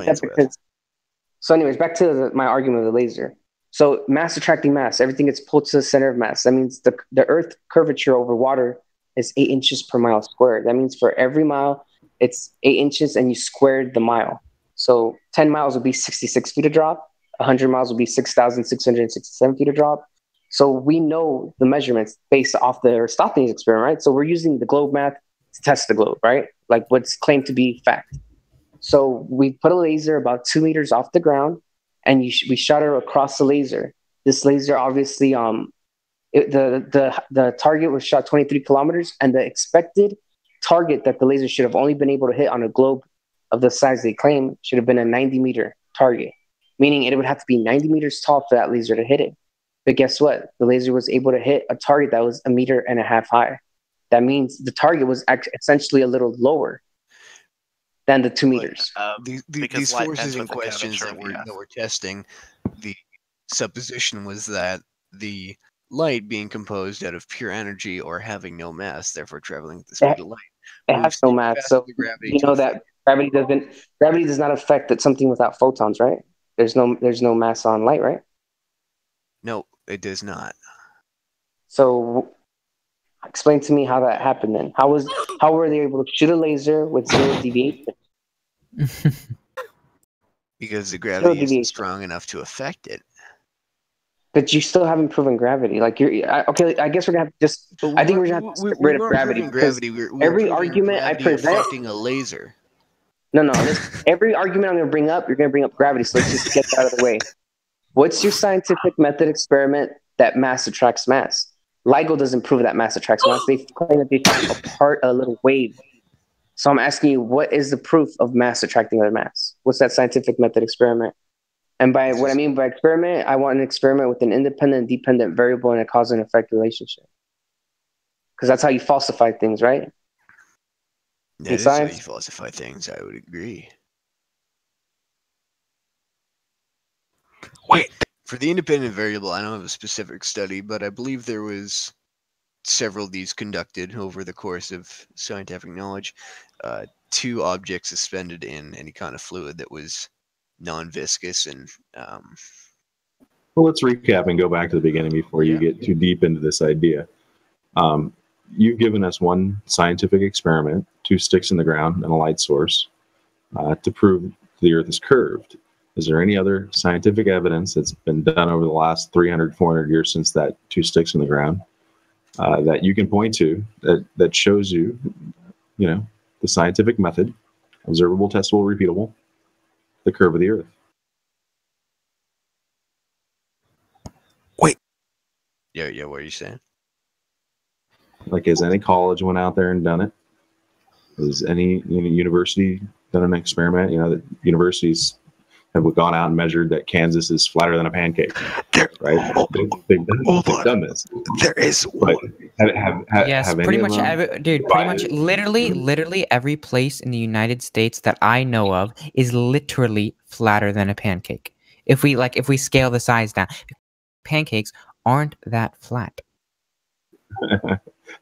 So, anyways, back to my argument of the laser. So mass attracting mass, everything gets pulled to the center of mass. That means the Earth curvature over water is 8 inches per mile squared. That means for every mile, it's 8 inches, and you squared the mile. So 10 miles would be 66 feet of drop. 100 miles would be 6,667 feet of drop. So we know the measurements based off the Aristophanes experiment, right? So we're using the globe math to test the globe, right? Like what's claimed to be fact. So we put a laser about 2 meters off the ground, and we shot it across the laser. This laser, obviously, the target was shot 23 kilometers, and the expected target that the laser should have only been able to hit on a globe of the size they claim should have been a 90-meter target. Meaning it would have to be 90 meters tall for that laser to hit it. But guess what? The laser was able to hit a target that was 1.5 meters high. That means the target was essentially a little lower than the 2 meters. These forces in questions that we're testing, the supposition was that the light being composed out of pure energy or having no mass, therefore traveling at the speed of light. It has no mass, so you know that gravity does not affect something without photons, right? There's no mass on light, right? No, it does not. So explain to me how that happened then. How were they able to shoot a laser with zero deviation? Because the gravity isn't strong enough to affect it. But you still haven't proven gravity. Like okay. I guess we're gonna have to just. I think we're gonna have to get rid of gravity. Every argument I present affecting a laser. No. Every argument I'm going to bring up, you're going to bring up gravity. So let's just get that out of the way. What's your scientific method experiment that mass attracts mass? LIGO doesn't prove that mass attracts mass. They claim that they found a little wave. So I'm asking you, what is the proof of mass attracting other mass? What's that scientific method experiment? And by what I mean by experiment, I want an experiment with an independent, dependent variable and a cause and effect relationship. Because that's how you falsify things, right? That in is how science. you falsify things. I would agree. Wait. For the independent variable, I don't have a specific study, but I believe there was several of these conducted over the course of scientific knowledge. 2 objects suspended in any kind of fluid that was non-viscous and Well, let's recap and go back to the beginning before you get too deep into this idea. You've given us one scientific experiment, 2 sticks in the ground and a light source, to prove the Earth is curved. Is there any other scientific evidence that's been done over the last 300, 400 years since that 2 sticks in the ground that you can point to that shows you, the scientific method, observable, testable, repeatable, the curve of the Earth? Wait. Yeah, what are you saying? Like, has any college went out there and done it? Has any university done an experiment? That universities have gone out and measured that Kansas is flatter than a pancake, right? They've done this. There is, but yes, have pretty any much, of them pretty much, literally every place in the United States that I know of is literally flatter than a pancake. If we scale the size down, pancakes aren't that flat.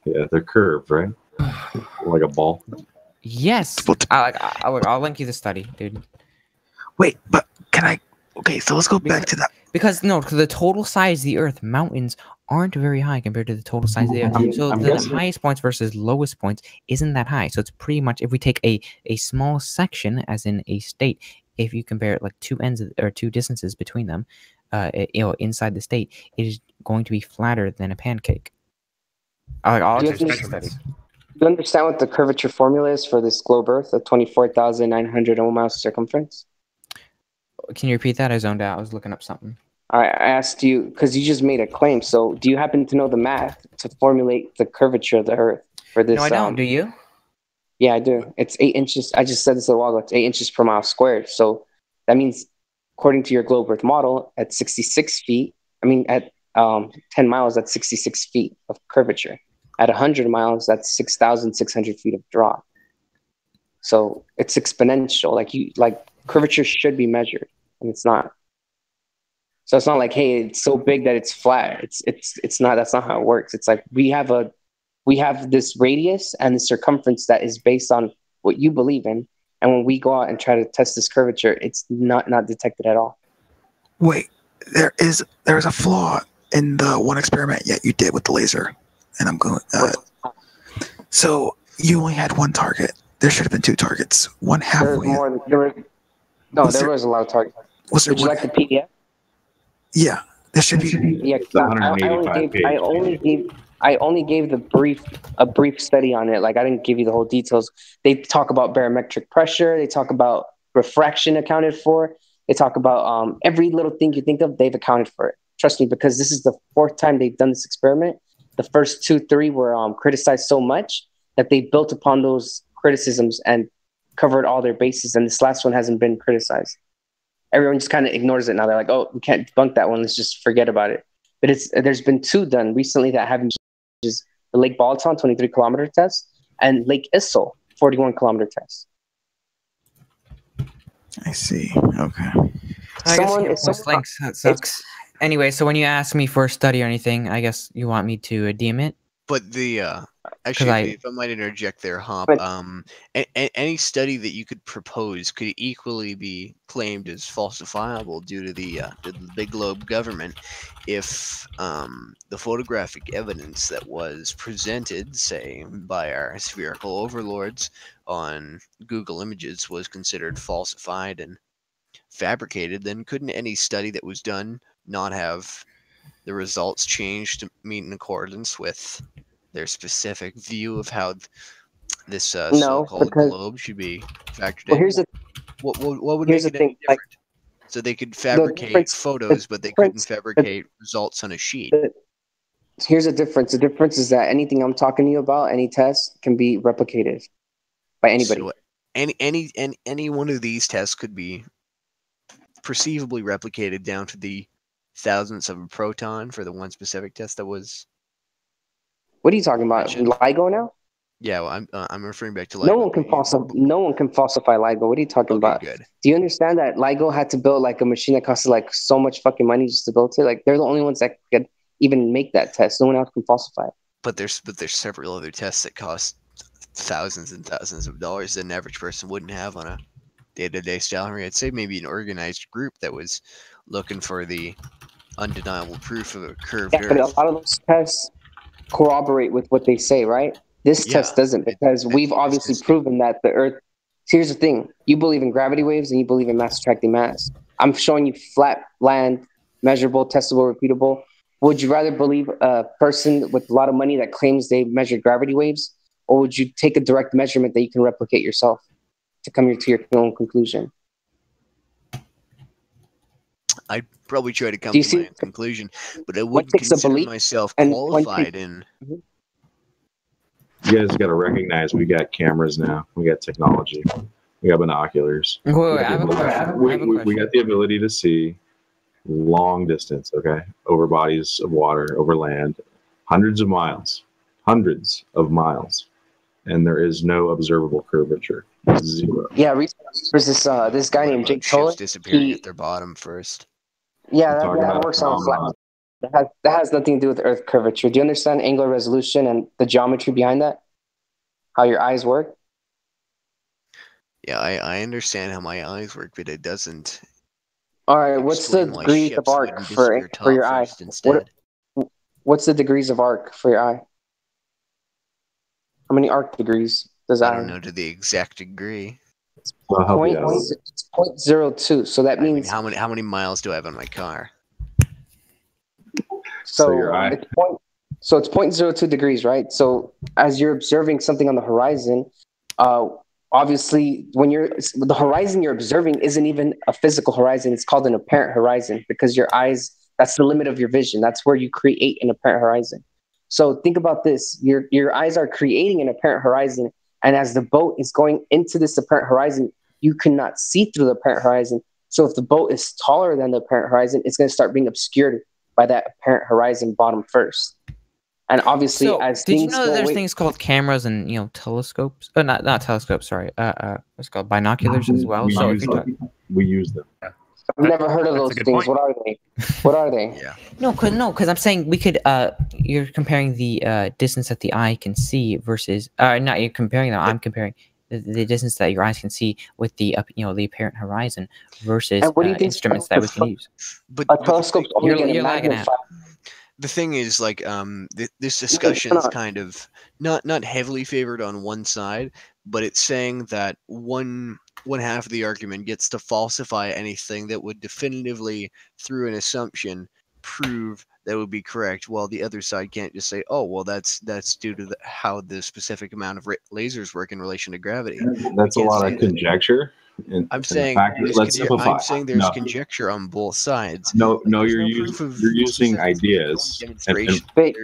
Yeah, they're curved, right? Like a ball. Yes, I'll link you the study, dude. Wait, but can I? Okay, so let's go back to that. Because the total size of the Earth, mountains aren't very high compared to the total size of the Earth. So the highest points versus lowest points isn't that high. So it's pretty much, if we take a small section, as in a state, if you compare it like 2 ends or 2 distances between them, inside the state, it is going to be flatter than a pancake. Do you understand what the curvature formula is for this globe Earth of 24,900 miles circumference? Can you repeat that? I zoned out. I was looking up something. I asked you because you just made a claim. So, do you happen to know the math to formulate the curvature of the Earth for this? No, I don't. Do you? Yeah, I do. It's 8 inches. I just said this a while ago. It's 8 inches per mile squared. So that means, according to your globe Earth model, at 66 feet, at 10 miles, that's 66 feet of curvature. At 100 miles, that's 6,600 feet of drop. So it's exponential. Like curvature should be measured, and it's not. So it's not like, hey, it's so big that it's flat. It's not. That's not how it works. It's like we have this radius and the circumference that is based on what you believe in, and when we go out and try to test this curvature, it's not detected at all. Wait, there's a flaw in the one experiment you did with the laser, and I'm going. So you only had 1 target. There should have been 2 targets. One halfway. There was a lot of targets. Would you like the PDF? Yeah, there should be. Yeah, I only gave a brief study on it. Like, I didn't give you the whole details. They talk about barometric pressure. They talk about refraction accounted for. They talk about every little thing you think of. They've accounted for it. Trust me, because this is the 4th time they've done this experiment. The first 2, 3 were criticized so much that they built upon those criticisms and covered all their bases. And this last one hasn't been criticized. Everyone just kind of ignores it now. They're like, oh, we can't debunk that one. Let's just forget about it. But there's been 2 done recently that haven't, which is the Lake Balaton 23-kilometer test and Lake Issel 41-kilometer test. I see. Okay. Links. That sucks. Anyway, so when you ask me for a study or anything, I guess you want me to DM it. But actually, if I might interject there, Hop, any study that you could propose could equally be claimed as falsifiable due to the big globe government if the photographic evidence that was presented, say, by our spherical overlords on Google Images was considered falsified and fabricated, then couldn't any study that was done not have the results changed to meet in accordance with their specific view of how this so-called globe should be factored in? What would make it any different? So they could fabricate photos, but they couldn't fabricate results on a sheet. Here's the difference. The difference is that anything I'm talking to you about, any test, can be replicated by anybody. So any one of these tests could be perceivably replicated down to the thousandths of a proton for the one specific test that was. What are you talking about? LIGO now? Yeah, well, I'm referring back to LIGO. No one can falsify LIGO. What are you talking about? Good. Do you understand that LIGO had to build like a machine that costed like so much fucking money just to build it? Like they're the only ones that could even make that test. No one else can falsify it. But there's several other tests that cost thousands and thousands of dollars that an average person wouldn't have on a day-to-day salary. I'd say maybe an organized group that was looking for the undeniable proof of a curved Yeah, but a Earth. lot of those tests corroborate with what they say, right? This test doesn't, because we've obviously proven that the Earth. Here's the thing: you believe in gravity waves and you believe in mass attracting mass. I'm showing you flat land, measurable, testable, repeatable. Would you rather believe a person with a lot of money that claims they measured gravity waves, or would you take a direct measurement that you can replicate yourself to come to your own conclusion? I'd probably try to come to my own conclusion, but I wouldn't consider myself qualified in. You guys got to recognize we got cameras now. We got technology. We got binoculars. I have a question. We got the ability to see long distance, okay, over bodies of water, over land, hundreds of miles, and there is no observable curvature. Zero. Yeah, there's this guy named Jake Toller. Disappearing at their bottom first. Yeah, that works on flat. That has nothing to do with Earth curvature. Do you understand angular resolution and the geometry behind that? How your eyes work? Yeah, I understand how my eyes work, but it doesn't. All right, what's the degrees of arc for your eye? What's the degrees of arc for your eye? How many arc degrees does I don't know to the exact degree. It's 0.02. So that means how many miles do I have on my car? So it's 0.02 degrees, right? So as you're observing something on the horizon, obviously the horizon you're observing isn't even a physical horizon. It's called an apparent horizon because your eyes, that's the limit of your vision. That's where you create an apparent horizon. So think about this. Your eyes are creating an apparent horizon, and as the boat is going into this apparent horizon, you cannot see through the apparent horizon. So if the boat is taller than the apparent horizon, it's going to start being obscured by that apparent horizon bottom first. And obviously, as did you know that there's things called cameras and telescopes? Oh, not telescopes. Sorry, what's called binoculars as well. We use them. I've never heard of those things. What are they? What are they? Yeah. No, because I'm saying we could. You're comparing the distance that the eye can see versus. Not you're comparing them. I'm comparing the distance that your eyes can see with the the apparent horizon versus instruments that we can use. But a telescope's only going to lagging out. The thing is, like, this discussion is kind of not heavily favored on one side, but it's saying that one half of the argument gets to falsify anything that would definitively, through an assumption, prove that would be correct, while the other side can't just say, "Oh, well, that's due to how the specific amount of lasers work in relation to gravity." That's a lot of conjecture. I'm saying there's conjecture on both sides. No, you're using ideas. Wait,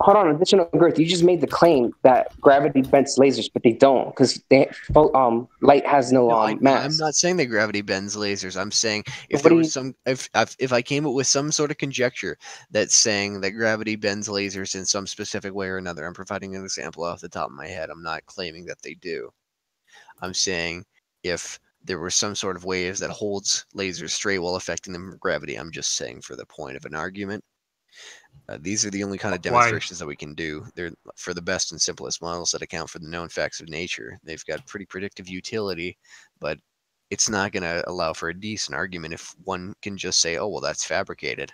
hold on, additional growth. You just made the claim that gravity bends lasers, but they don't because light has no mass. I'm not saying that gravity bends lasers. I'm saying if I came up with some sort of conjecture that's saying that gravity bends lasers in some specific way or another, I'm providing an example off the top of my head. I'm not claiming that they do. I'm saying if there were some sort of waves that holds lasers straight while affecting them from gravity. I'm just saying for the point of an argument. These are the only kind of demonstrations that we can do. They're for the best and simplest models that account for the known facts of nature. They've got pretty predictive utility, but it's not going to allow for a decent argument if one can just say, "Oh, well, that's fabricated."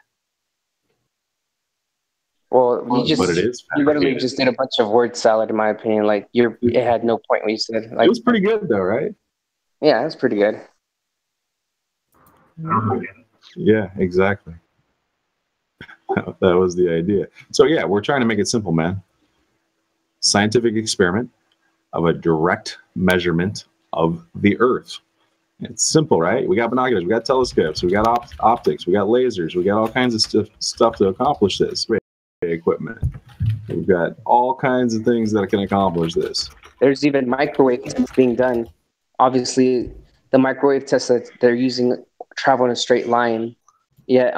Well, you literally just did a bunch of word salad, in my opinion. Like it had no point when you said. Like, it was pretty good, though, right? Yeah, that's pretty good. Yeah, exactly. That was the idea. So yeah, we're trying to make it simple, man. Scientific experiment of a direct measurement of the Earth. It's simple, right? We got binoculars, we got telescopes, we got optics, we got lasers, we got all kinds of stuff to accomplish this. Equipment. We've got all kinds of things that can accomplish this. There's even microwave tests being done. Obviously, the microwave tests that they're using travel in a straight line. Yet,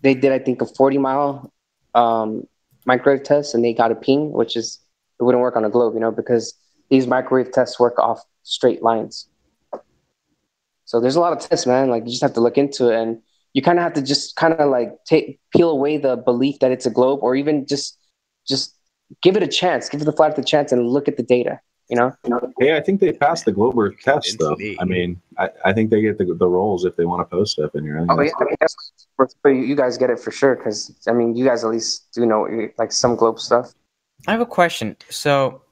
they did, I think, a 40-mile microwave test, and they got a ping, which is it wouldn't work on a globe, because these microwave tests work off straight lines. So there's a lot of tests, man. Like, you just have to look into it, and you kind of have to just kind of like peel away the belief that it's a globe, or even just give it a chance, give the flat Earth a chance, and look at the data. Hey, I think they passed the globe Earth test, though. I mean, I think they get the roles if they want to post stuff in here. Oh yeah, but you guys get it for sure, because I mean, you guys at least do know like some globe stuff. I have a question. So,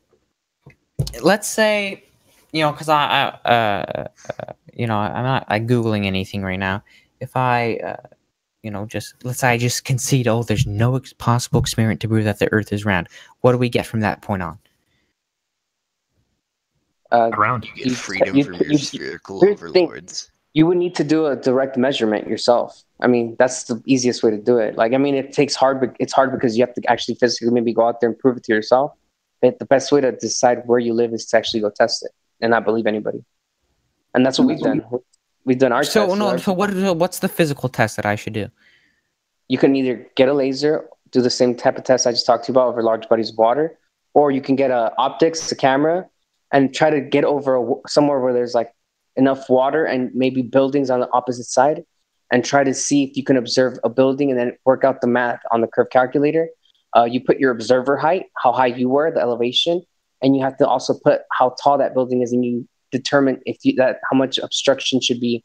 let's say, because I'm not googling anything right now. If I, let's say I just concede, there's no possible experiment to prove that the Earth is round. What do we get from that point on? Around. You get freedom from your spherical overlords. You would need to do a direct measurement yourself. I mean, that's the easiest way to do it. Like, I mean, it's hard because you have to actually physically maybe go out there and prove it to yourself. But the best way to decide where you live is to actually go test it and not believe anybody. And that's what we've done. We've done our test. So what's the physical test that I should do? You can either get a laser, do the same type of test I just talked to you about over large bodies of water, or you can get a camera, and try to get over somewhere where there's like enough water and maybe buildings on the opposite side, and try to see if you can observe a building and then work out the math on the curve calculator. You put your observer height, how high you were, the elevation, and you have to also put how tall that building is, and you determine how much obstruction should be,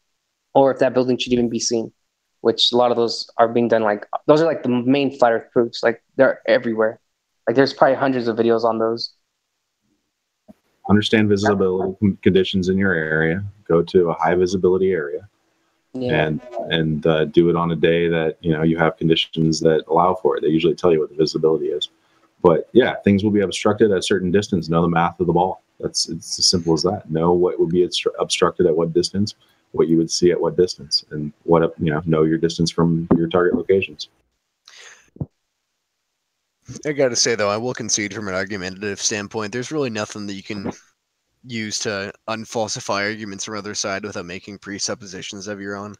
or if that building should even be seen, which a lot of those are being done. Like, those are like the main flat Earth proofs. Like, they're everywhere. Like, there's probably hundreds of videos on those. Understand visibility conditions in your area. Go to a high visibility area, and do it on a day that you have conditions that allow for it. They usually tell you what the visibility is, but yeah, things will be obstructed at a certain distance. Know the math of the ball. It's as simple as that. Know what would be obstructed at what distance, what you would see at what distance, and know your distance from your target locations. I gotta say, though, I will concede from an argumentative standpoint, there's really nothing that you can use to unfalsify arguments from other side without making presuppositions of your own.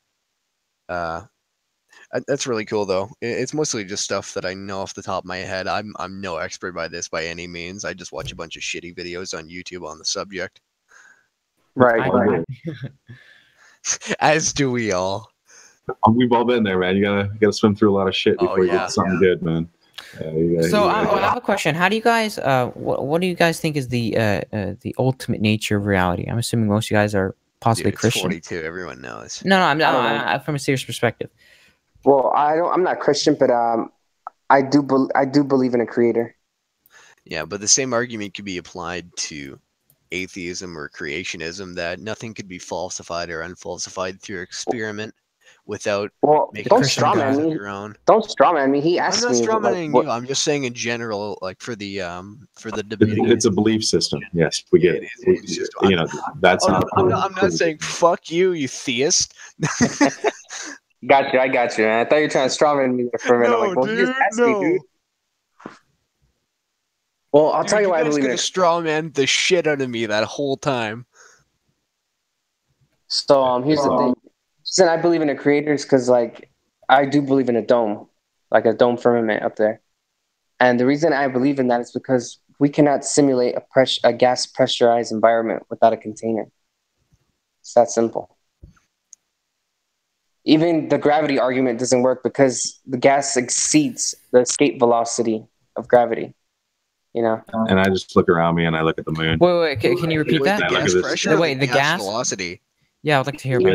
That's really cool, though. It's mostly just stuff that I know off the top of my head. I'm no expert by this by any means. I just watch a bunch of shitty videos on YouTube on the subject. Right. As do we all. We've all been there, man. You gotta swim through a lot of shit before you get something good, man. I have a question. How do you guys? What do you guys think is the ultimate nature of reality? I'm assuming most of you guys are possibly Christian. 42. Everyone knows. No, I'm from a serious perspective. Well, I'm not Christian, but I do believe in a creator. Yeah, but the same argument could be applied to atheism or creationism, that nothing could be falsified or unfalsified through experiment without making don't strawman me. Your own. Don't strawman me. He asked me. I'm not strawmanning you. I'm just saying in general, like for the debating. It's a belief system. Yes, we get it. That's not. I'm not saying fuck you, you theist. I got you, man. I thought you were trying to strawman me for a minute. No, like, well, dude, me, dude. Well, I'll tell you why I believe in it. Strawman the shit out of me that whole time. So here's the thing. Reason I believe in a creator is because, like, I do believe in a dome, like a dome firmament up there. And the reason I believe in that is because we cannot simulate a gas pressurized environment without a container. It's that simple. Even the gravity argument doesn't work because the gas exceeds the escape velocity of gravity. And I just look around me and I look at the moon. Wait, can you repeat that? Gas pressure. Wait, the gas velocity. Yeah, I'd like to hear You about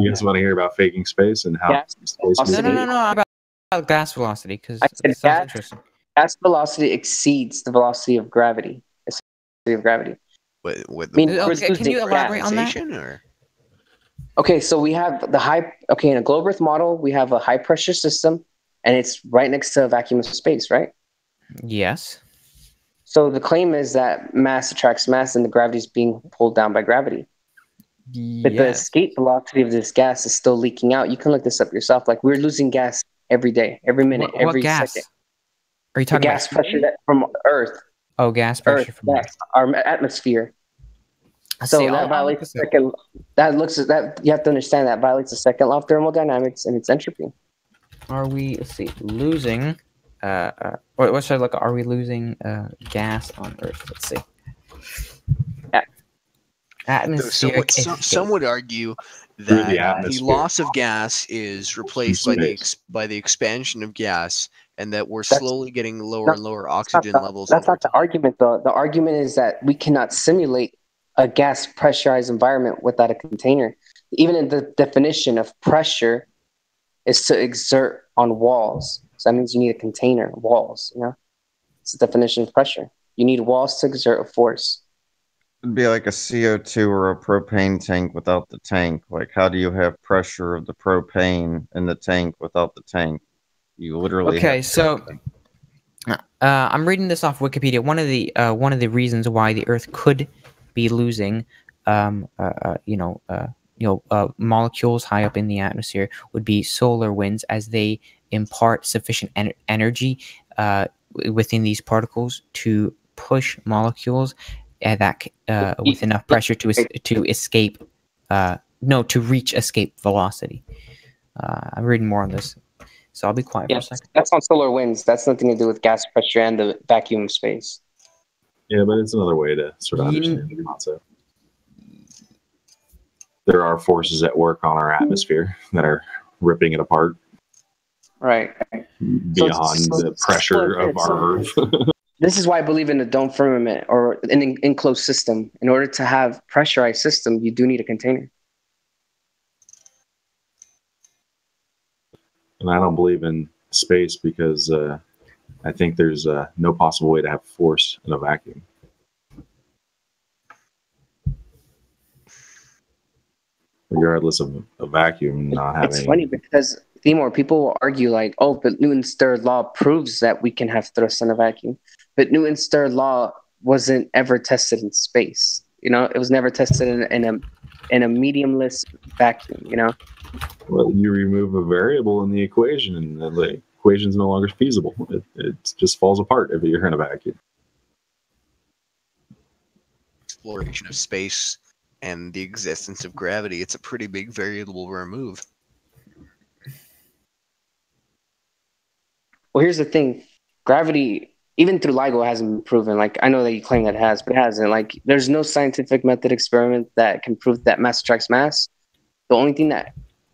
guys want to hear about faking space and how space No, about gas velocity, because it sounds interesting. Gas velocity exceeds the velocity of gravity. Can you elaborate on that? Or? Okay, so we have in a globe Earth model, we have a high pressure system, and it's right next to a vacuum of space, right? Yes. So the claim is that mass attracts mass, and the gravity is being pulled down by gravity. Yes. But the escape velocity of this gas is still leaking out. You can look this up yourself. Like, we're losing gas every day, every minute, every gas? second. Are you talking about gas pressure from Earth? Oh, gas pressure from Earth. Our atmosphere. So that violates the second. You have to understand that violates the second law of thermodynamics and its entropy. Are we losing what should I look? Are we losing gas on Earth? Let's see. Atmospheric. Some would argue that the loss of gas is replaced by the expansion of gas, and that we're slowly getting lower and lower oxygen levels. That's not the argument, though. The argument is that we cannot simulate a gas pressurized environment without a container. Even in the definition of pressure is to exert on walls. So that means you need a container, walls, you know? It's the definition of pressure. You need walls to exert a force. It'd be like a CO2 or a propane tank without the tank. Like, how do you have pressure of the propane in the tank without the tank? You literally I'm reading this off Wikipedia. One of the reasons why the Earth could be losing molecules high up in the atmosphere would be solar winds, as they impart sufficient energy within these particles to push molecules with enough pressure to escape to reach escape velocity. I'm reading more on this, so I'll be quiet for a second. That's on solar winds. That's nothing to do with gas pressure and the vacuum of space. Yeah, but it's another way to sort of understand the concept. There are forces at work on our atmosphere that are ripping it apart. Right. Beyond the pressure of our Earth. This is why I believe in the dome firmament or an enclosed system. In order to have pressurized system, you do need a container. And I don't believe in space because I think there's no possible way to have force in a vacuum. Regardless of a vacuum not having... It's funny because, Timur, people will argue like, oh, but Newton's third law proves that we can have thrust in a vacuum. But Newton's third law wasn't ever tested in space. You know, it was never tested in a mediumless vacuum, you know? Well, you remove a variable in the equation and the equation's no longer feasible. It just falls apart if you're in a vacuum. Exploration of space and the existence of gravity, it's a pretty big variable to remove. Well, here's the thing. Gravity, even through LIGO, hasn't been proven. Like, I know that you claim that it has, but it hasn't. Like, there's no scientific method experiment that can prove that mass attracts mass. The only thing that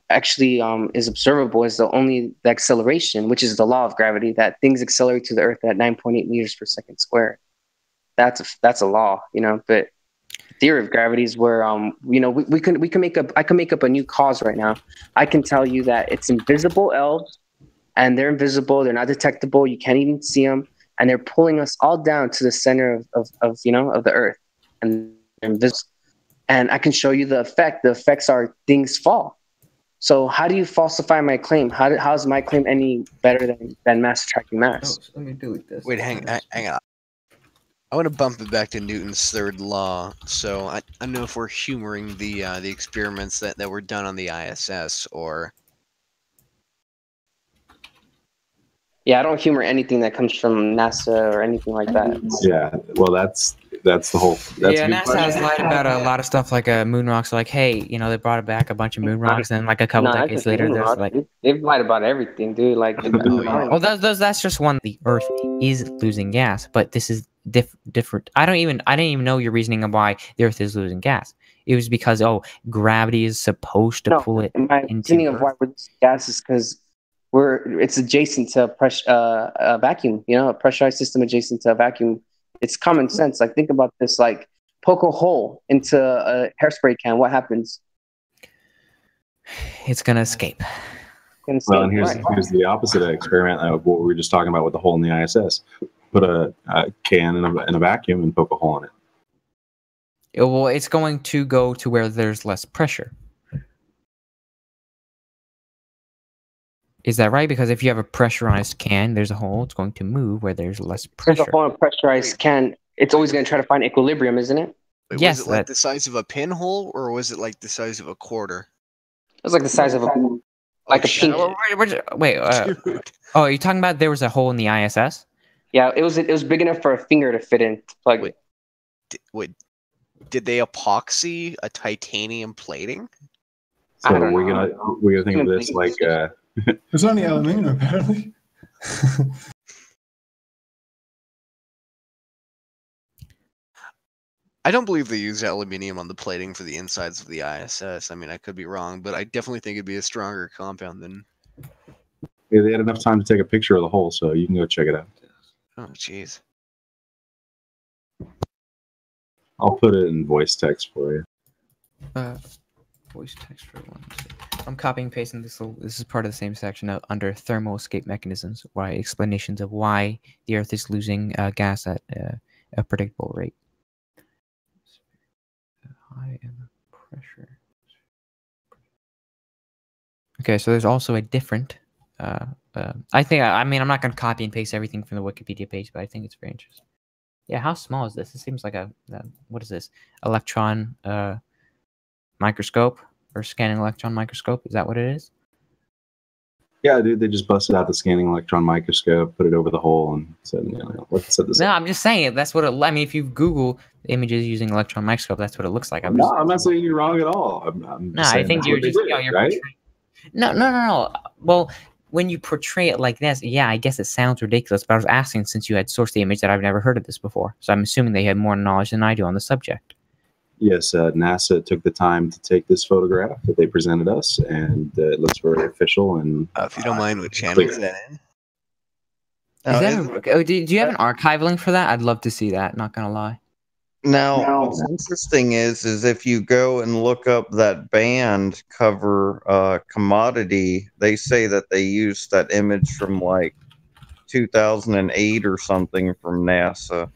actually is observable is the acceleration, which is the law of gravity, that things accelerate to the Earth at 9.8 meters per second squared. That's a law, you know. But theory of gravity is where I can make up a new cause right now. I can tell you that it's invisible elves, and they're invisible. They're not detectable. You can't even see them, and they're pulling us all down to the center of the Earth, and they're invisible. And I can show you the effect. The effects are things fall. So how do you falsify my claim? How is my claim any better than mass attracting mass? Oh, so let me do it this. Wait, hang on. I want to bump it back to Newton's third law. So I don't know if we're humoring the experiments that were done on the ISS or. Yeah, I don't humor anything that comes from NASA or anything like that. Yeah, well, that's the whole. NASA has lied about a lot of stuff, like moon rocks. Like, hey, they brought it back a bunch of moon rocks, and like a couple decades later, there's like they've lied about everything, dude. Like, well, that's just one. The Earth is losing gas, but this is different. I didn't even know your reasoning of why the Earth is losing gas. It was because gravity is supposed to pull it my reasoning of why we're losing gas is because it's adjacent to a vacuum. A pressurized system adjacent to a vacuum. It's common sense. Like, think about this. Like, poke a hole into a hairspray can. What happens? It's gonna escape. Well, and here's the opposite experiment of what we were just talking about with the hole in the ISS. Put a can in a vacuum and poke a hole in it. Well, it's going to go to where there's less pressure. Is that right? Because if you have a pressurized can, there's a hole. It's going to move where there's less pressure. There's a hole in a pressurized can. It's always going to try to find equilibrium, isn't it? Wait, yes. Was it like the size of a pinhole, or was it like the size of a quarter? It was like the size of a pin. Wait. Oh, are you talking about there was a hole in the ISS? Yeah, it was big enough for a finger to fit in. Plug. Wait, did they epoxy a titanium plating? So we're gonna think of this like. It's only aluminum, apparently. I don't believe they used aluminium on the plating for the insides of the ISS. I mean, I could be wrong, but I definitely think it'd be a stronger compound than. Yeah, they had enough time to take a picture of the hole, so you can go check it out. Oh, jeez. I'll put it in voice text for you. Voice text for one. I'm copying and pasting this. This is part of the same section under thermal escape mechanisms. Why explanations of why the Earth is losing gas at a predictable rate. High in pressure. Okay, so there's also a different. I think. I mean, I'm not going to copy and paste everything from the Wikipedia page, but I think it's very interesting. Yeah, how small is this? It seems like a what is this? Electron microscope or scanning electron microscope? Is that what it is? Yeah, dude, they just busted out the scanning electron microscope, put it over the hole, and said, let's set this No, up. I'm just saying that's what it. I mean, if you Google images using electron microscope, that's what it looks like. I'm not saying you're wrong at all. I'm No, I think you're just you're right. No. Well, when you portray it like this, yeah, I guess it sounds ridiculous. But I was asking since you had sourced the image that I've never heard of this before, so I'm assuming they had more knowledge than I do on the subject. Yes, NASA took the time to take this photograph that they presented us, and it looks very official. And if you don't mind, what channel is that in? Do you have an archive link for that? I'd love to see that. Not gonna lie. Now, what's interesting is if you go and look up that band cover commodity, they say that they used that image from like 2008 or something from NASA.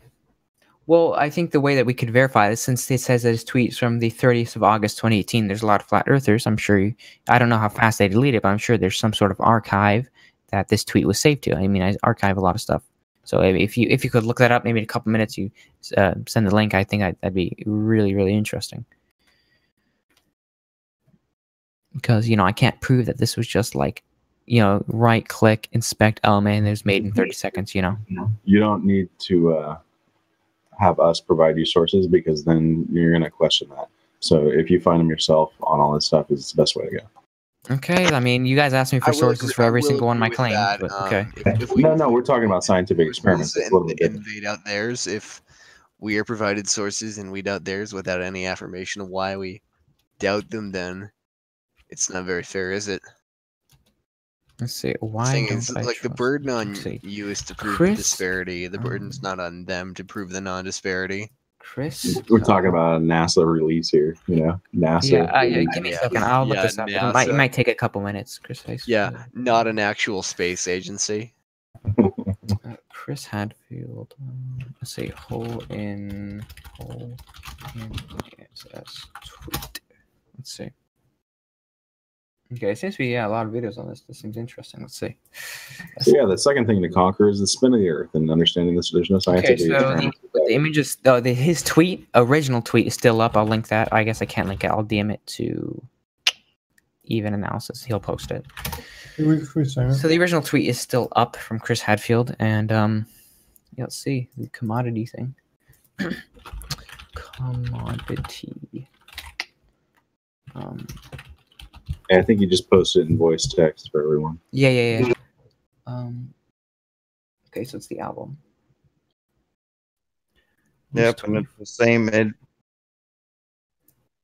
Well, I think the way that we could verify this, since it says that his tweet's from the 30th of August, 2018, there's a lot of flat earthers. I'm sure I don't know how fast they delete it, but I'm sure there's some sort of archive that this tweet was saved to. I mean, I archive a lot of stuff. So if you could look that up, maybe in a couple minutes, you send the link. I think that'd be really, really interesting. Because, I can't prove that this was just like, right click, inspect element, and it was made in 30 seconds, You don't need to have us provide you sources, because then you're going to question that. So if you find them yourself on all this stuff, is the best way to go. Okay, I mean, you guys asked me for sources for every single one of my claims, but okay. No, we're talking about scientific experiments. It's a little bit different. Invade out theirs if we are provided sources and we doubt theirs without any affirmation of why we doubt them, then it's not very fair, is it? Let's see. Why? The thing is, like, the burden on you is to prove the disparity. The burden's not on them to prove the non-disparity. Chris? We're talking about a NASA release here, NASA. Yeah, give me a second. I'll look this up. It might take a couple minutes, Chris. Yeah, not an actual space agency. Chris Hadfield. Let's see. Hole in ISS tweet. Let's see. Okay, it seems to be a lot of videos on this. This seems interesting. Let's see. Yeah, the second thing to conquer is the spin of the Earth and understanding this. There's no scientific. Okay, so the images, his original tweet is still up. I'll link that. I guess I can't link it. I'll DM it to Even Analysis. He'll post it. So the original tweet is still up from Chris Hadfield, and let's see the commodity thing. Commodity. I think you just posted it in voice text for everyone. Yeah. Okay, so it's the album. Yep, and it's the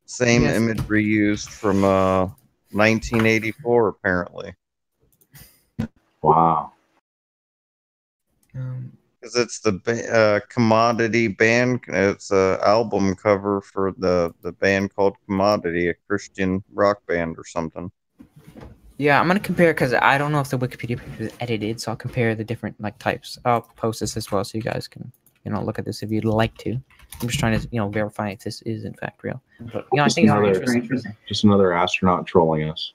same imagery used from 1984, apparently. Wow. Because it's the Commodity band. It's an album cover for the band called Commodity, a Christian rock band or something. Yeah, I'm gonna compare because I don't know if the Wikipedia page is edited, so I'll compare the different types. I'll post this as well, so you guys can look at this if you'd like to. I'm just trying to verify if this is in fact real. But I think it's just another astronaut trolling us.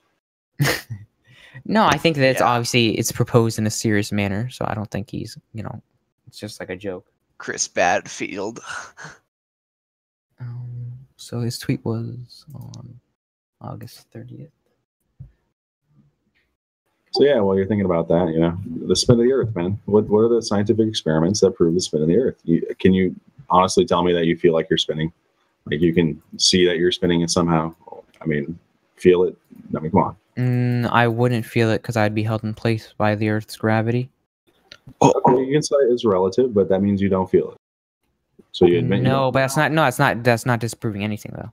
No, I think that it's proposed in a serious manner, so I don't think he's it's just like a joke. Chris Badfield. So his tweet was on August 30th. So yeah, while you're thinking about that, the spin of the Earth, man. What are the scientific experiments that prove the spin of the Earth? Can you honestly tell me that you feel like you're spinning? Like you can see that you're spinning and somehow, feel it? I mean, come on. I wouldn't feel it because I'd be held in place by the Earth's gravity. Okay, you can say it's relative, but that means you don't feel it. So you admit no, but that's not. No, that's not. That's not disproving anything, though.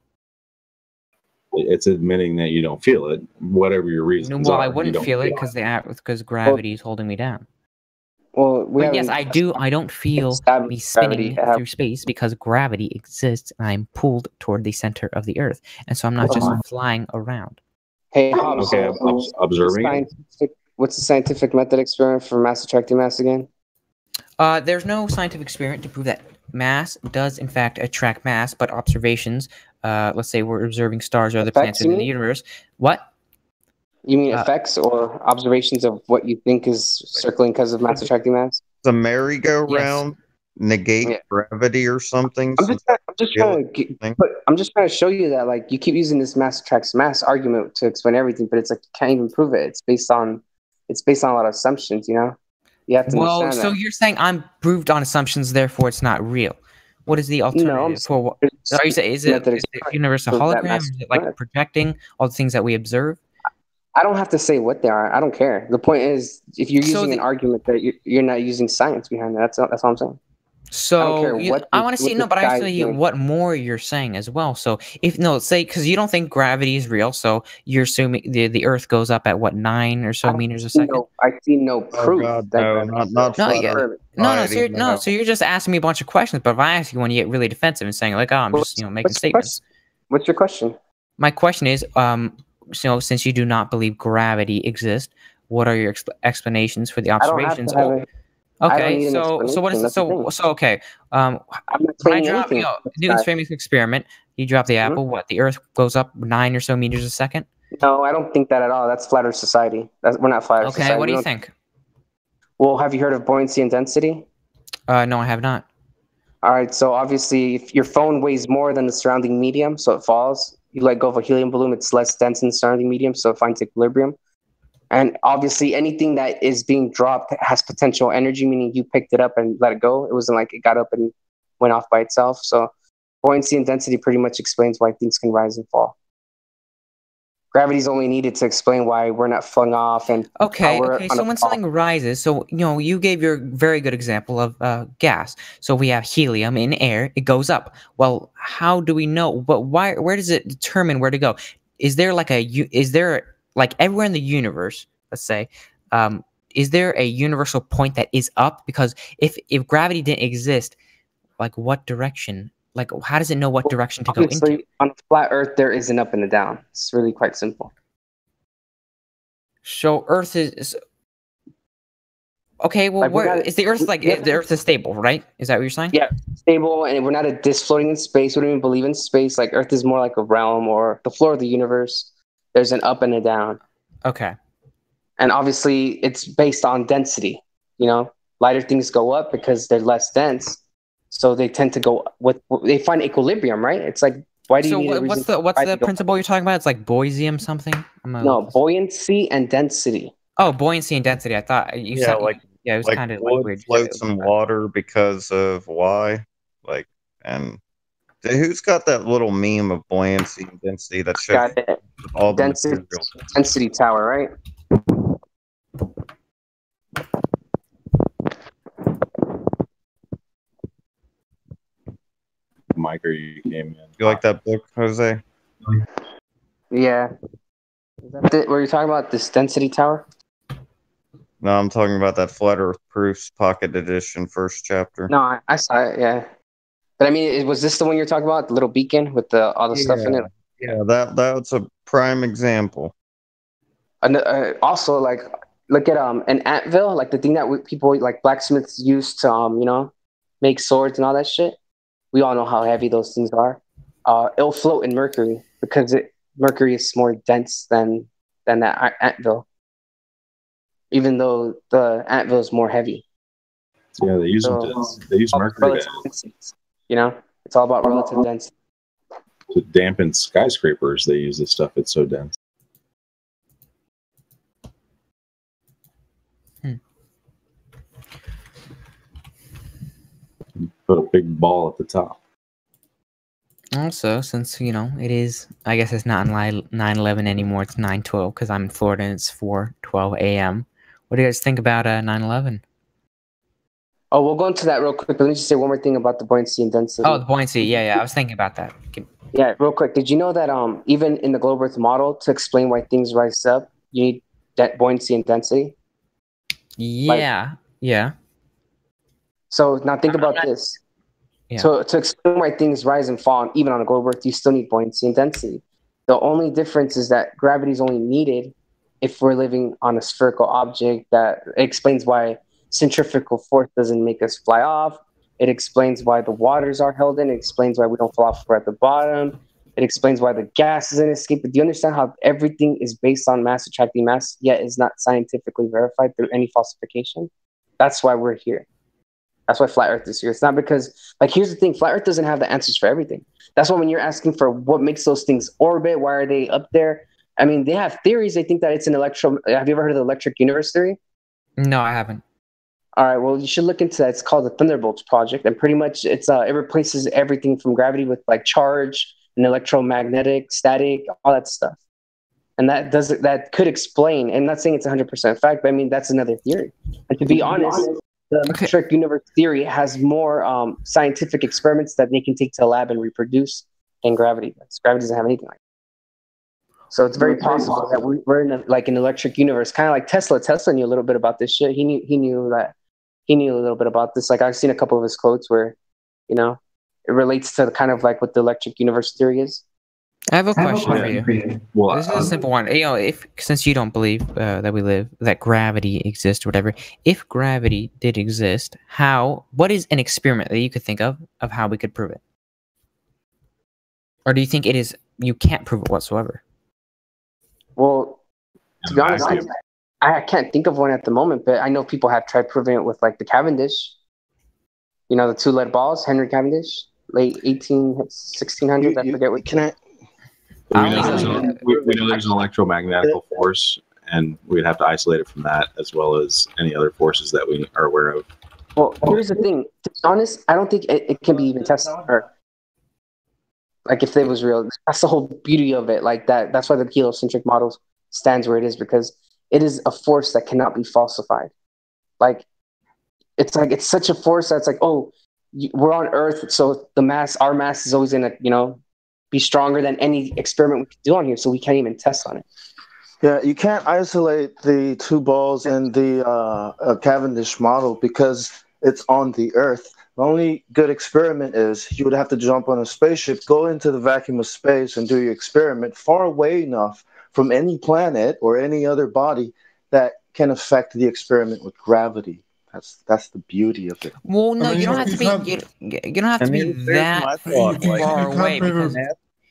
It's admitting that you don't feel it, whatever your reasons Well, are. I wouldn't feel it because gravity is holding me down. Well, but yes, I do. I don't feel me spinning through space because gravity exists, and I'm pulled toward the center of the Earth, and so I'm not just flying around. Hey, Hobbs, okay, observing. What's the scientific method experiment for mass attracting mass again? There's no scientific experiment to prove that mass does in fact attract mass, but observations. Let's say we're observing stars or other planets in the universe. What? You mean effects or observations of what you think is circling because of mass attracting mass? The merry-go-round negate gravity or something. I'm just trying to show you that like you keep using this mass attracts mass argument to explain everything, but it's like you can't even prove it. It's based on a lot of assumptions. You know, you have to understand so that. you're saying I'm proved on assumptions, therefore it's not real. What is the alternative for what? Are you saying is the universe a hologram? Is it like projecting all the things that we observe? I don't have to say what they are. I don't care. The point is, if you're using an argument that you're not using science behind it, that's all I'm saying. So I don't care I want to see but I see what more you're saying as well. So if say because you don't think gravity is real, so you're assuming the Earth goes up at what 9 or so meters a second. I see no proof. Oh God, no, not no. So you're just asking me a bunch of questions, but if I ask you one, you get really defensive and saying like, oh, I'm just making statements. What's your question? My question is, so since you do not believe gravity exists, what are your explanations for the observations? Okay, so okay. When I drop Newton's famous experiment, you drop the apple. What the Earth goes up 9 or so meters a second? No, I don't think that at all. That's flat Earth society. We're not flat Earth society. Okay, what do you think? Well, have you heard of buoyancy and density? No, I have not. All right, so obviously, if your phone weighs more than the surrounding medium, so it falls. You let go of a helium balloon; it's less dense than the surrounding medium, so it finds equilibrium. And obviously, anything that is being dropped has potential energy, meaning you picked it up and let it go. It wasn't like it got up and went off by itself. So buoyancy and density pretty much explains why things can rise and fall. Gravity is only needed to explain why we're not flung off. And okay. So when something rises, so you gave your very good example of gas. So we have helium in air; it goes up. Well, how do we know? But why? Where does it determine where to go? Is there like everywhere in the universe? Let's say, is there a universal point that is up? Because if gravity didn't exist, like what direction? Like, how does it know what direction to go into? On a flat Earth, there is an up and a down. It's really quite simple. So Earth is okay. Well, where is the Earth? Like the Earth is stable, right? Is that what you're saying? Yeah, stable, and we're not a disc floating in space. We don't even believe in space. Like Earth is more like a realm or the floor of the universe. There's an up and a down. Okay. And obviously, it's based on density. Lighter things go up because they're less dense. So they tend to go they find equilibrium, right? It's like, why do you need what's the principle you're talking about? It's like Boisium something? No, buoyancy and density. Oh, buoyancy and density. I thought you said it was kind of wood floats in water because of why? And who's got that little meme of buoyancy and density that shows all the density tower, right? Mike, or you came in. You like that book, Jose? Yeah. Is that what you're talking about? This density tower? No, I'm talking about that Flat Earth Proofs Pocket Edition first chapter. No, I saw it, yeah. But I mean, was this the one you're talking about? The little beacon with all the stuff in it? Yeah, that's a prime example. And also, look at an antvil, like the thing that people like blacksmiths use to make swords and all that shit. We all know how heavy those things are. It'll float in mercury because mercury is more dense than that antvil. Even though the antvil is more heavy. Yeah, they use mercury. It's all about relative density. To dampen skyscrapers, they use this stuff. It's so dense. Put a big ball at the top. Also, since it is, I guess it's not 9/11 anymore. It's 9/12 because I'm in Florida and it's 4:12 a.m. What do you guys think about 9/11? Oh, we'll go into that real quick. But let me just say one more thing about the buoyancy and density. Oh, the buoyancy. Yeah. I was thinking about that. Yeah, real quick. Did you know that even in the globe Earth model, to explain why things rise up, you need that buoyancy and density? Yeah. Yeah. So now think about this. Yeah. So to explain why things rise and fall, even on a globe Earth, you still need buoyancy and density. The only difference is that gravity is only needed if we're living on a spherical object. That explains why centrifugal force doesn't make us fly off. It explains why the waters are held in. It explains why we don't fall off. We're at the bottom. It explains why the gas isn't escaping. Do you understand how everything is based on mass attracting mass, yet is not scientifically verified through any falsification? That's why we're here. That's why flat Earth is here. It's not because, like, here's the thing: flat Earth doesn't have the answers for everything. That's why when you're asking for what makes those things orbit, why are they up there? I mean, they have theories. They think that it's an electro. Have you ever heard of the electric universe theory? No, I haven't. All right, well, you should look into that. It's called the Thunderbolts Project, and pretty much it replaces everything from gravity with like charge and electromagnetic, static, all that stuff. And that could explain. And I'm not saying it's 100% fact, but I mean that's another theory. And to be honest, the electric universe theory has more scientific experiments that they can take to a lab and reproduce than gravity does. Gravity doesn't have anything like that. So it's very possible that we're in an electric universe, kind of like Tesla. Tesla knew a little bit about this shit. He knew a little bit about this. Like I've seen a couple of his quotes where, it relates to kind of like what the electric universe theory is. I have a question for you. Well, this is a simple one. Since you don't believe that gravity exists or whatever, if gravity did exist, what is an experiment that you could think of how we could prove it? Or do you think you can't prove it whatsoever? Well, to be honest, I can't think of one at the moment, but I know people have tried proving it with like the Cavendish. The two lead balls, Henry Cavendish, late 1600s. I forget what. We know there's an electromagnetic force, and we'd have to isolate it from that, as well as any other forces that we are aware of. Well, here's the thing. To be honest, I don't think it can be even tested. Or, like, if it was real, that's the whole beauty of it. Like that. That's why the heliocentric model stands where it is, because it is a force that cannot be falsified. Like, it's such a force that's like, oh, we're on Earth, so our mass is always gonna, be stronger than any experiment we could do on here, so we can't even test on it. Yeah, you can't isolate the two balls in the Cavendish model because it's on the Earth. The only good experiment is you would have to jump on a spaceship, go into the vacuum of space, and do your experiment far away enough from any planet or any other body that can affect the experiment with gravity. That's the beauty of it. Well, no, you don't have to be. You don't have to be that far away. Because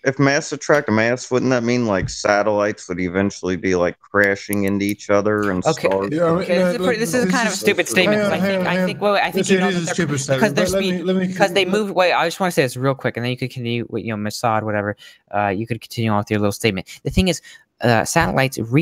if mass attract mass, wouldn't that mean like satellites would eventually be like crashing into each other and stars? This is kind of a stupid statement. I think because they moved. Wait, I just want to say this real quick, and then you could continue with Mossad, whatever. You could continue on with your little statement. The thing is, satellites